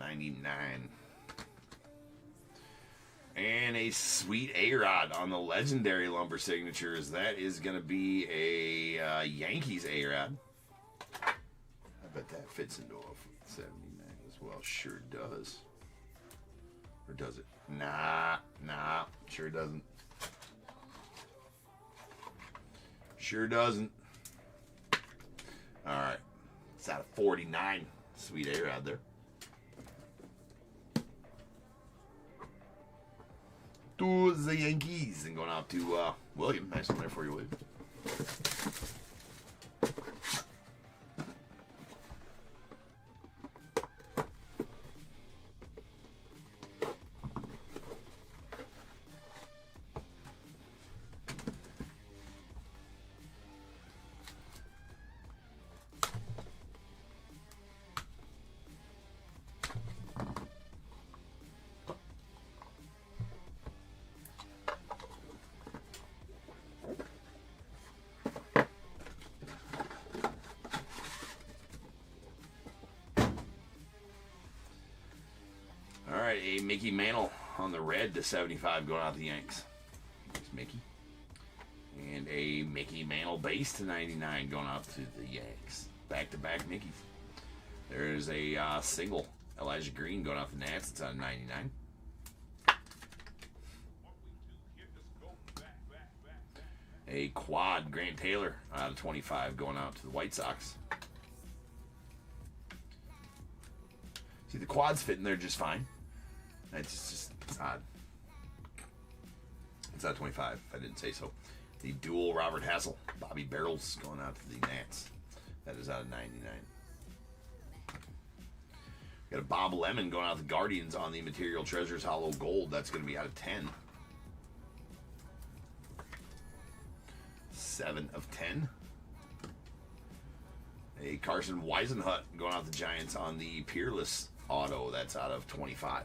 99. And a sweet A-Rod on the legendary lumber signatures. That is going to be a Yankees A-Rod. I bet that fits into a 79 as well. Sure does. Or does it? Nah, sure doesn't. Sure doesn't. All right. It's out of 49. Sweet A-Rod there. To the Yankees. And going out to William. Nice one there for you, William. All right, a Mickey Mantle on the red to 75 going out to the Yanks. Thanks, Mickey. And a Mickey Mantle base to 99 going out to the Yanks. Back-to-back Mickeys. There's a single Elijah Green going out to the Nats. It's out of 99. A quad Grant Taylor out of 25 going out to the White Sox. See, the quads fit in there just fine. It's odd. It's out of 25, if I didn't say so. The dual Robert Hassel, Bobby Barrels going out to the Nats. That is out of 99. Got a Bob Lemon going out to the Guardians on the Material Treasures Hollow Gold. That's going to be out of 10. 7 of 10. A Carson Weisenhut going out to the Giants on the Peerless Auto. That's out of 25.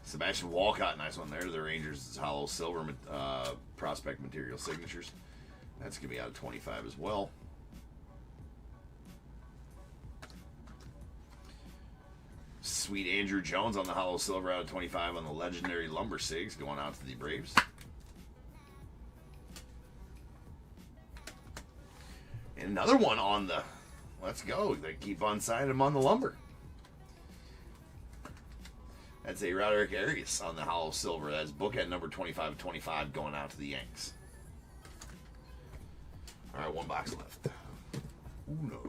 Sebastian Walcott, nice one there to the Rangers. Hollow Silver Prospect Material Signatures. That's going to be out of 25 as well. Sweet Andrew Jones on the Hollow Silver out of 25 on the Legendary Lumber Sigs going out to the Braves. And another one on the, let's go. They keep on signing them on the lumber. That's a Roderick Arias on the Hollow Silver. That's bookend number 25/25 going out to the Yanks. All right, one box left. Uno.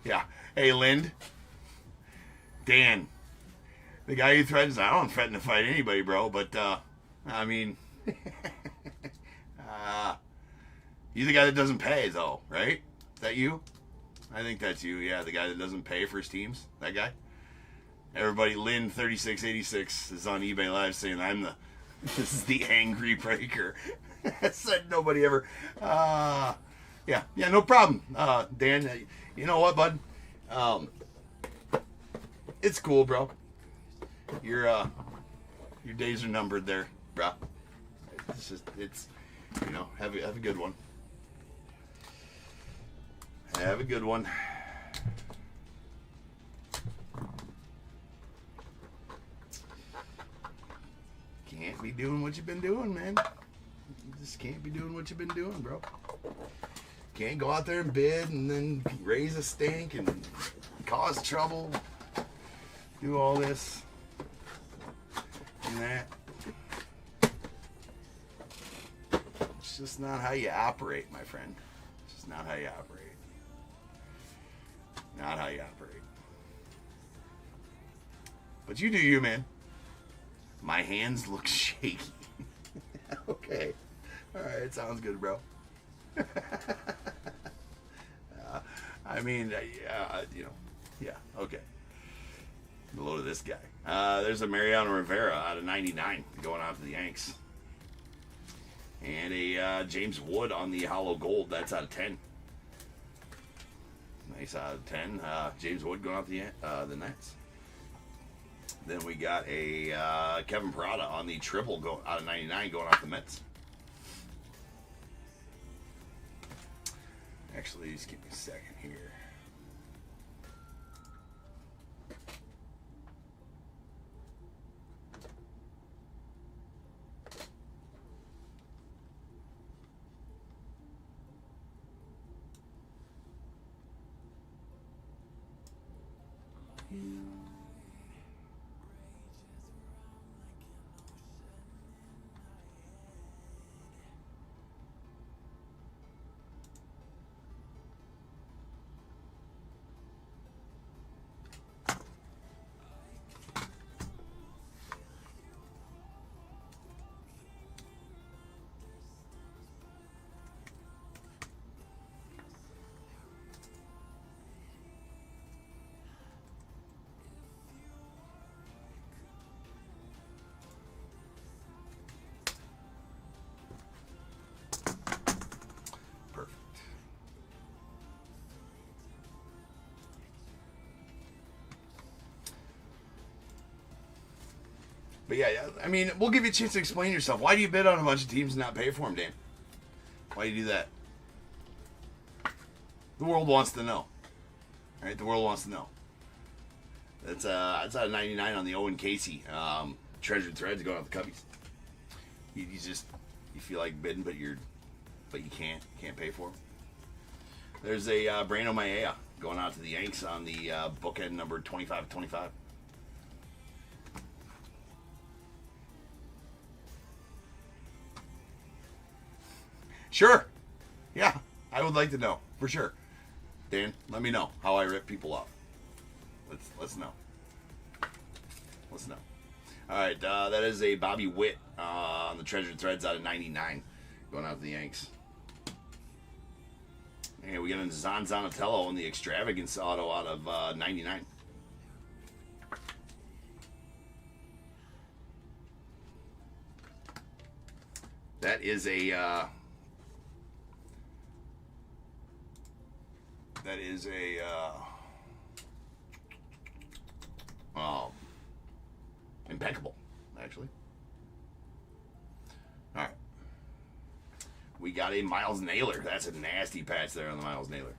Yeah. Hey, Lind. Dan. The guy who threatens, I don't threaten to fight anybody, bro, but, I mean, you the guy that doesn't pay, though, right? Is that you? I think that's you, yeah, the guy that doesn't pay for his teams, that guy. Everybody, Lynn3686 is on eBay Live saying this is the angry breaker. Said nobody ever, yeah, no problem. Dan, you know what, bud? It's cool, bro. Your days are numbered there, bro. It's you know, have a good one. Have a good one. Can't be doing what you've been doing, man. You just can't be doing what you've been doing, bro. Can't go out there and bid and then raise a stink and cause trouble. Do all this. And that. It's just not how you operate, my friend. It's just not how you operate. Not how you operate. But you do you, man. My hands look shaky. Okay. Alright, sounds good, bro. I mean, you know, yeah, okay. Below to this guy. There's a Mariano Rivera out of 99 going out to the Yanks. And a James Wood on the Hollow Gold. That's out of 10. Nice out of 10. James Wood going off the Nets. Then we got a Kevin Parada on the triple out of 99 going off the Mets. Actually, just give me a second here. But yeah, I mean, we'll give you a chance to explain yourself. Why do you bid on a bunch of teams and not pay for them, Dan? Why do you do that? The world wants to know. All right, the world wants to know. That's out of 99 on the Owen Casey Treasured Threads going off the Cubbies. You feel like bidding, but you can't pay for them. There's a Brano Maea going out to the Yanks on the bookend number 25/25. Sure. Yeah, I would like to know for sure. Dan, let me know how I rip people off. Let's know. Let's know. All right, that is a Bobby Witt on the Treasured Threads out of 99, going out to the Yanks. And we got a Zan Zanatello on the Extravagance auto out of 99. That is a Impeccable, actually. All right. We got a Miles Naylor. That's a nasty patch there on the Miles Naylor.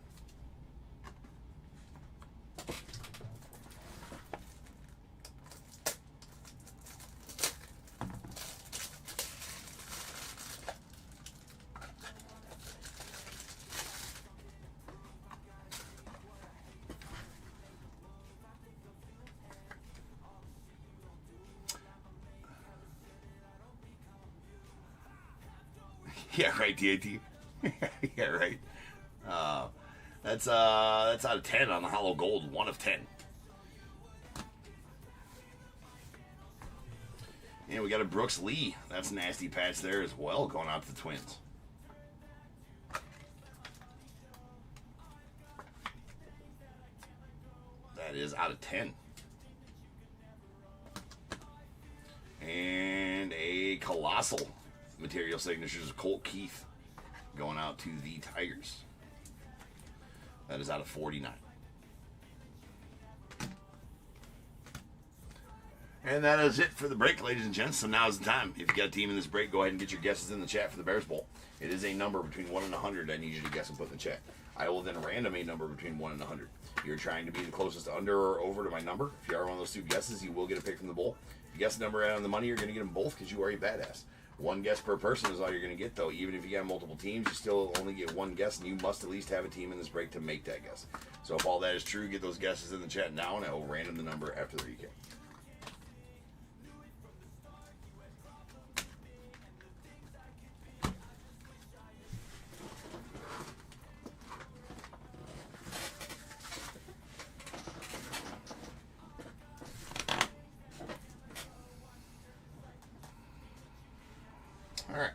Yeah, right, DAT. Yeah, right. That's out of 10 on the Hollow Gold, 1 of 10. And we got a Brooks Lee. That's a nasty patch there as well, going out to the Twins. That is out of 10. And a Colossal material signatures of Colt Keith going out to the Tigers. That is out of 49. And that is it for the break, ladies and gents. So now is the time. If you got a team in this break, go ahead and get your guesses in the chat for the Bears Bowl. It is a number between 1 and 100 I need you to guess and put in the chat. I will then random a number between 1 and 100. You're trying to be the closest under or over to my number. If you are one of those two guesses, you will get a pick from the bowl. If you guess the number right on the money, you're going to get them both because you are a badass. One guess per person is all you're going to get, though. Even if you got multiple teams, you still only get one guess, and you must at least have a team in this break to make that guess. So if all that is true, get those guesses in the chat now, and I will random the number after the recap. All right.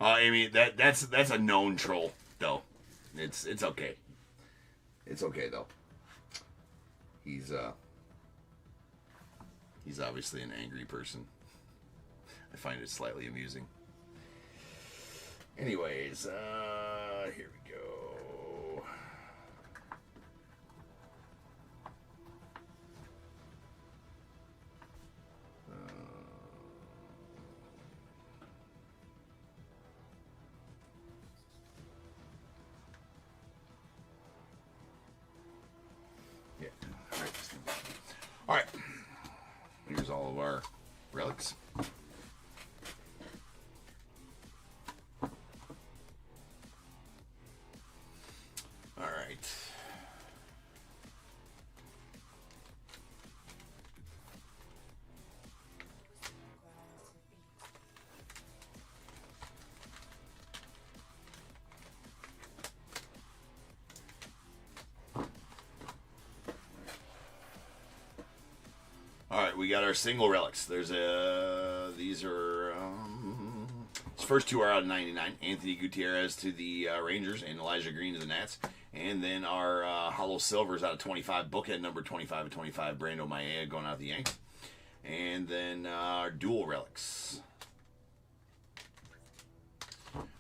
I mean that's a known troll though. It's okay. It's okay though. He's obviously an angry person. I find it slightly amusing. Anyways, here we go. Yeah. All right. Here's all of our relics. All right. All right, we got our single relics. These are his first two are out of 99. Anthony Gutierrez to the Rangers and Elijah Green to the Nats. And then our hollow silvers out of 25, bookend number 25 of 25, Brando Maia going out of the Yanks. And then our dual relics.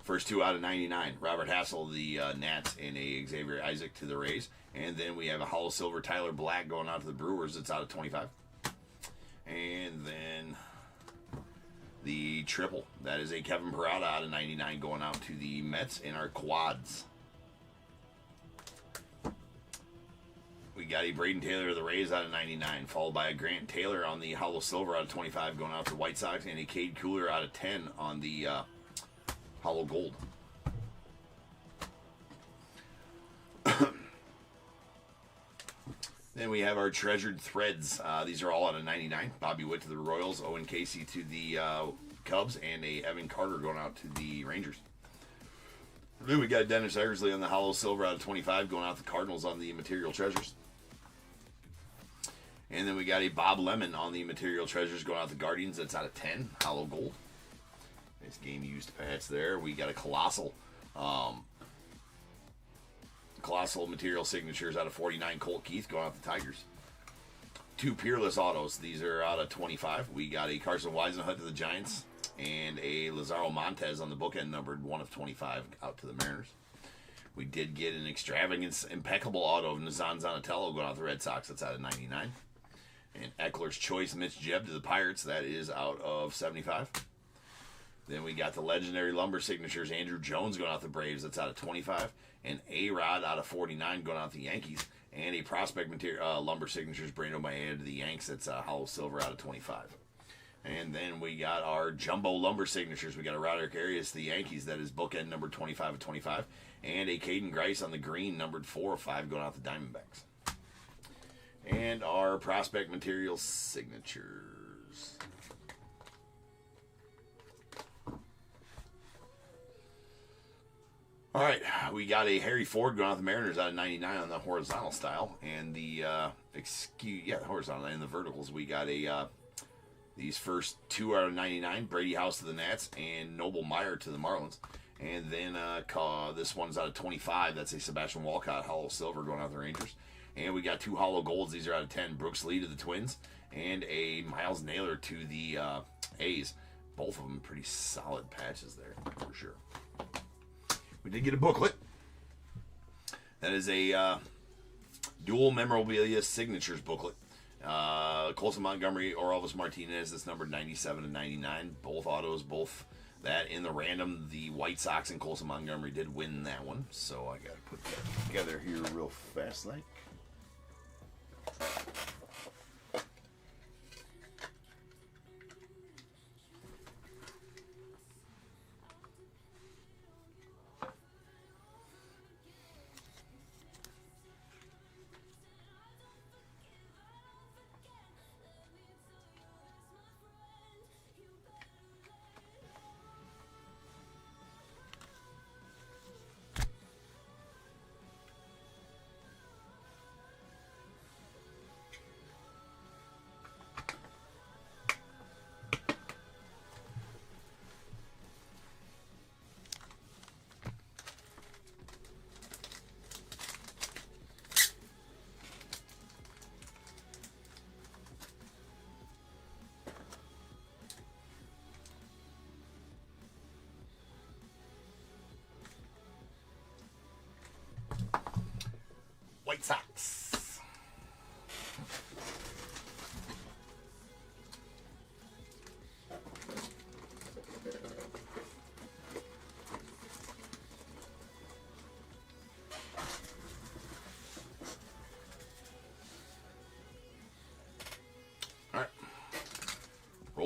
First two out of 99, Robert Hassel, the Nats, and a Xavier Isaac to the Rays. And then we have a hollow silver Tyler Black going out to the Brewers. It's out of 25. And then the triple. That is a Kevin Parada out of 99 going out to the Mets in our quads. We got a Braden Taylor of the Rays out of 99, followed by a Grant Taylor on the hollow silver out of 25 going out to the White Sox, and a Cade Cooler out of 10 on the hollow gold. Then we have our treasured threads. These are all out of 99. Bobby Witt to the Royals, Owen Casey to the Cubs, and a Evan Carter going out to the Rangers. Then we got Dennis Eckersley on the hollow silver out of 25 going out to the Cardinals on the Material Treasures. And then we got a Bob Lemon on the Material Treasures going out to the Guardians. That's out of 10, hollow gold. Nice game used patch there. We got a Colossal Material Signatures out of 49, Colt Keith going out the Tigers. Two Peerless Autos. These are out of 25. We got a Carson Weisenhut to the Giants and a Lazaro Montez on the bookend numbered 1 of 25 out to the Mariners. We did get an extravagance Impeccable Auto of Nazan Zanatello going out the Red Sox. That's out of 99. And Eckler's Choice Mitch Jeb to the Pirates. That is out of 75. Then we got the legendary lumber signatures. Andrew Jones going out the Braves. That's out of 25. And A-Rod out of 49 going out the Yankees. And a prospect material lumber signatures. Brando Maia to the Yanks. That's hollow silver out of 25. And then we got our jumbo lumber signatures. We got a Roderick Arias to the Yankees. That is bookend number 25 of 25. And a Caden Grice on the green numbered 4 of 5 going out the Diamondbacks. And our prospect material signatures. All right, we got a Harry Ford going out the Mariners out of 99 on the horizontal style, and the horizontal and the verticals. We got a these first two out of 99, Brady House to the Nats and Noble Meyer to the Marlins, and then this one's out of 25. That's a Sebastian Walcott hollow silver going out the Rangers, and we got two hollow golds. These are out of 10, Brooks Lee to the Twins, and a Miles Naylor to the A's. Both of them pretty solid patches there for sure. We did get a booklet. That is a dual memorabilia signatures booklet. Colson Montgomery or Elvis Martinez. That's numbered 97 and 99. Both autos, both that in the random. The White Sox and Colson Montgomery did win that one. So I got to put that together here real fast like.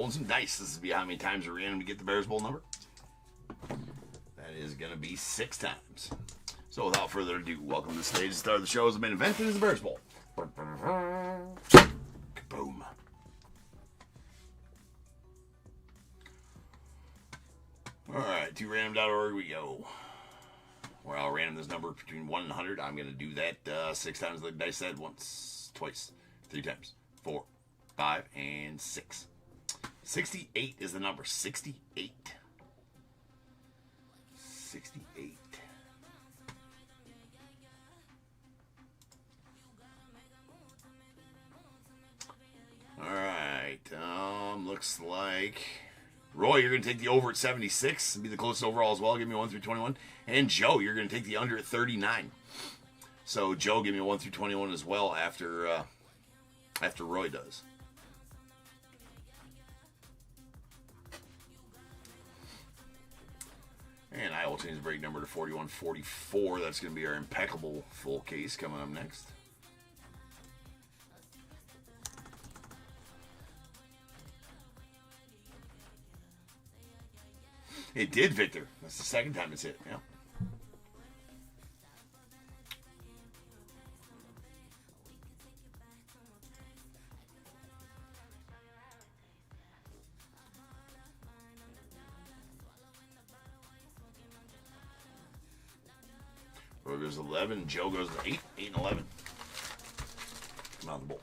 rolling some dice. This is be how many times we're in to get the Bears Bowl number. That is going to be 6 times. So without further ado, welcome to the stage. The start of the show is the main event. It is the Bears Bowl. Kaboom. Alright, to random.org we go. Where I'll random this number between 1 and 100. I'm going to do that 6 times like dice said. Once, twice, 3 times, 4, 5, and 6. 68 is the number. 68. 68. Alright, looks like Roy, you're going to take the over at 76 and be the closest overall as well. Give me 1 through 21. And Joe, you're going to take the under at 39. So Joe, give me 1 through 21 as well after Roy does. And I will change the break number to 4144. That's going to be our Impeccable full case coming up next. It did, Victor. That's the second time it's hit. Yeah. Roy goes to 11. Joe goes to 8. 8 and 11. Come out of the bowl.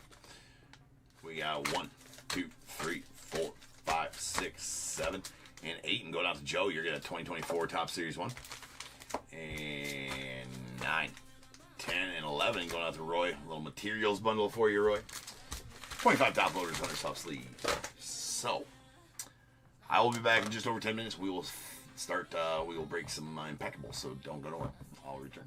We got 1, 2, 3, 4, 5, 6, 7. And 8, and going out to Joe, you're going to 2024 Top Series 1. And 9, 10, and 11 going out to Roy. A little materials bundle for you, Roy. 25 top loaders, 100 top sleeves. So, I will be back in just over 10 minutes. We will start, we will break some Impeccable, so don't go nowhere. I'll return.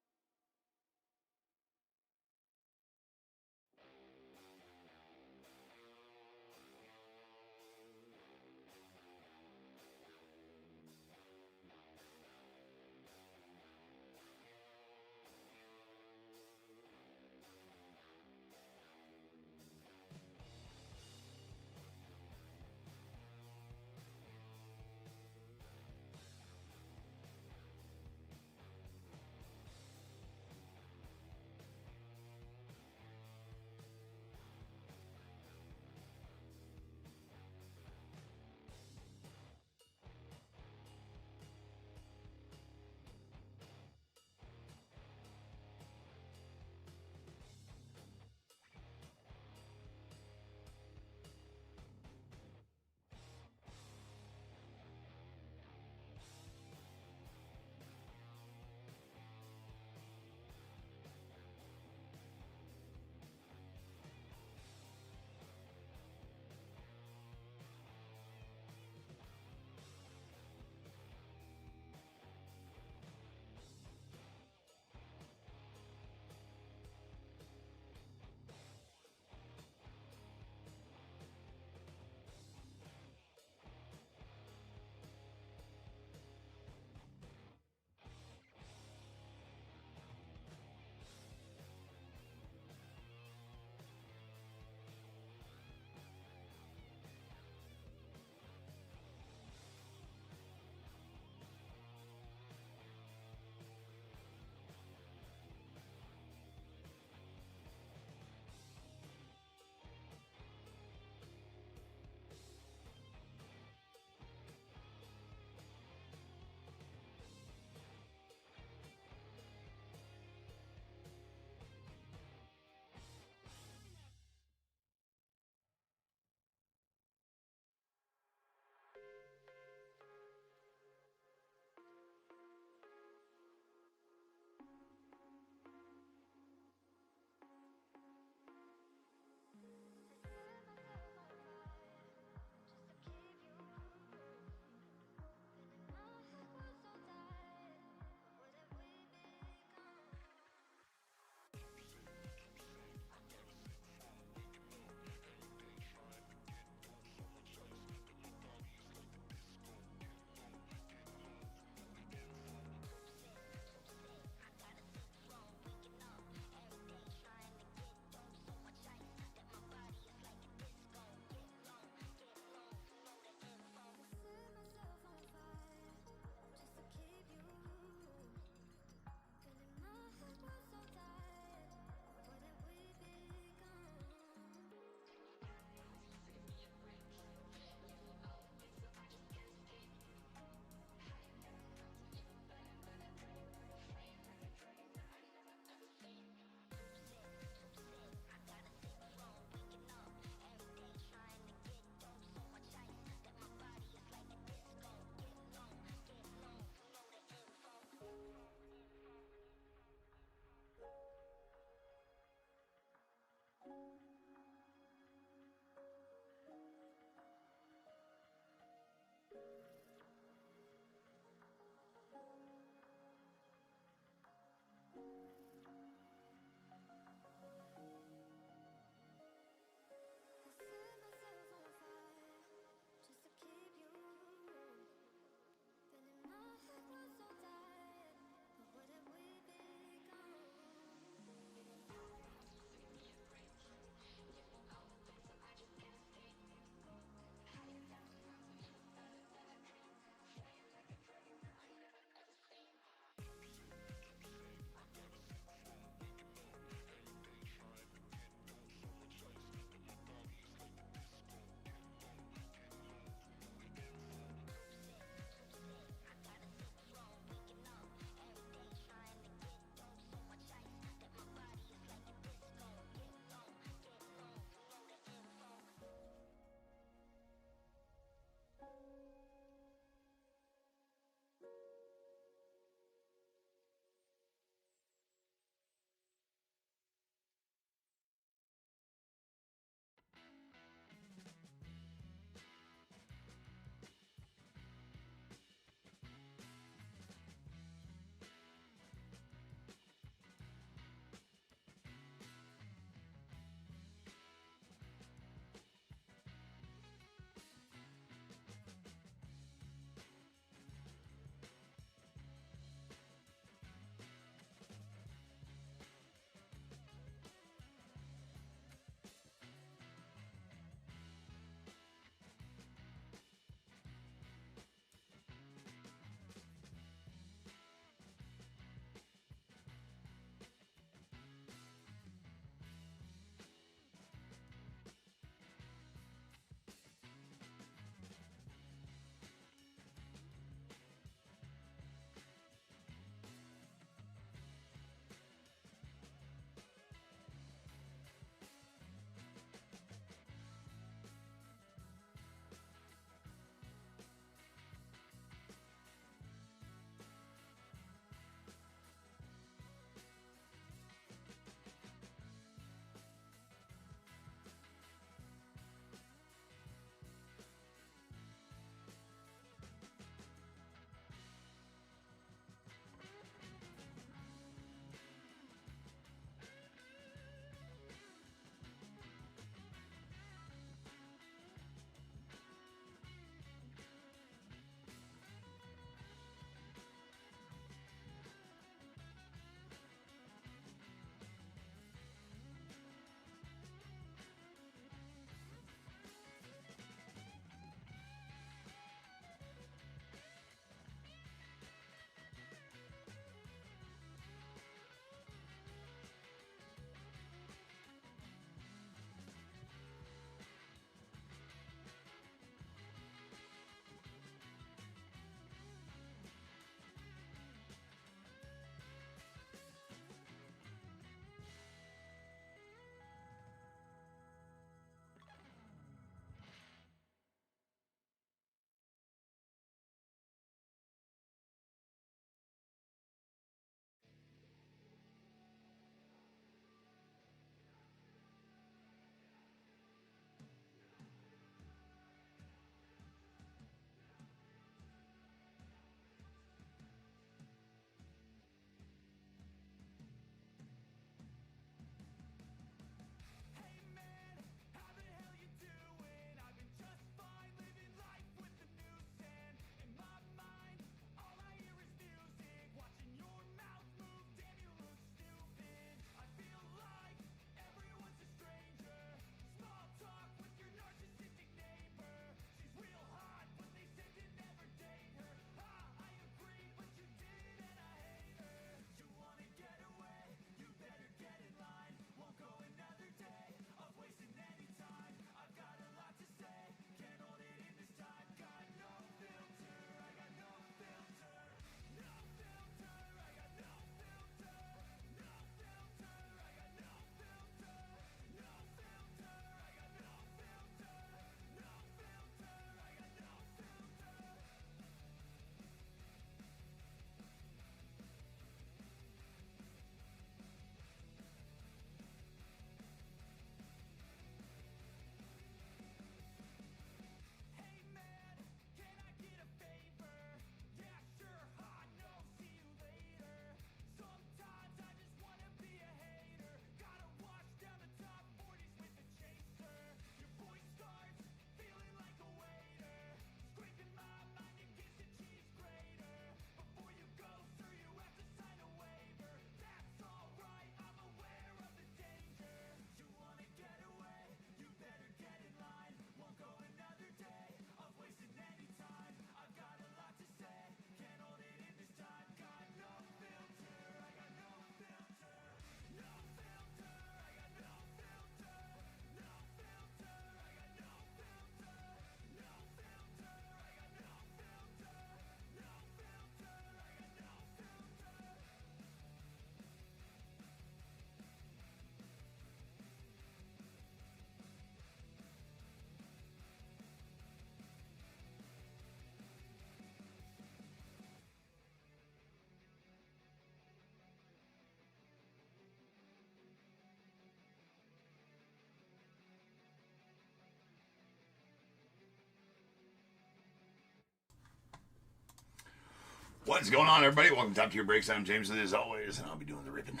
What's going on, everybody? Welcome to Top Tier Breaks. I'm James, as always, and I'll be doing the ripping.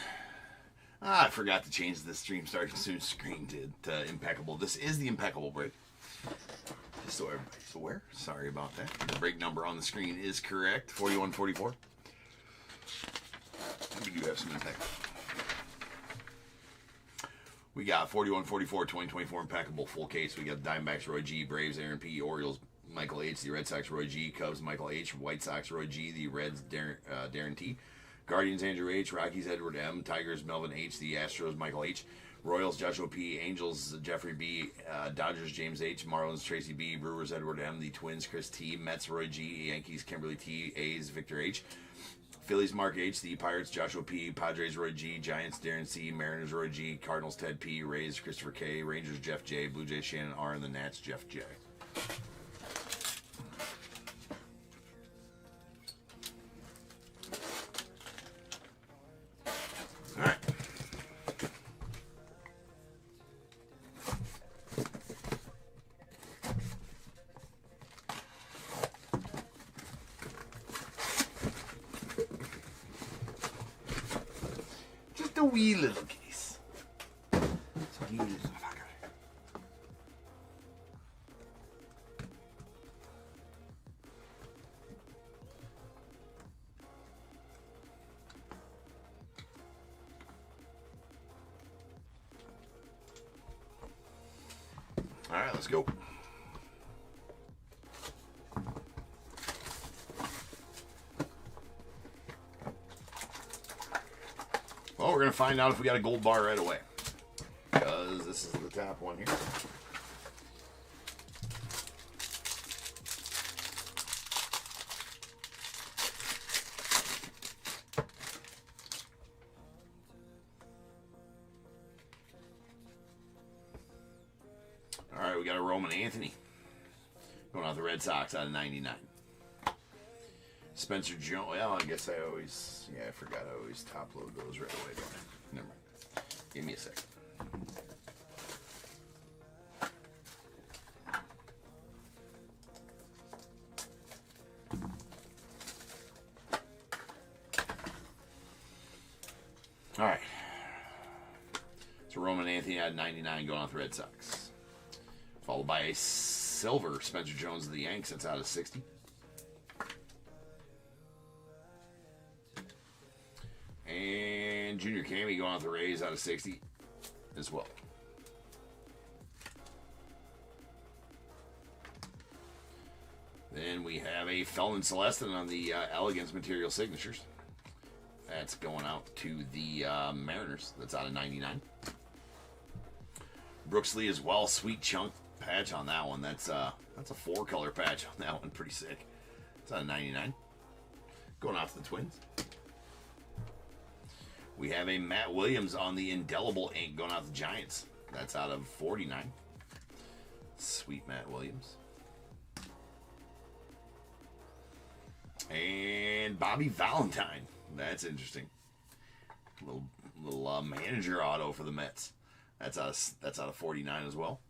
I forgot to change the stream starting soon screen to Impeccable. This is the Impeccable break. Just so everybody's aware. Sorry about that. The break number on the screen is correct, 4144. We do have some Impeccable. We got 4144, 2024 Impeccable full case. We got the Diamondbacks, Roy G, Braves, Aaron P, Orioles, Michael H, the Red Sox, Roy G, Cubs, Michael H, White Sox, Roy G, the Reds, Darren T, Guardians, Andrew H, Rockies, Edward M, Tigers, Melvin H, the Astros, Michael H, Royals, Joshua P, Angels, Jeffrey B, Dodgers, James H, Marlins, Tracy B, Brewers, Edward M, the Twins, Chris T, Mets, Roy G, Yankees, Kimberly T, A's, Victor H, Phillies, Mark H, the Pirates, Joshua P, Padres, Roy G, Giants, Darren C, Mariners, Roy G, Cardinals, Ted P, Rays, Christopher K, Rangers, Jeff J, Blue Jays, Shannon R, and the Nats, Jeff J. A wee little case. It's a wee little fucker. All right, let's go. Well, we're going to find out if we got a gold bar right away. Because this is the top one here. All right, we got a Roman Anthony. Going out the Red Sox out of 99. Spencer Jones. Well, I guess I forgot I always top load those right away. But never mind. Give me a second. All right. So Roman Anthony at 99 going off the Red Sox. Followed by a silver Spencer Jones of the Yanks. That's out of 60. And Junior Cammy going off the Rays out of 60 as well. Then we have a Felon Celestin on the Elegance Material Signatures. That's going out to the Mariners. That's out of 99. Brooks Lee as well. Sweet chunk patch on that one. That's a 4-color patch on that one. Pretty sick. It's out of 99. Going off to the Twins. We have a Matt Williams on the indelible ink going out the Giants. That's out of 49. Sweet Matt Williams. And Bobby Valentine. That's interesting. Little manager auto for the Mets. That's out of 49 as well.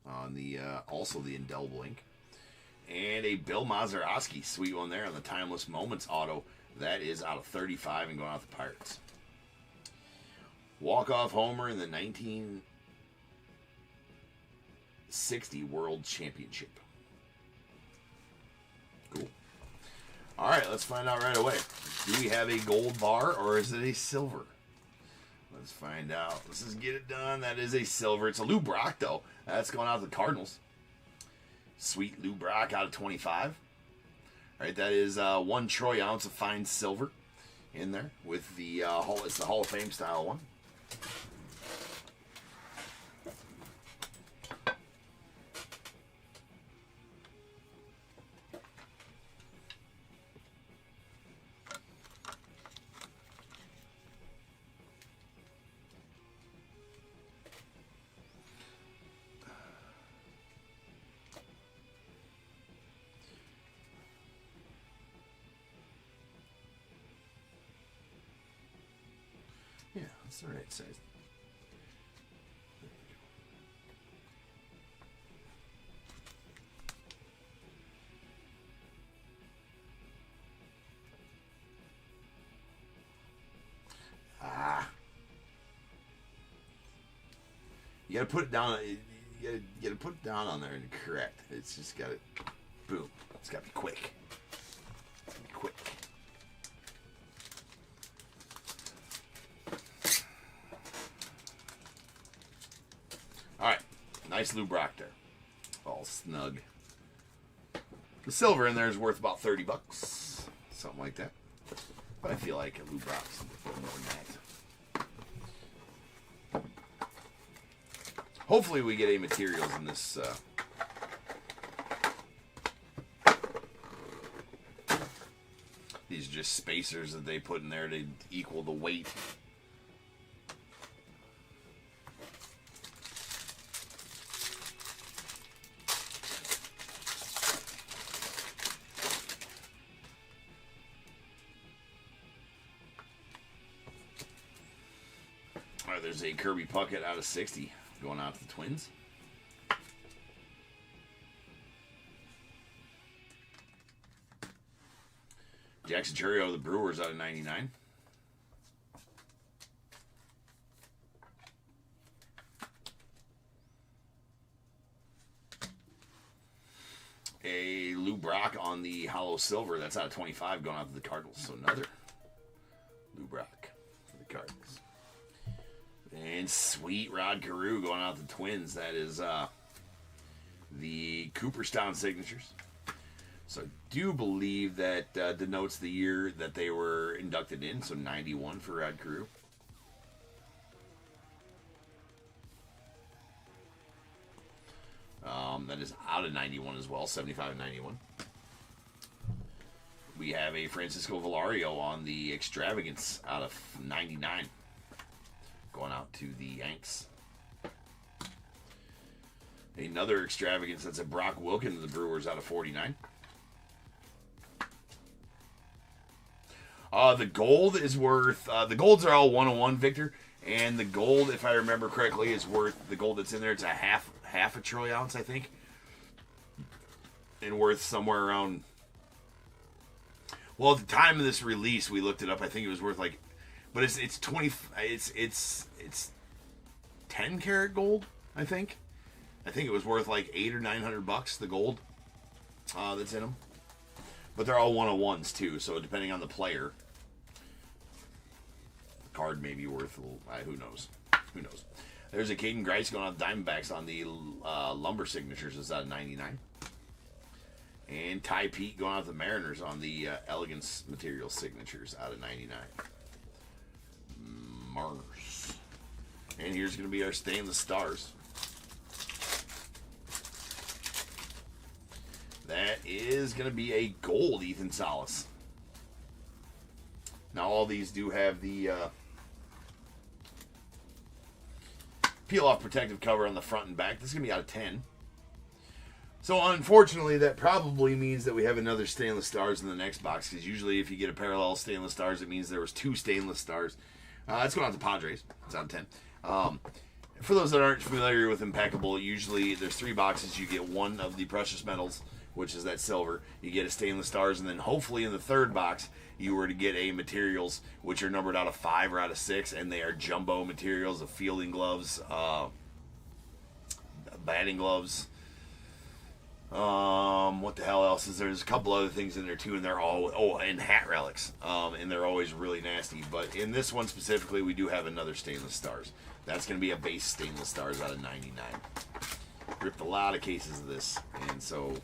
On the also the indelible ink. And a Bill Mazeroski, sweet one there on the Timeless Moments auto. That is out of 35 and going out the Pirates. Walk-off homer in the 1960 World Championship. Cool. All right, let's find out right away. Do we have a gold bar or is it a silver? Let's find out. Let's just get it done. That is a silver. It's a Lou Brock, though. That's going out to the Cardinals. Sweet Lou Brock out of 25. All right, that is 1 troy ounce of fine silver in there with the it's the Hall of Fame style one. Yeah, that's the right size. You gotta put it down. You gotta put it down on there and correct. It's just gotta, boom. It's gotta be quick. Quick. All right, nice Lou Brock there, all snug. The silver in there is worth about $30, something like that. But I feel like a Lou Brock's a little more than that. Hopefully we get a materials in this. These are just spacers that they put in there to equal the weight. All right, there's a Kirby Puckett out of 60 going out to the Twins. Jackson Churio, the Brewers, out of 99. A Lou Brock on the Hollow Silver. That's out of 25 going out to the Cardinals. So another Lou Brock for the Cardinals. And sweet Rod Carew going out to the Twins. That is the Cooperstown signatures. So I do believe that denotes the year that they were inducted in. So 91 for Rod Carew. That is out of 91 as well, 75 and 91. We have a Francisco Valario on the Extravagance out of 99. Going out to the Yanks. Another Extravagance, that's a Brock Wilken of the Brewers out of 49. The gold is worth, the golds are all 101, Victor. And the gold, if I remember correctly, is worth, the gold that's in there, it's a half a troy ounce, I think. And worth somewhere around, well, at the time of this release, we looked it up, I think it was worth like, but it's 20, it's 10 karat gold, I think. I think it was worth like $800 or $900, the gold that's in them. But they're all 101s too, so depending on the player, the card may be worth a little, who knows? Who knows? There's a Caden Grice going on the Diamondbacks on the Lumber signatures. Is out of 99. And Ty Pete going out the Mariners on the Elegance Material signatures out of 99. Mariners. And here's going to be our Stainless Stars. That is going to be a gold Ethan Salas. Now all these do have the peel-off protective cover on the front and back. This is going to be out of 10. So unfortunately, that probably means that we have another Stainless Stars in the next box, because usually if you get a parallel Stainless Stars, it means there was 2 Stainless Stars. It's going out to Padres. It's out of 10. For those that aren't familiar with Impeccable, usually there's 3 boxes. You get one of the precious metals, which is that silver. You get a Stainless Stars, and then hopefully in the 3rd box, you were to get a materials, which are numbered out of 5 or out of 6, and they are jumbo materials of fielding gloves, batting gloves. What the hell else is there? There's a couple other things in there too, and they're all, and hat relics. And they're always really nasty. But in this one specifically, we do have another Stainless Stars. That's going to be a base Stainless Stars out of 99. Ripped a lot of cases of this, and so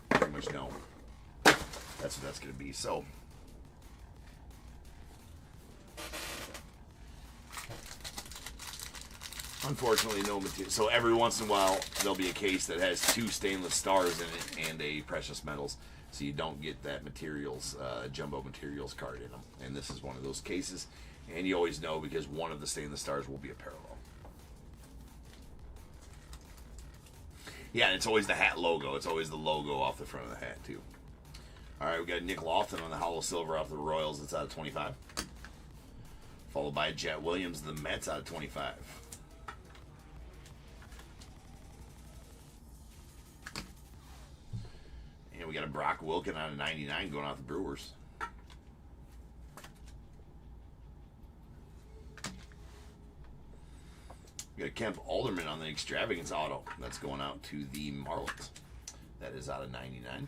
pretty much know that's what that's going to be. So unfortunately, no material. So every once in a while, there'll be a case that has 2 Stainless Stars in it and a precious metals. So you don't get that materials, jumbo materials card in them. And this is one of those cases. And you always know because one of the Stainless Stars will be a parallel. Yeah, and it's always the hat logo. It's always the logo off the front of the hat, too. All right, we got Nick Lofton on the Hollow Silver off the Royals. It's out of 25. Followed by Jet Williams, the Mets, out of 25. And we got a Brock Wilken out of 99 going out the Brewers. We got a Kemp Alderman on the Extravagance auto. That's going out to the Marlins. That is out of 99.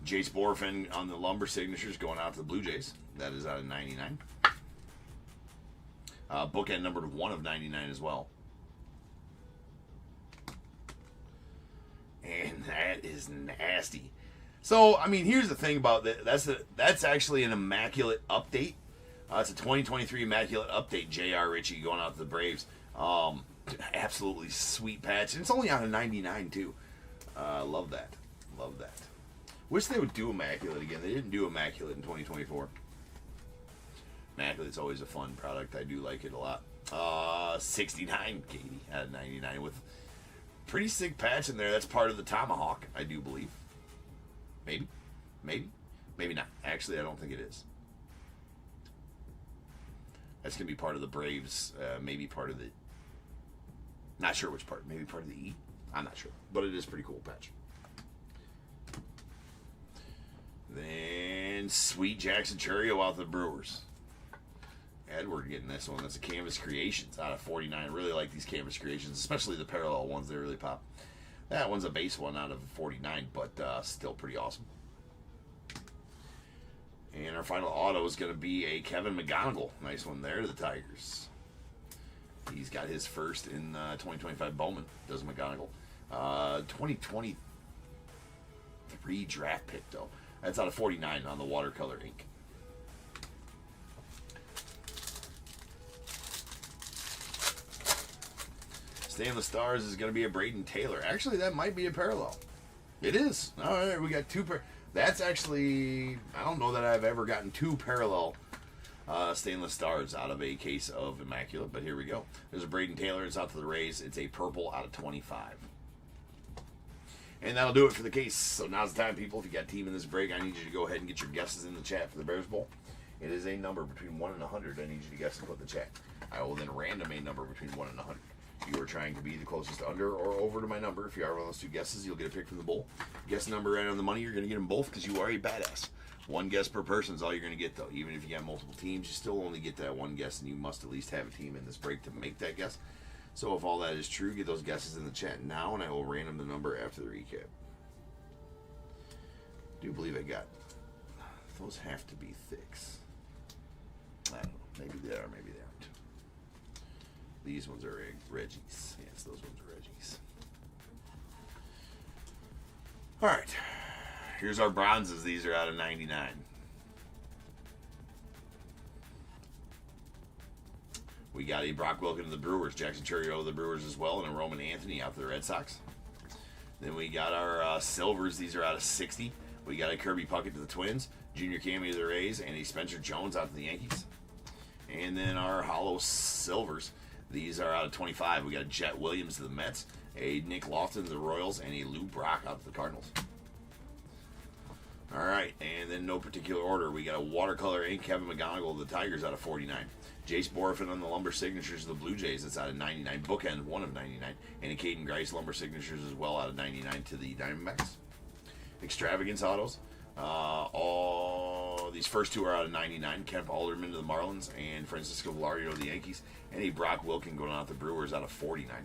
Jace Borfin on the Lumber signatures going out to the Blue Jays. That is out of 99. Bookend numbered 1 of 99 as well. And that is nasty. So, I mean, here's the thing about that. That's actually an immaculate update. It's a 2023 immaculate update. J.R. Ritchie going out to the Braves. Absolutely sweet patch. And it's only out of 99 too. Love that. Love that. Wish they would do Immaculate again. They didn't do Immaculate in 2024. Immaculate's always a fun product. I do like it a lot. 69, Katie, out of 99 with pretty sick patch in there. That's part of the Tomahawk, I do believe. Maybe. Maybe not. Actually, I don't think it is. That's going to be part of the Braves. Maybe part of the... Not sure which part. Maybe part of the E? I'm not sure. But it is pretty cool patch. Then sweet Jackson Churio out the Brewers. Edward getting this one. That's a Canvas Creations out of 49. I really like these Canvas Creations, especially the parallel ones. They really pop. That one's a base one out of 49, but still pretty awesome. And our final auto is going to be a Kevin McGonigal. Nice one there to the Tigers. He's got his first in 2025 Bowman. Does McGonigal. 2023 draft pick, though. That's out of 49 on the watercolor ink. Stainless Stars is going to be a Braden Taylor. Actually, that might be a parallel. It is. All right, we got two. That's actually, I don't know that I've ever gotten two parallel Stainless Stars out of a case of Immaculate, but here we go. There's a Braden Taylor. It's out to the Rays. It's a purple out of 25. And that'll do it for the case. So now's the time, people. If you got a team in this break, I need you to go ahead and get your guesses in the chat for the Bears Bowl. It is a number between 1 and 100. I need you to guess and put in the chat. I will then random a number between 1 and 100. If you are trying to be the closest under or over to my number, if you are one of those two guesses, you'll get a pick from the bowl. Guess number right on the money, you're going to get them both because you are a badass. One guess per person is all you're going to get, though. Even if you got multiple teams, you still only get that one guess, and you must at least have a team in this break to make that guess. So if all that is true, get those guesses in the chat now, and I will random the number after the recap. I do believe I got... Those have to be thicks. I don't know. Maybe they are, maybe they aren't. These ones are Reggie's. Yes, those ones are Reggie's. All right. Here's our bronzes. These are out of 99. We got a Brock Wilken of the Brewers, Jackson Churio of the Brewers as well, and a Roman Anthony out to the Red Sox. Then we got our silvers. These are out of 60. We got a Kirby Puckett to the Twins, Junior Cameo to the Rays, and a Spencer Jones out to the Yankees. And then our hollow silvers. These are out of 25. We got a Jet Williams to the Mets, a Nick Lofton to the Royals, and a Lou Brock out to the Cardinals. All right, and then no particular order. We got a watercolor ink Kevin McGonigal of the Tigers out of 49. Jace Borfin on the Lumber signatures of the Blue Jays. That's out of 99. Bookend 1 of 99. And a Caden Grice Lumber signatures as well out of 99 to the Diamondbacks. Extravagance autos. All these first two are out of 99. Kemp Alderman to the Marlins and Francisco Valario to the Yankees. And a Brock Wilken going out to the Brewers out of 49.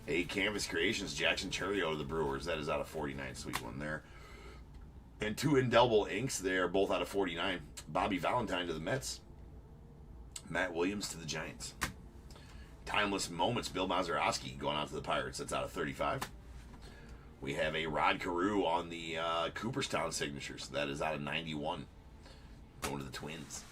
A Canvas Creations Jackson Churio to the Brewers. That is out of 49. Sweet one there. And two indelible inks. They are both out of 49. Bobby Valentine to the Mets. Matt Williams to the Giants. Timeless Moments Bill Mazeroski going out to the Pirates. That's out of 35. We have a Rod Carew on the Cooperstown signatures. That is out of 91. Going to the Twins.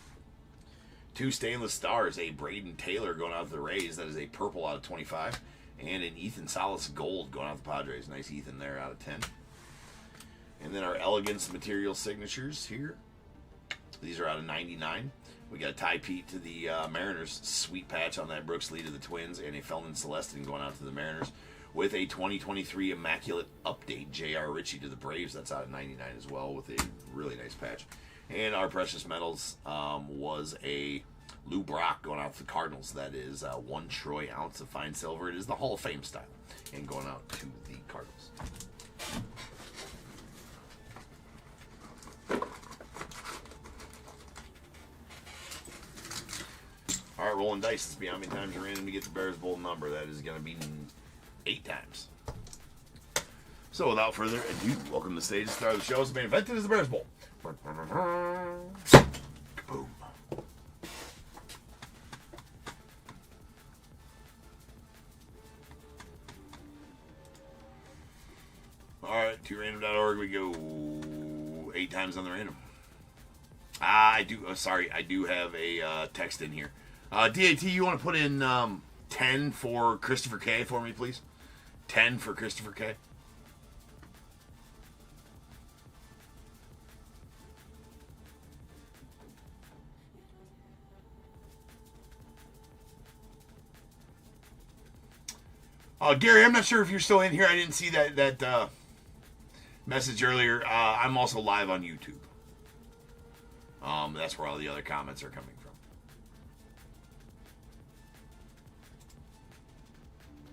Two Stainless Stars. A Braden Taylor going out to the Rays. That is a purple out of 25. And an Ethan Salas Gold going out to the Padres. Nice Ethan there out of 10. And then our Elegance Material signatures here. These are out of 99. We got a Ty Pete to the Mariners. Sweet patch on that Brooks Lee to the Twins. And a Feldman Celestin going out to the Mariners. With a 2023 Immaculate Update, J.R. Ritchie to the Braves. That's out of 99 as well with a really nice patch. And our Precious Metals was a Lou Brock going out to the Cardinals. That is 1 troy ounce of fine silver. It is the Hall of Fame style. And going out to the Cardinals. All right, rolling dice. Let's be how many times you're random to get the Bears Bowl number. That is going to be 8 times. So without further ado, welcome to the stage. The star of the show is the main event. It is the Bears Bowl. Kaboom. All right, to random.org we go 8 times on the random. I do have a text in here. DAT, you want to put in 10 for Christopher K for me, please? 10 for Christopher K. Gary, I'm not sure if you're still in here. I didn't see that message earlier. I'm also live on YouTube. That's where all the other comments are coming from.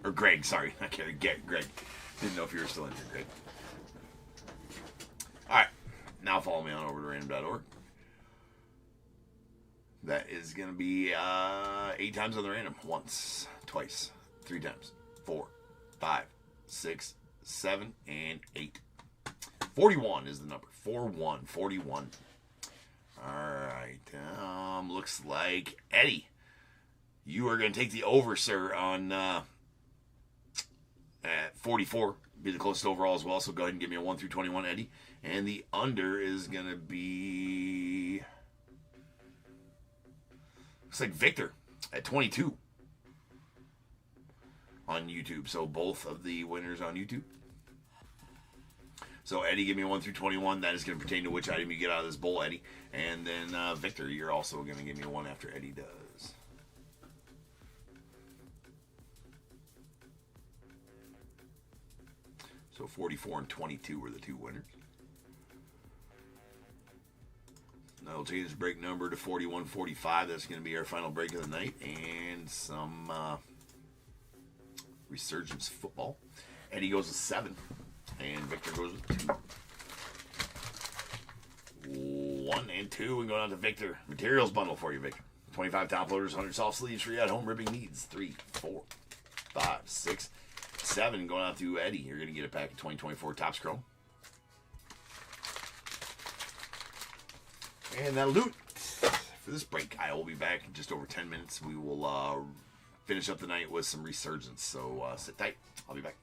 Or Greg, sorry. Not Gary, Greg. Didn't know if you were still in here, Greg. Alright. Now follow me on over to random.org. That is going to be 8 times on the random. Once, twice, 3 times, 4, 5, 6, 7, and 8. 41 is the number. 41. Alright. Looks like Eddie, you are going to take the over, sir, on at 44. Be the closest overall as well. So go ahead and give me a 1 through 21, Eddie. And the under is going to be... looks like Victor at 22 on YouTube. So both of the winners on YouTube. So Eddie, give me a 1 through 21. That is going to pertain to which item you get out of this bowl, Eddie. And then Victor, you're also going to give me a 1 after Eddie does. So 44 and 22 were the 2 winners. That'll change the break number to 41-45. That's going to be our final break of the night. And some Resurgence football. Eddie goes with 7. And Victor goes with 2. 1 and 2. And going on to Victor. Materials bundle for you, Victor. 25 top loaders, 100 soft sleeves for you at home ribbing needs. 3, 4, 5, 6, 7. Going out to Eddie. You're going to get a pack of 2024 Topps Chrome. And that'll do it for this break. I will be back in just over 10 minutes. We will finish up the night with some Resurgence. So sit tight. I'll be back.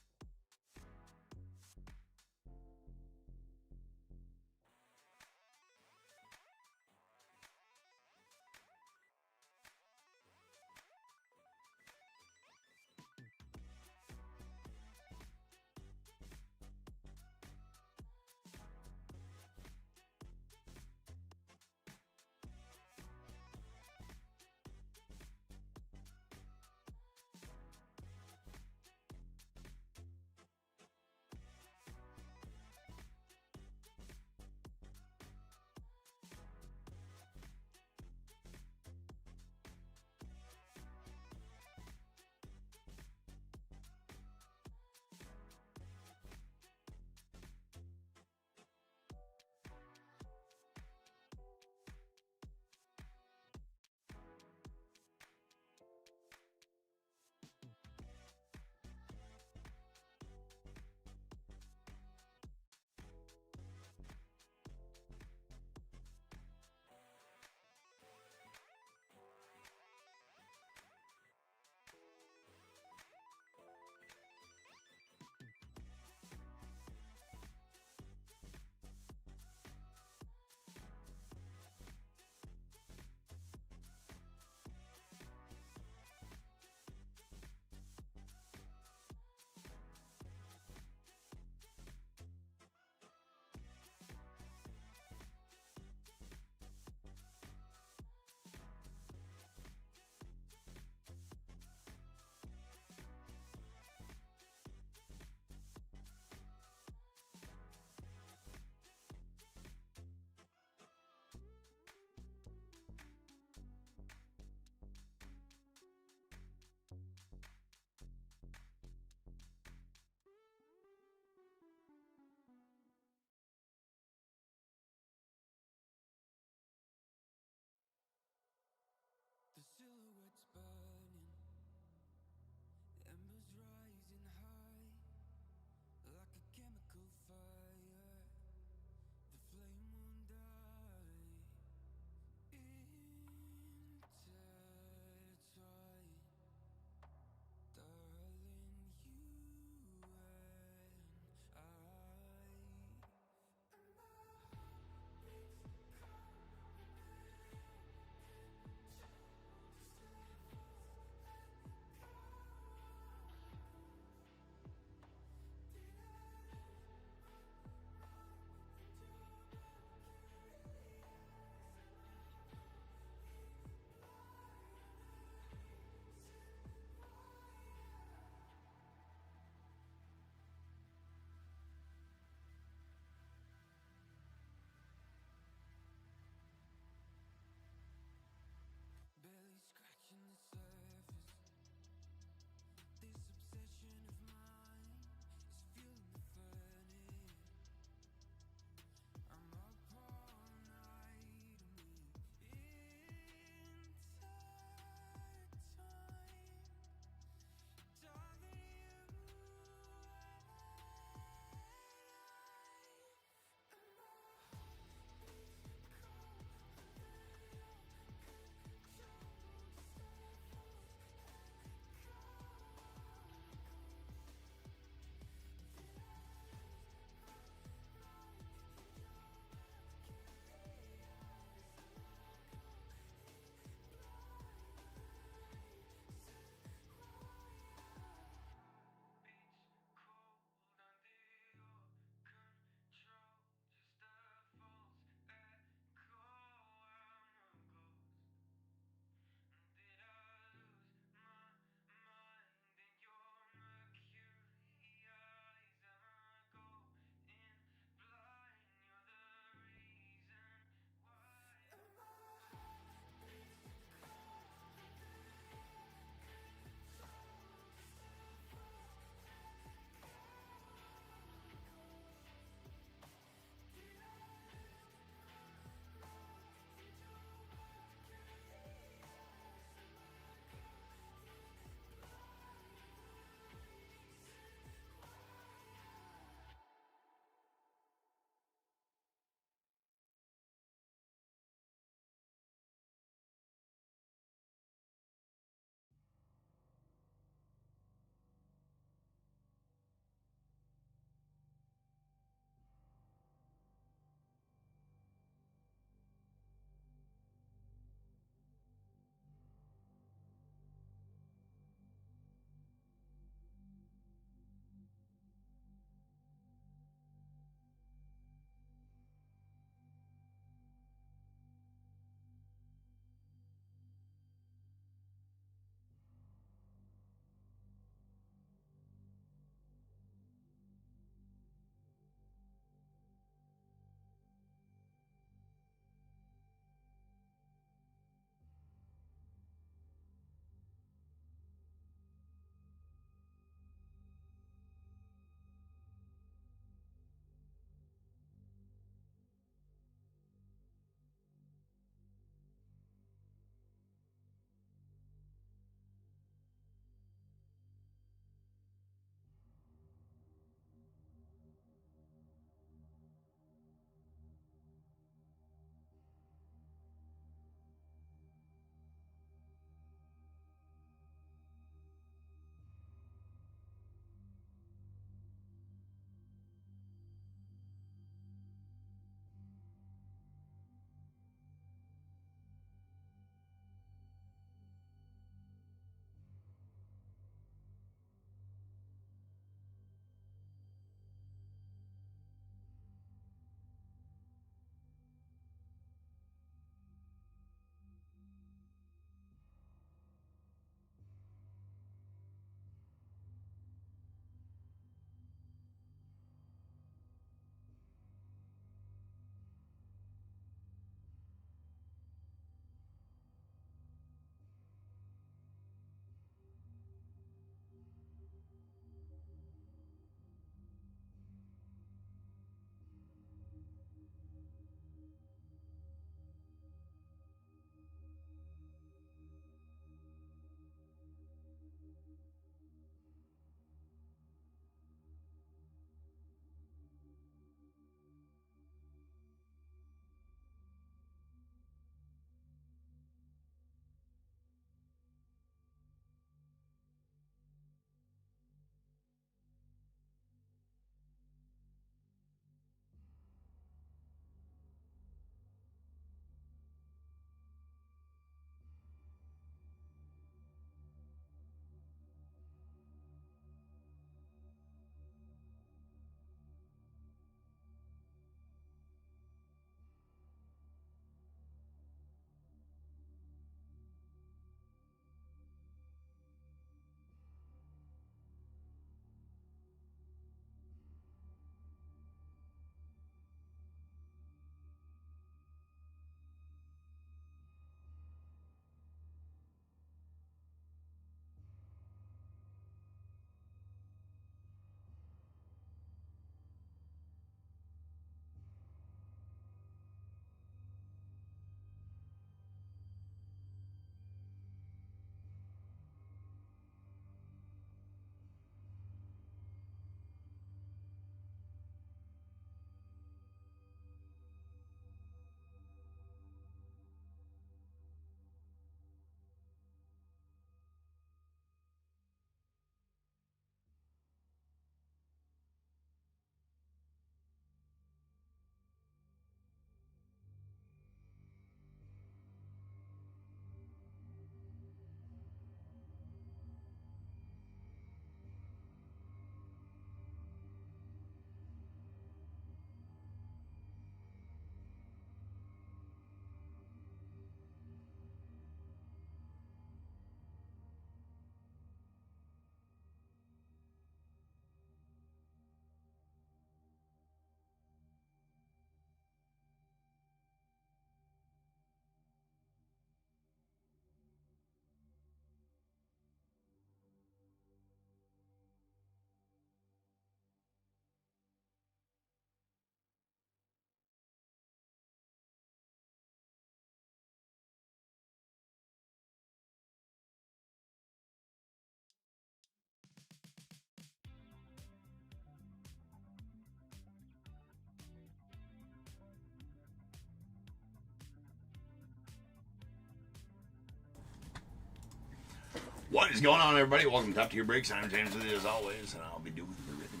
What is going on, everybody? Welcome to Top Tier Breaks. I'm James with you as always, and I'll be doing everything.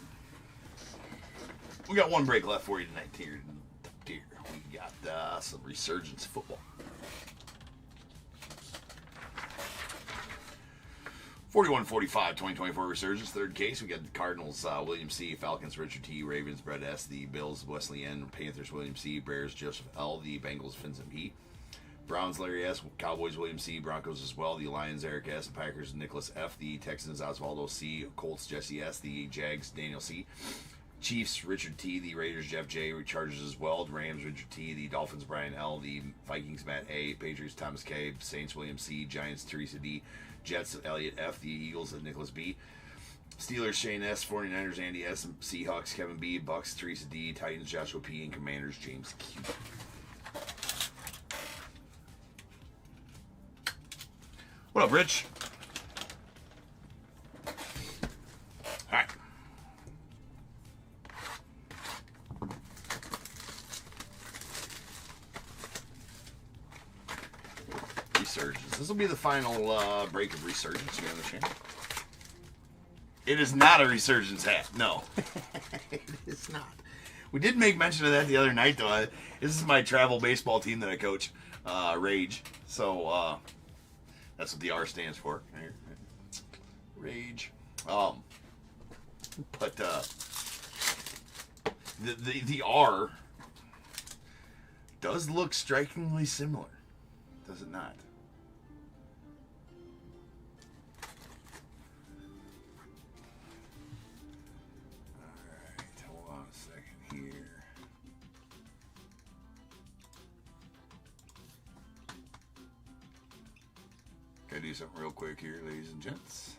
We got one break left for you tonight here. Top Tier. We got some Resurgence football. 41-45, 2024 Resurgence. Third case, we got the Cardinals, William C., Falcons, Richard T., Ravens, Brett S., the Bills, Wesley N., Panthers, William C., Bears, Joseph L., the Bengals, Vincent P., Browns, Larry S., Cowboys, William C., Broncos as well, the Lions, Eric S., Packers, Nicholas F., the Texans, Osvaldo C., Colts, Jesse S., the Jags, Daniel C., Chiefs, Richard T., the Raiders, Jeff J., Chargers as well, Rams, Richard T., the Dolphins, Brian L., the Vikings, Matt A., Patriots, Thomas K., Saints, William C., Giants, Teresa D., Jets, Elliot F., the Eagles, Nicholas B., Steelers, Shane S., 49ers, Andy S., Seahawks, Kevin B., Bucks, Teresa D., Titans, Joshua P., and Commanders, James Q. What up, Rich? All right. Resurgence. This will be the final break of Resurgence here on the channel. It is not a Resurgence hat. No. It is not. We did make mention of that the other night, though. This is my travel baseball team that I coach, Rage. So, that's what the R stands for. Rage. But the R does look strikingly similar, does it not? Alright, hold on a second here. Gotta do something real quick here, ladies and gents.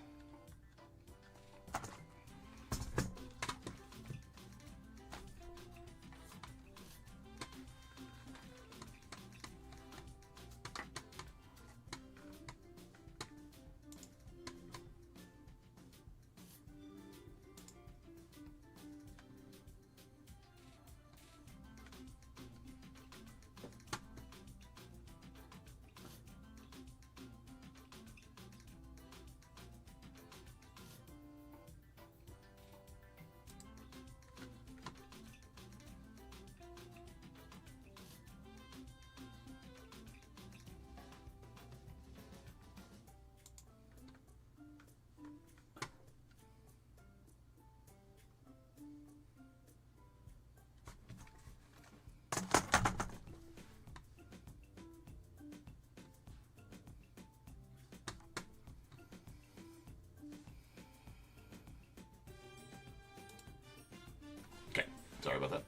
Sorry about that.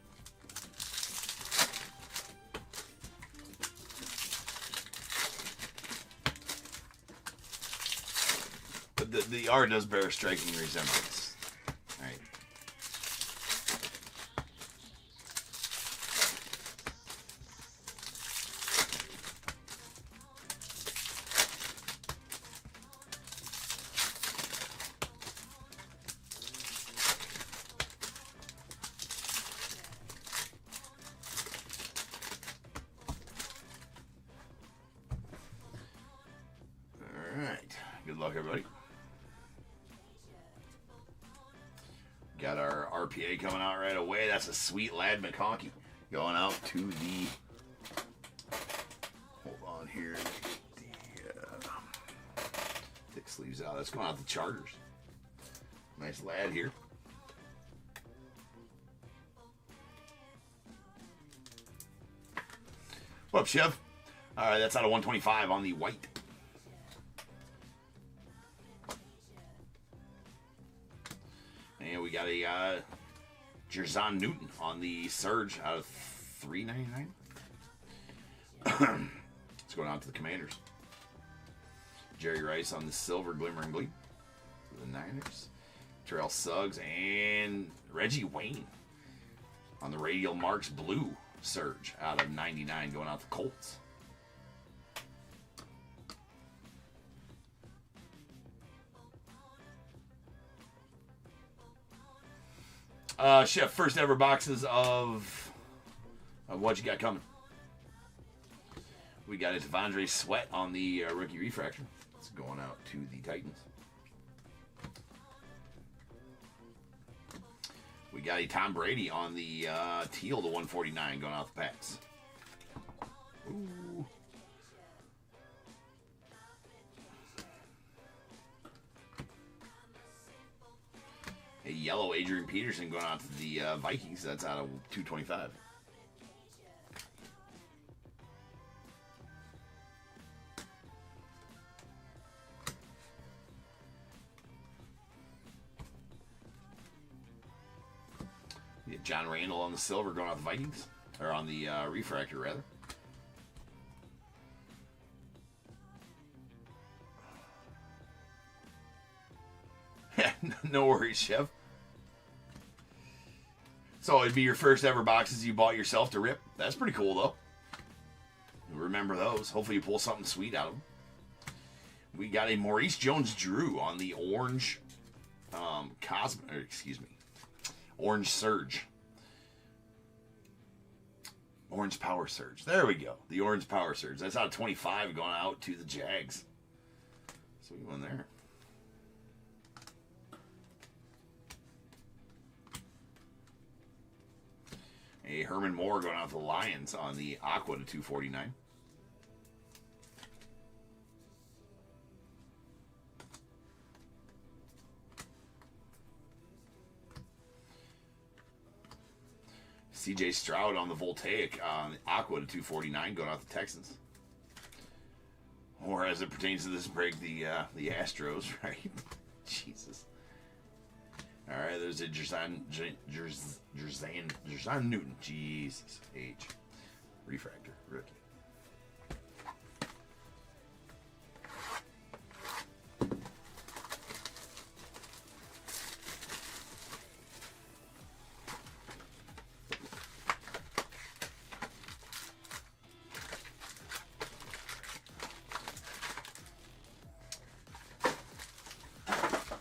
But the R does bear a striking resemblance. All right. Good luck, everybody. Got our RPA coming out right away. That's a sweet lad McConkey going out to the. Hold on here. The thick sleeves out. That's going out to the Chargers. Nice lad here. What up, Chev? All right, that's out of 125 on the white. And we got a Jerzon Newton on the Surge out of $3.99. It's going out to the Commanders. Jerry Rice on the silver Glimmer and Gleam for the Niners. Terrell Suggs and Reggie Wayne on the Radial Marks blue Surge out of 99 going out to Colts. Chef, first ever boxes of what you got coming. We got a Devondre Sweat on the rookie refractor. Let's going out to the Titans. We got a Tom Brady on the teal to 149 going out the Pats. Ooh. A yellow Adrian Peterson going out to the Vikings. That's out of 225. We got John Randall on the silver going out the Vikings. Or on the refractor, rather. No worries, Chef. So it'd be your first ever boxes you bought yourself to rip. That's pretty cool, though. Remember those. Hopefully you pull something sweet out of them. We got a Maurice Jones-Drew on the orange orange Surge. Orange Power Surge. There we go. The Orange Power Surge. That's out of 25 going out to the Jags. Sweet one there. A Herman Moore going out to the Lions on the Aqua to 249. CJ Stroud on the Voltaic on the Aqua to 249 going out to Texans. Or as it pertains to this break, the Astros, right? Jesus. All right, there's a Jerzan Newton. Jesus. H. Refractor. Rookie.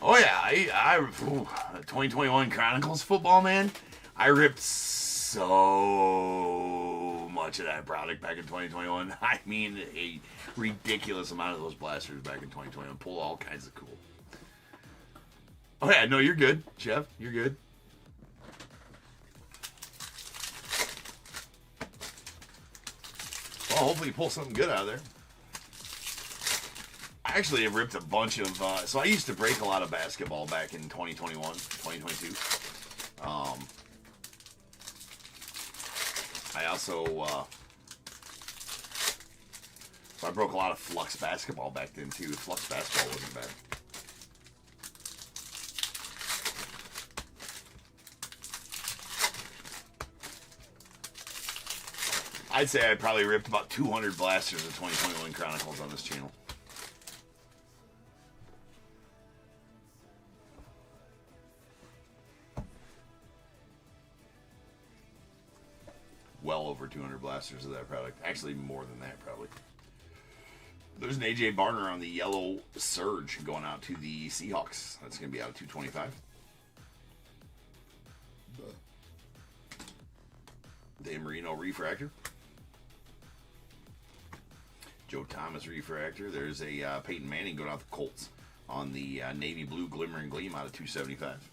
Oh yeah, I 2021 Chronicles football, man. I ripped so much of that product back in 2021. I mean, a ridiculous amount of those blasters back in 2021. Pulled all kinds of cool. Oh yeah, no, you're good, Chef. You're good. Well, hopefully you pull something good out of there. I actually have ripped a bunch of, so I used to break a lot of basketball back in 2021, 2022. I also, so I broke a lot of Flux basketball back then too. Flux basketball wasn't bad. I'd say I probably ripped about 200 blasters of 2021 Chronicles on this channel. Well over 200 blasters of that product. Actually, more than that, probably. There's an AJ Barner on the yellow Surge going out to the Seahawks. That's going to be out of 225. Dan Marino refractor. Joe Thomas refractor. There's a Peyton Manning going out the Colts on the navy blue Glimmer and Gleam out of 275.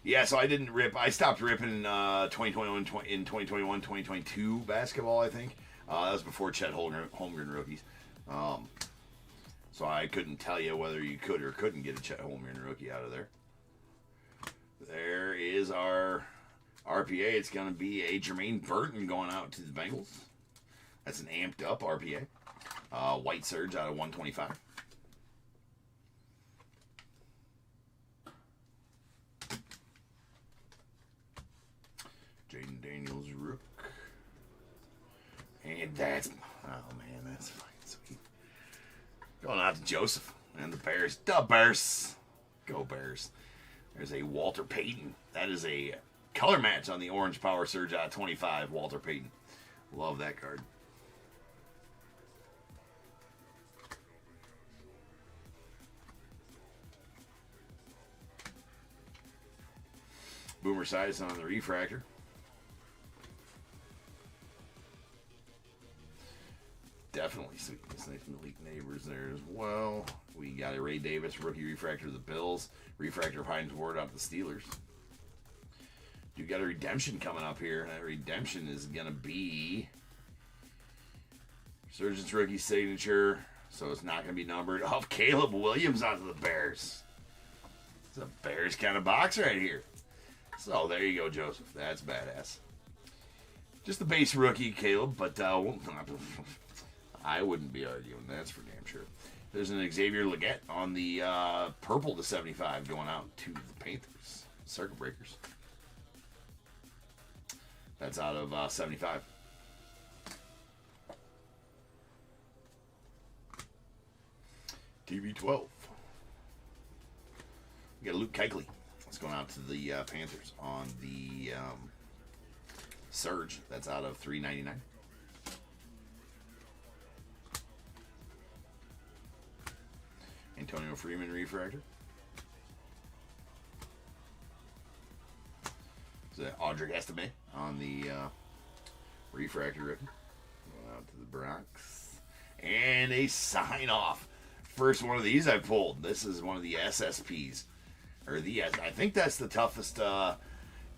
Yeah, so I didn't rip. I stopped ripping 2021, 2022 basketball, I think. That was before Chet Holmgren rookies. So I couldn't tell you whether you could or couldn't get a Chet Holmgren rookie out of there. There is our RPA. It's going to be a Jermaine Burton going out to the Bengals. That's an amped up RPA. White Surge out of 125. Jaden Daniels Rook. And that's, oh man, that's fucking sweet. Going out to Joseph and the Bears. The Bears. Go Bears. There's a Walter Payton. That is a color match on the Orange Power Surge out of 25. Walter Payton. Love that card. Boomer Esiason on the refractor. definitely sweet. This nice Malik Neighbors there as well. We got a Ray Davis rookie refractor of the Bills. Refractor of Hines Ward out the Steelers. You got a redemption coming up here. That redemption is going to be Resurgence rookie signature. So it's not going to be numbered. Oh, Caleb Williams onto the Bears. It's a Bears kind of box right here. So there you go, Joseph. That's badass. Just the base rookie, Caleb, but I wouldn't be arguing. That's for damn sure. There's an Xavier Legette on the purple to 75 going out to the Panthers. Circuit Breakers. That's out of 75. TV12. We got Luke Kuechly. That's going out to the Panthers on the Surge. That's out of 399. Antonio Freeman refractor. Is that Audric Estime on the refractor rookie. Going out to the Bronx. And a sign off. First one of these I pulled. This is one of the SSPs. Or I think that's the toughest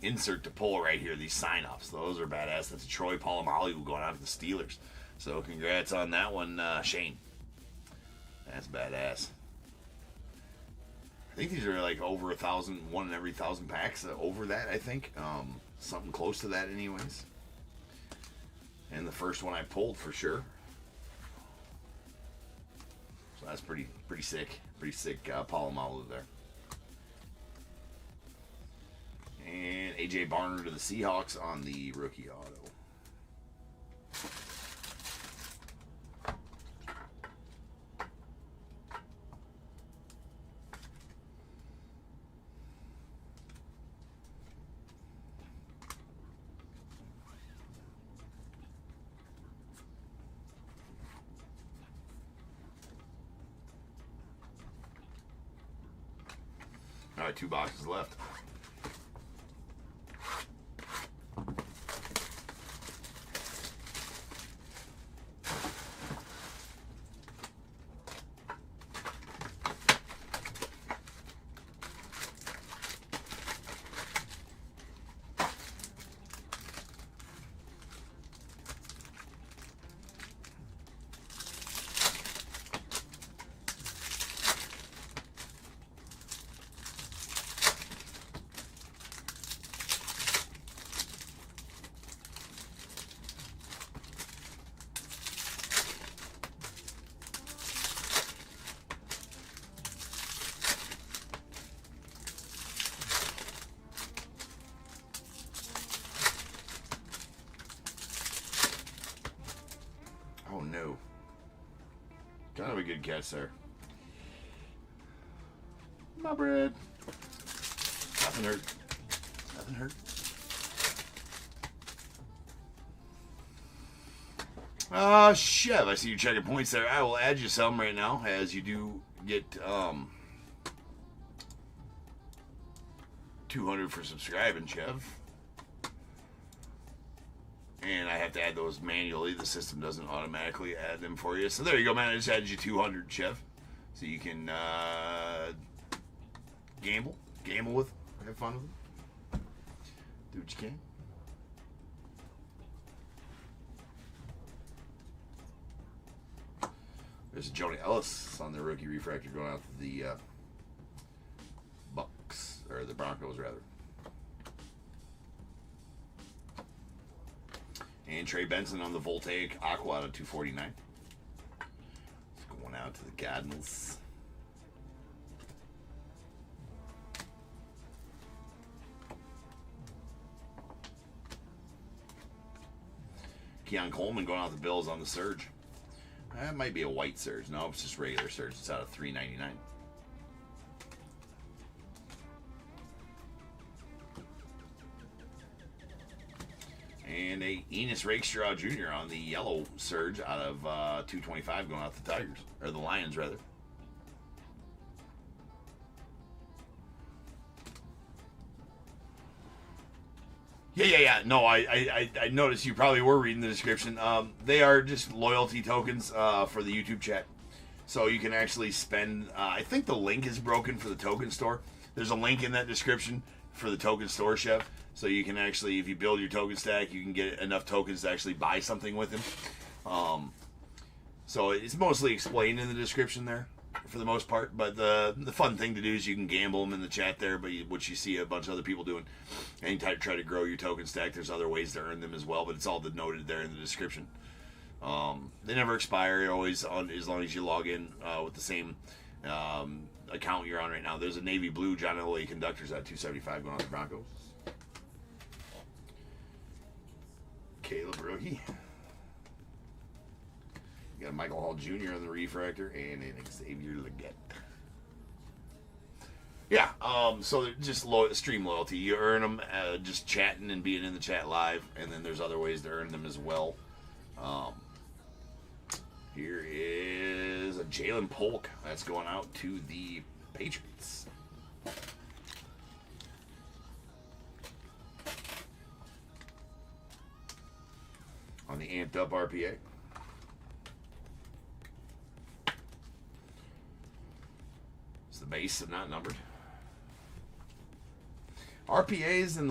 insert to pull right here. These sign offs. Those are badass. That's a Troy Polamalu going out to the Steelers. So congrats on that one, Shane. That's badass. I think these are like over 1,000, one in every 1,000 packs. Over that, I think. Something close to that, anyways. And the first one I pulled for sure. So that's pretty sick. Pretty sick Polamalu there. And AJ Barner to the Seahawks on the rookie auto. All right, 2 boxes left. Oh no. Kind of a good catch there. My bread. Nothing hurt. Nothing hurt. Chev, I see you checking points there. I will add you some right now as you do get 200 for subscribing, Chev. And I have to add those manually. The system doesn't automatically add them for you. So there you go, man. I just added you 200, Chev. So you can gamble with, have fun with them. Do what you can. There's a Joni Ellis on the rookie refractor going out to the Bucks, or the Broncos rather. And Trey Benson on the Voltaic Aqua at 249. It's going out to the Cardinals. Keon Coleman going out the Bills on the Surge. That might be a white Surge. No, it's just regular Surge. It's out of 399. And a Enos Rakestraw Jr. on the yellow Surge out of 225 going out the Tigers. Or the Lions, rather. Yeah. No, I noticed you probably were reading the description. They are just loyalty tokens for the YouTube chat. So you can actually spend, I think the link is broken for the token store. There's a link in that description for the token store, Chef. So you can actually, if you build your token stack, you can get enough tokens to actually buy something with him. So it's mostly explained in the description there, for the most part. But the fun thing to do is you can gamble them in the chat there, but which you see a bunch of other people doing. Anytime you try to grow your token stack, there's other ways to earn them as well, but it's all denoted there in the description. They never expire. You're always on as long as you log in with the same account you're on right now. There's a navy blue John L.A. Conductors at 275 going on the Broncos. Caleb rookie. You got a Michael Hall Jr. on the refractor and an Xavier Legette. Yeah, so they're just stream loyalty. You earn them just chatting and being in the chat live, and then there's other ways to earn them as well. Here is a Jalen Polk. That's going out to the Patriots. On the amped up RPA. It's the base and not numbered. RPAs in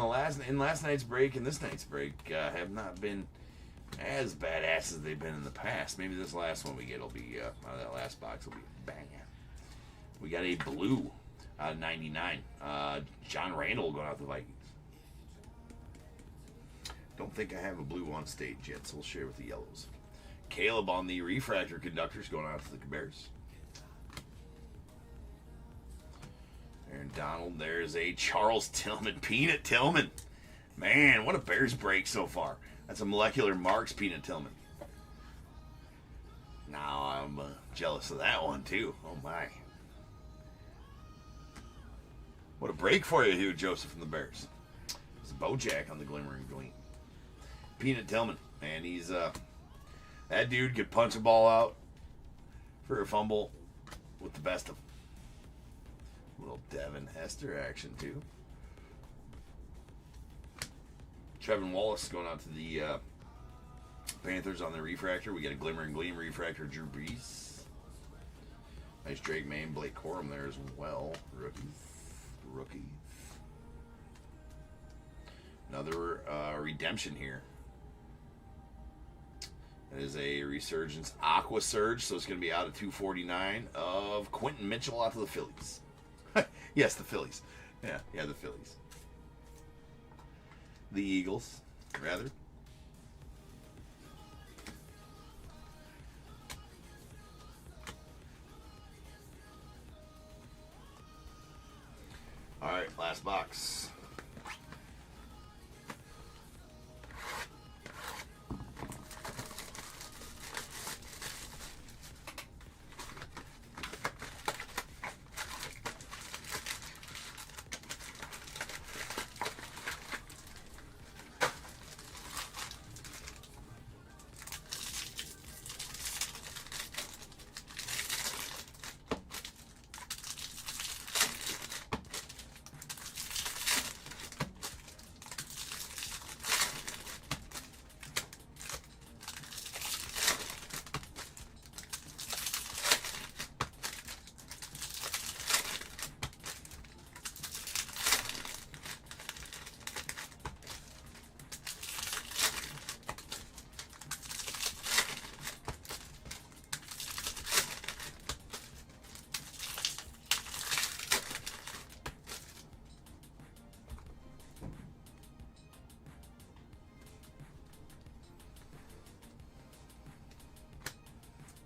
last night's break and this night's break have not been as badass as they've been in the past. Maybe this last one we get will be that last box will be bang. We got a blue out of 99. John Randall going out to the Vikings. Don't think I have a blue on stage yet, so we'll share with the yellows. Caleb on the refractor conductors going out to the Bears. Aaron Donald. There's a Charles Tillman. Peanut Tillman. Man, what a Bears break so far. That's a molecular marks Peanut Tillman. Now I'm jealous of that one too. Oh my. What a break for you, Hugh Joseph from the Bears. It's Bojack on the Glimmering Gleam. Peanut Tillman. Man, he's that dude could punch a ball out for a fumble with the best of them. Little Devin Hester action too. Trevin Wallace going out to the Panthers on the refractor. We got a Glimmer and Gleam refractor, Drew Brees. Nice Drake May and Blake Corum there as well. Rookies. Another redemption here. That is a Resurgence Aqua Surge, so it's going to be out of 249 of Quentin Mitchell out to the Phillies. Yes, the Phillies. Yeah, the Phillies. The Eagles, rather. All right, last box.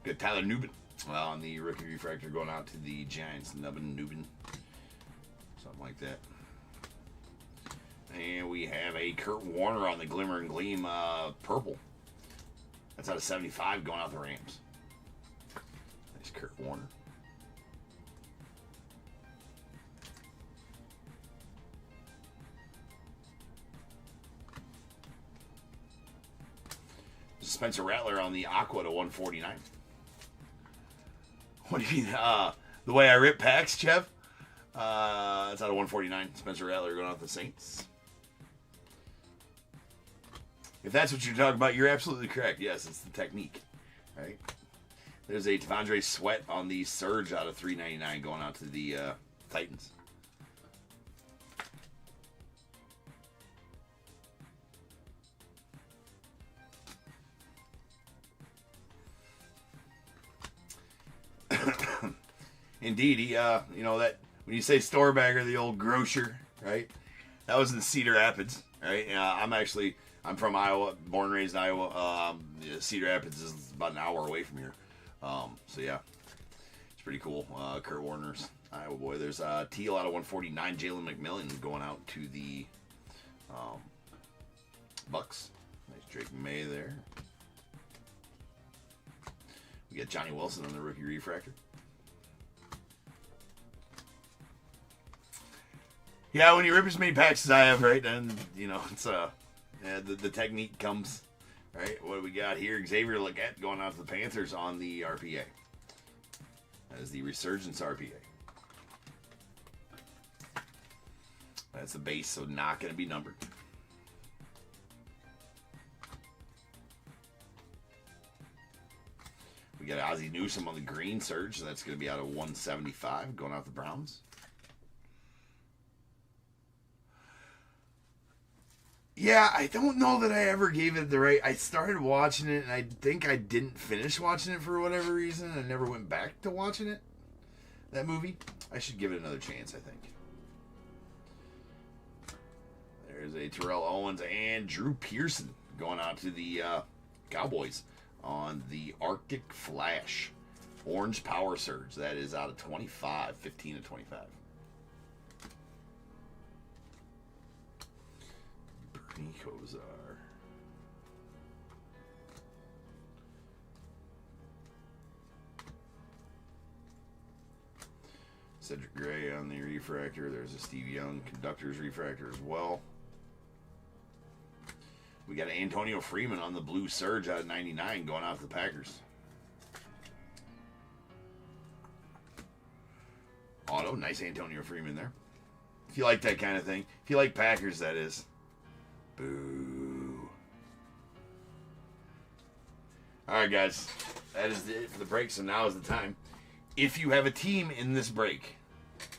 Good Tyler Nubin on the rookie refractor going out to the Giants. Nubin. Something like that. And we have a Kurt Warner on the Glimmer and Gleam purple. That's out of 75 going out the Rams. Nice Kurt Warner. Spencer Rattler on the Aqua to 149. What do you mean? The way I rip packs, Chev? It's out of 149. Spencer Rattler going out the Saints. If that's what you're talking about, you're absolutely correct. Yes, it's the technique. Right? There's a Tavondre Sweat on the Surge out of $3.99 going out to the Titans. Indeed, he, you know, that when you say store bagger, the old grocer, right? That was in Cedar Rapids, right? I'm from Iowa, born and raised in Iowa. Cedar Rapids is about an hour away from here. So yeah, it's pretty cool. Kurt Warner's Iowa boy. There's Teal out of 149. Jalen McMillan going out to the Bucks. Nice Drake May there. We got Johnny Wilson on the rookie refractor. Yeah, when you rip as many packs as I have, right, then, you know, it's the technique comes, right? What do we got here? Xavier Legette going out to the Panthers on the RPA. That is the Resurgence RPA. That's the base, so not going to be numbered. We got Ozzie Newsome on the green Surge, so that's going to be out of 175, going out the Browns. Yeah, I don't know that I ever gave it the right. I started watching it, and I think I didn't finish watching it for whatever reason. I never went back to watching it, that movie. I should give it another chance, I think. There's a Terrell Owens and Drew Pearson going out to the Cowboys on the Arctic Flash. Orange Power Surge. That is out of 25, 15 to 25. Bernie Kosar. Cedric Gray on the refractor. There's a Steve Young conductor's refractor as well. We got Antonio Freeman on the blue Surge out of 99 going out to the Packers. Auto, nice Antonio Freeman there. If you like that kind of thing. If you like Packers, that is. Boo. Alright, guys. That is it for the break, so now is the time. If you have a team in this break,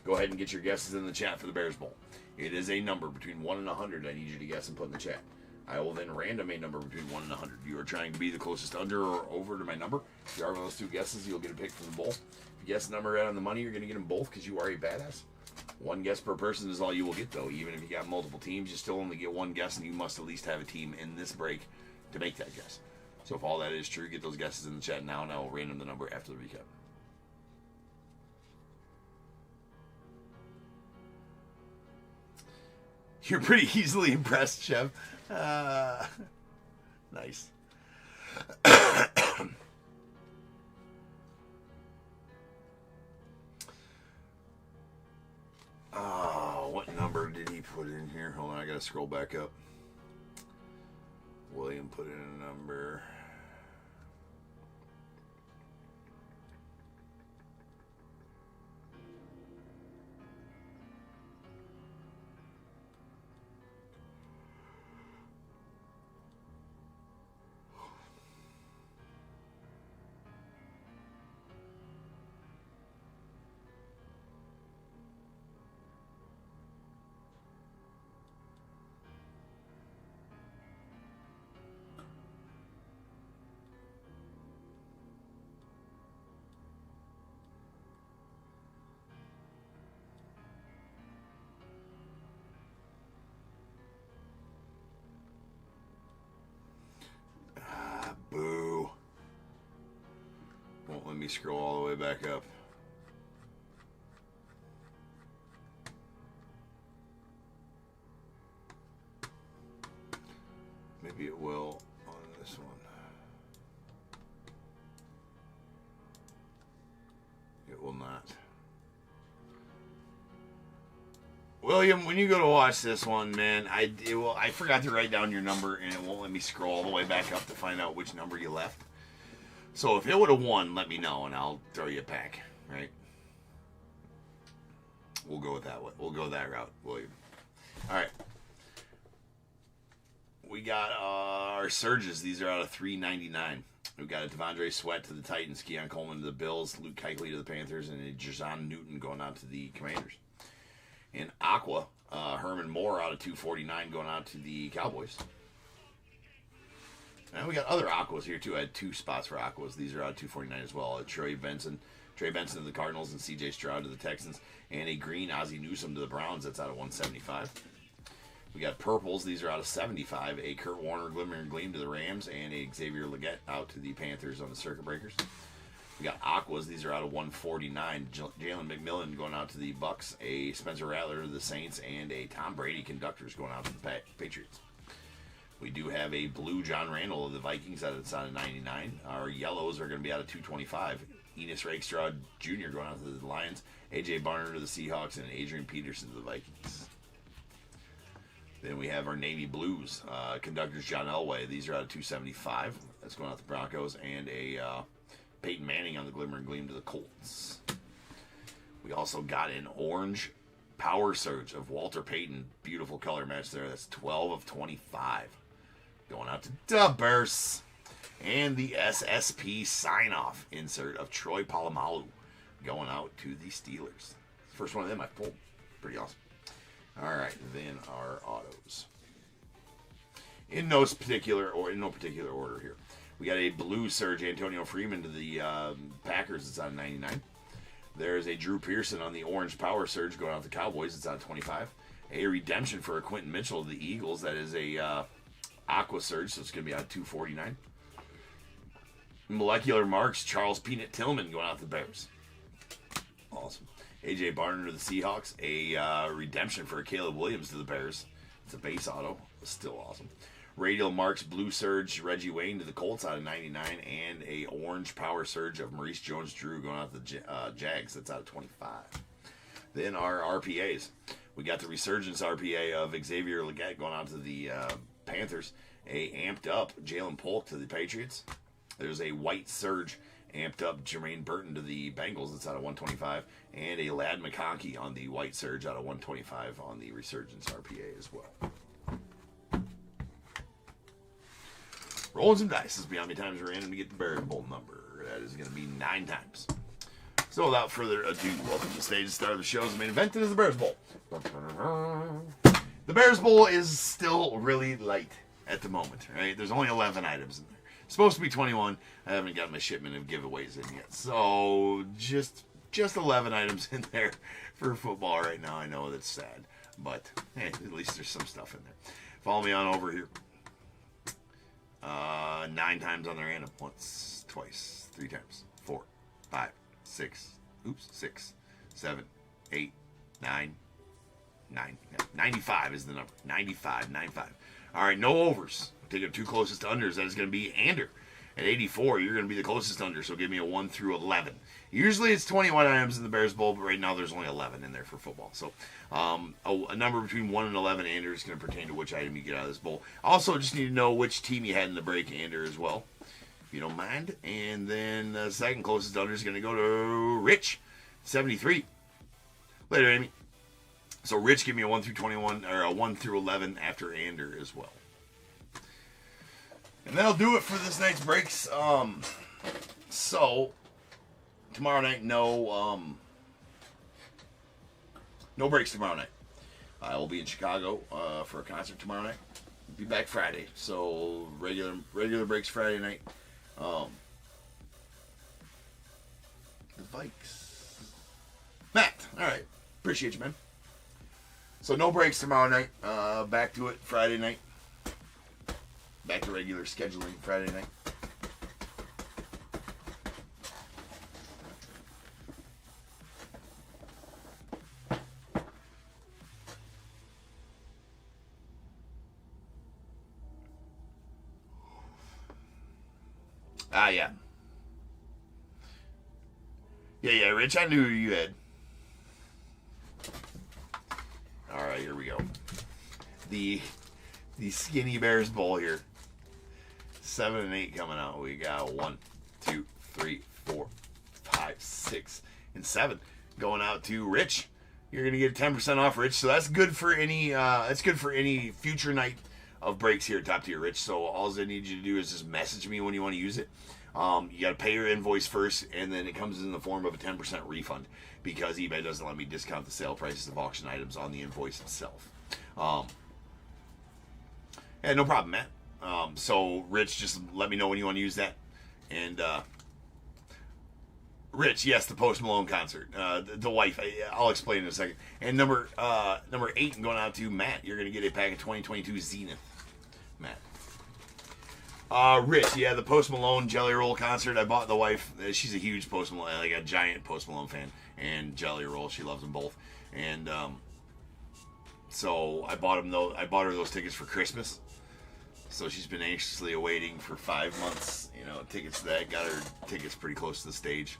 go ahead and get your guesses in the chat for the Bears Bowl. It is a number between 1 and 100 I need you to guess and put in the chat. I will then random a number between 1 and 100. You are trying to be the closest under or over to my number. If you are one of those two guesses, you'll get a pick from the bowl. If you guess the number right on the money, you're going to get them both because you are a badass. One guess per person is all you will get, though. Even if you got multiple teams, you still only get one guess, and you must at least have a team in this break to make that guess. So if all that is true, get those guesses in the chat now, and I will random the number after the recap. You're pretty easily impressed, Chef. Nice. Oh, what number did he put in here? Hold on, I gotta scroll back up. William put in a number. Boo. Won't let me scroll all the way back up. Maybe it will on this one. It will not. William, when you go to watch this one, man, I forgot to write down your number, and it won't let me scroll all the way back up to find out which number you left. So if it would have won, let me know, and I'll throw you a pack, right? We'll go with that one. We'll go that route, William. All right. We got our Surges. These are out of $3.99. We've got a Devondre Sweat to the Titans, Keon Coleman to the Bills, Luke Kuechly to the Panthers, and a Jason Newton going out to the Commanders. In Aqua, Herman Moore out of $2.49 going out to the Cowboys. And we got other Aquas here too. I had 2 spots for Aquas. These are out of $2.49 as well. Trey Benson to the Cardinals, and C.J. Stroud to the Texans, and a green Ozzie Newsome to the Browns. That's out of $175. We got purples. These are out of $75. A Kurt Warner Glimmer and Gleam to the Rams, and a Xavier Legette out to the Panthers on the Circuit Breakers. We got aquas. These are out of $149. Jalen McMillan going out to the Bucks, a Spencer Rattler to the Saints, and a Tom Brady Conductors going out to the Patriots. We do have a blue John Randall of the Vikings out of 99. Our yellows are going to be out of $225. Enos Rakestraw Jr. going out to the Lions, A.J. Barner to the Seahawks, and Adrian Peterson to the Vikings. Then we have our navy blues, Conductors John Elway. These are out of $275. That's going out to the Broncos, and a Peyton Manning on the Glimmer and Gleam to the Colts. We also got an orange Power Surge of Walter Payton. Beautiful color match there. That's 12 of 25. Going out to the Bears. And the SSP sign-off insert of Troy Polamalu going out to the Steelers. First one of them I pulled. Pretty awesome. All right, then our autos. In no particular order here. We got a blue Surge Antonio Freeman to the Packers. It's out of 99. There's a Drew Pearson on the orange Power Surge going out to the Cowboys. It's out of 25. A redemption for a Quentin Mitchell to the Eagles. That is a Aqua Surge, so it's going to be out of 249. Molecular Marks, Charles Peanut Tillman going out to the Bears. Awesome. A.J. Barner to the Seahawks. A redemption for Caleb Williams to the Bears. It's a base auto. It's still awesome. Radial Marks, Blue Surge, Reggie Wayne to the Colts out of 99. And a orange Power Surge of Maurice Jones-Drew going out to the Jags. That's out of 25. Then our RPAs. We got the Resurgence RPA of Xavier Legette going out to the Panthers. A amped up Jalen Polk to the Patriots. There's a white Surge amped up Jermaine Burton to the Bengals. It's out of 125. And a Lad McConkey on the white Surge out of 125 on the Resurgence RPA as well. Rolling some dice. This is beyond me times random to get the Bears Bowl number. That is going to be 9 times. So without further ado, welcome to the stage to start the show's main event. It is the Bears Bowl. The Bears Bowl is still really light at the moment, right? There's only 11 items in there. It's supposed to be 21. I haven't got my shipment of giveaways in yet. So just 11 items in there for football right now. I know that's sad, but hey, at least there's some stuff in there. Follow me on over here. 9 times on the random. Once, twice, 3 times. 4, 5, 6. 6, 7, 8, 9. 95 is the number. 95. All right, no overs. Take your 2 closest unders. That is going to be Ander. At 84, you're going to be the closest under, so give me a 1 through 11. Usually it's 21 items in the Bears Bowl, but right now there's only 11 in there for football. So a number between 1 and 11, Ander, is going to pertain to which item you get out of this bowl. Also, just need to know which team you had in the break, Ander, as well, if you don't mind. And then the second closest under is going to go to Rich, 73. Later, Amy. So Rich, give me a 1 through 21, or a 1 through 11 after Ander as well. And that'll do it for this night's breaks. So tomorrow night, no breaks tomorrow night. I will be in Chicago for a concert tomorrow night. Be back Friday. So regular breaks Friday night. The Vikes. Matt, all right. Appreciate you, man. So no breaks tomorrow night. Back to it Friday night. Back to regular scheduling Friday night. Yeah. Yeah, Rich, I knew who you had. All right, here we go. The Skinny Bears Bowl here. 7 and 8 coming out. We got 1, 2, 3, 4, 5, 6, and 7 going out to Rich. You're gonna get 10% off, Rich. So that's good for any. That's good for any future night of breaks here at Top Tier, Rich. So all I need you to do is just message me when you want to use it. You got to pay your invoice first, and then it comes in the form of a 10% refund because eBay doesn't let me discount the sale prices of auction items on the invoice itself. Yeah, no problem, Matt. So, Rich, just let me know when you want to use that. And, Rich, yes, the Post Malone concert. The wife, I'll explain in a second. And number 8, and going out to Matt, you're going to get a pack of 2022 Zenith. Matt. Rich, yeah, the Post Malone Jelly Roll concert. I bought the wife. She's a huge Post Malone, like a giant Post Malone fan. And Jelly Roll, she loves them both. And, so I bought her those tickets for Christmas. So she's been anxiously awaiting for 5 months, tickets to that. Got her tickets pretty close to the stage.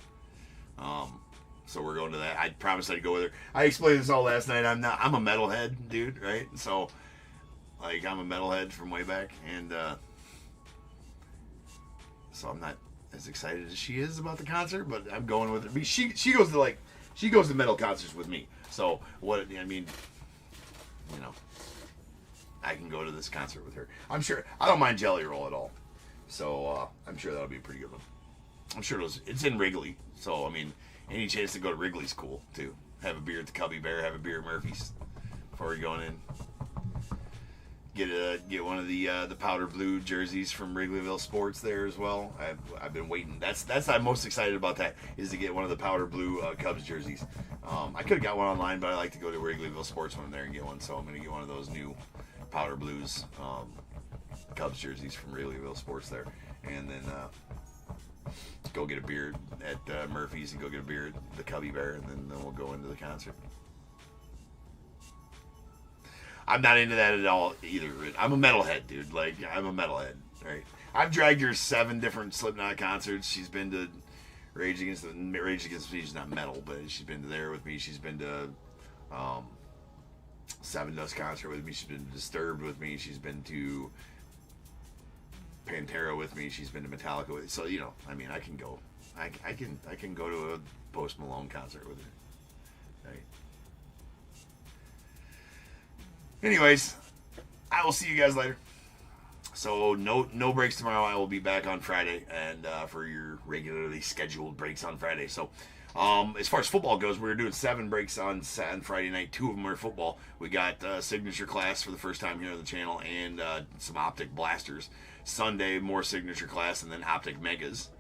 So we're going to that. I promised I'd go with her. I explained this all last night. I'm a metalhead, dude, right? So, like, I'm a metalhead from way back, and so I'm not as excited as she is about the concert, but I'm going with her. She goes to metal concerts with me. So I can go to this concert with her. I'm sure. I don't mind Jelly Roll at all. So I'm sure that'll be a pretty good one. I'm sure it's in Wrigley. So, any chance to go to Wrigley's cool, too. Have a beer at the Cubby Bear, have a beer at Murphy's before we're going in. Get one of the powder blue jerseys from Wrigleyville Sports there as well. I've been waiting. That's I'm most excited about that, is to get one of the powder blue Cubs jerseys. I could have got one online, but I like to go to Wrigleyville Sports when I'm there and get one. So I'm going to get one of those new powder blues Cubs jerseys from Wrigleyville Sports there, and then go get a beer at Murphy's and go get a beer at the Cubby Bear, and then we'll go into the concert. I'm not into that at all either. I'm a metalhead, dude. Like, I'm a metalhead, right? I've dragged her 7 different Slipknot concerts. She's been to Rage Against the Machine. She's not metal, but she's been to there with me. She's been to Seven Dust concert with me. She's been to Disturbed with me. She's been to Pantera with me. She's been to Metallica with me. So, I can go. I can go to a Post Malone concert with her. Right? Anyways, I will see you guys later. So no breaks tomorrow. I will be back on Friday, and for your regularly scheduled breaks on Friday. So as far as football goes, we're doing 7 breaks on Friday night. 2 of them are football. We got signature class for the first time here on the channel, and some optic blasters. Sunday, more signature class, and then optic megas.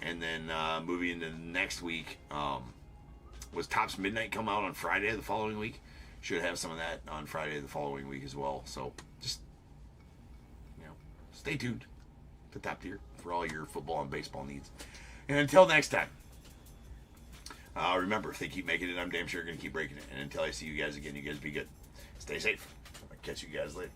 And then moving into next week, was Topp's Midnight come out on Friday the following week? Should have some of that on Friday the following week as well. So just, stay tuned to Top Tier for all your football and baseball needs. And until next time, remember, if they keep making it, I'm damn sure going to keep breaking it. And until I see you guys again, you guys be good. Stay safe. I'll catch you guys later.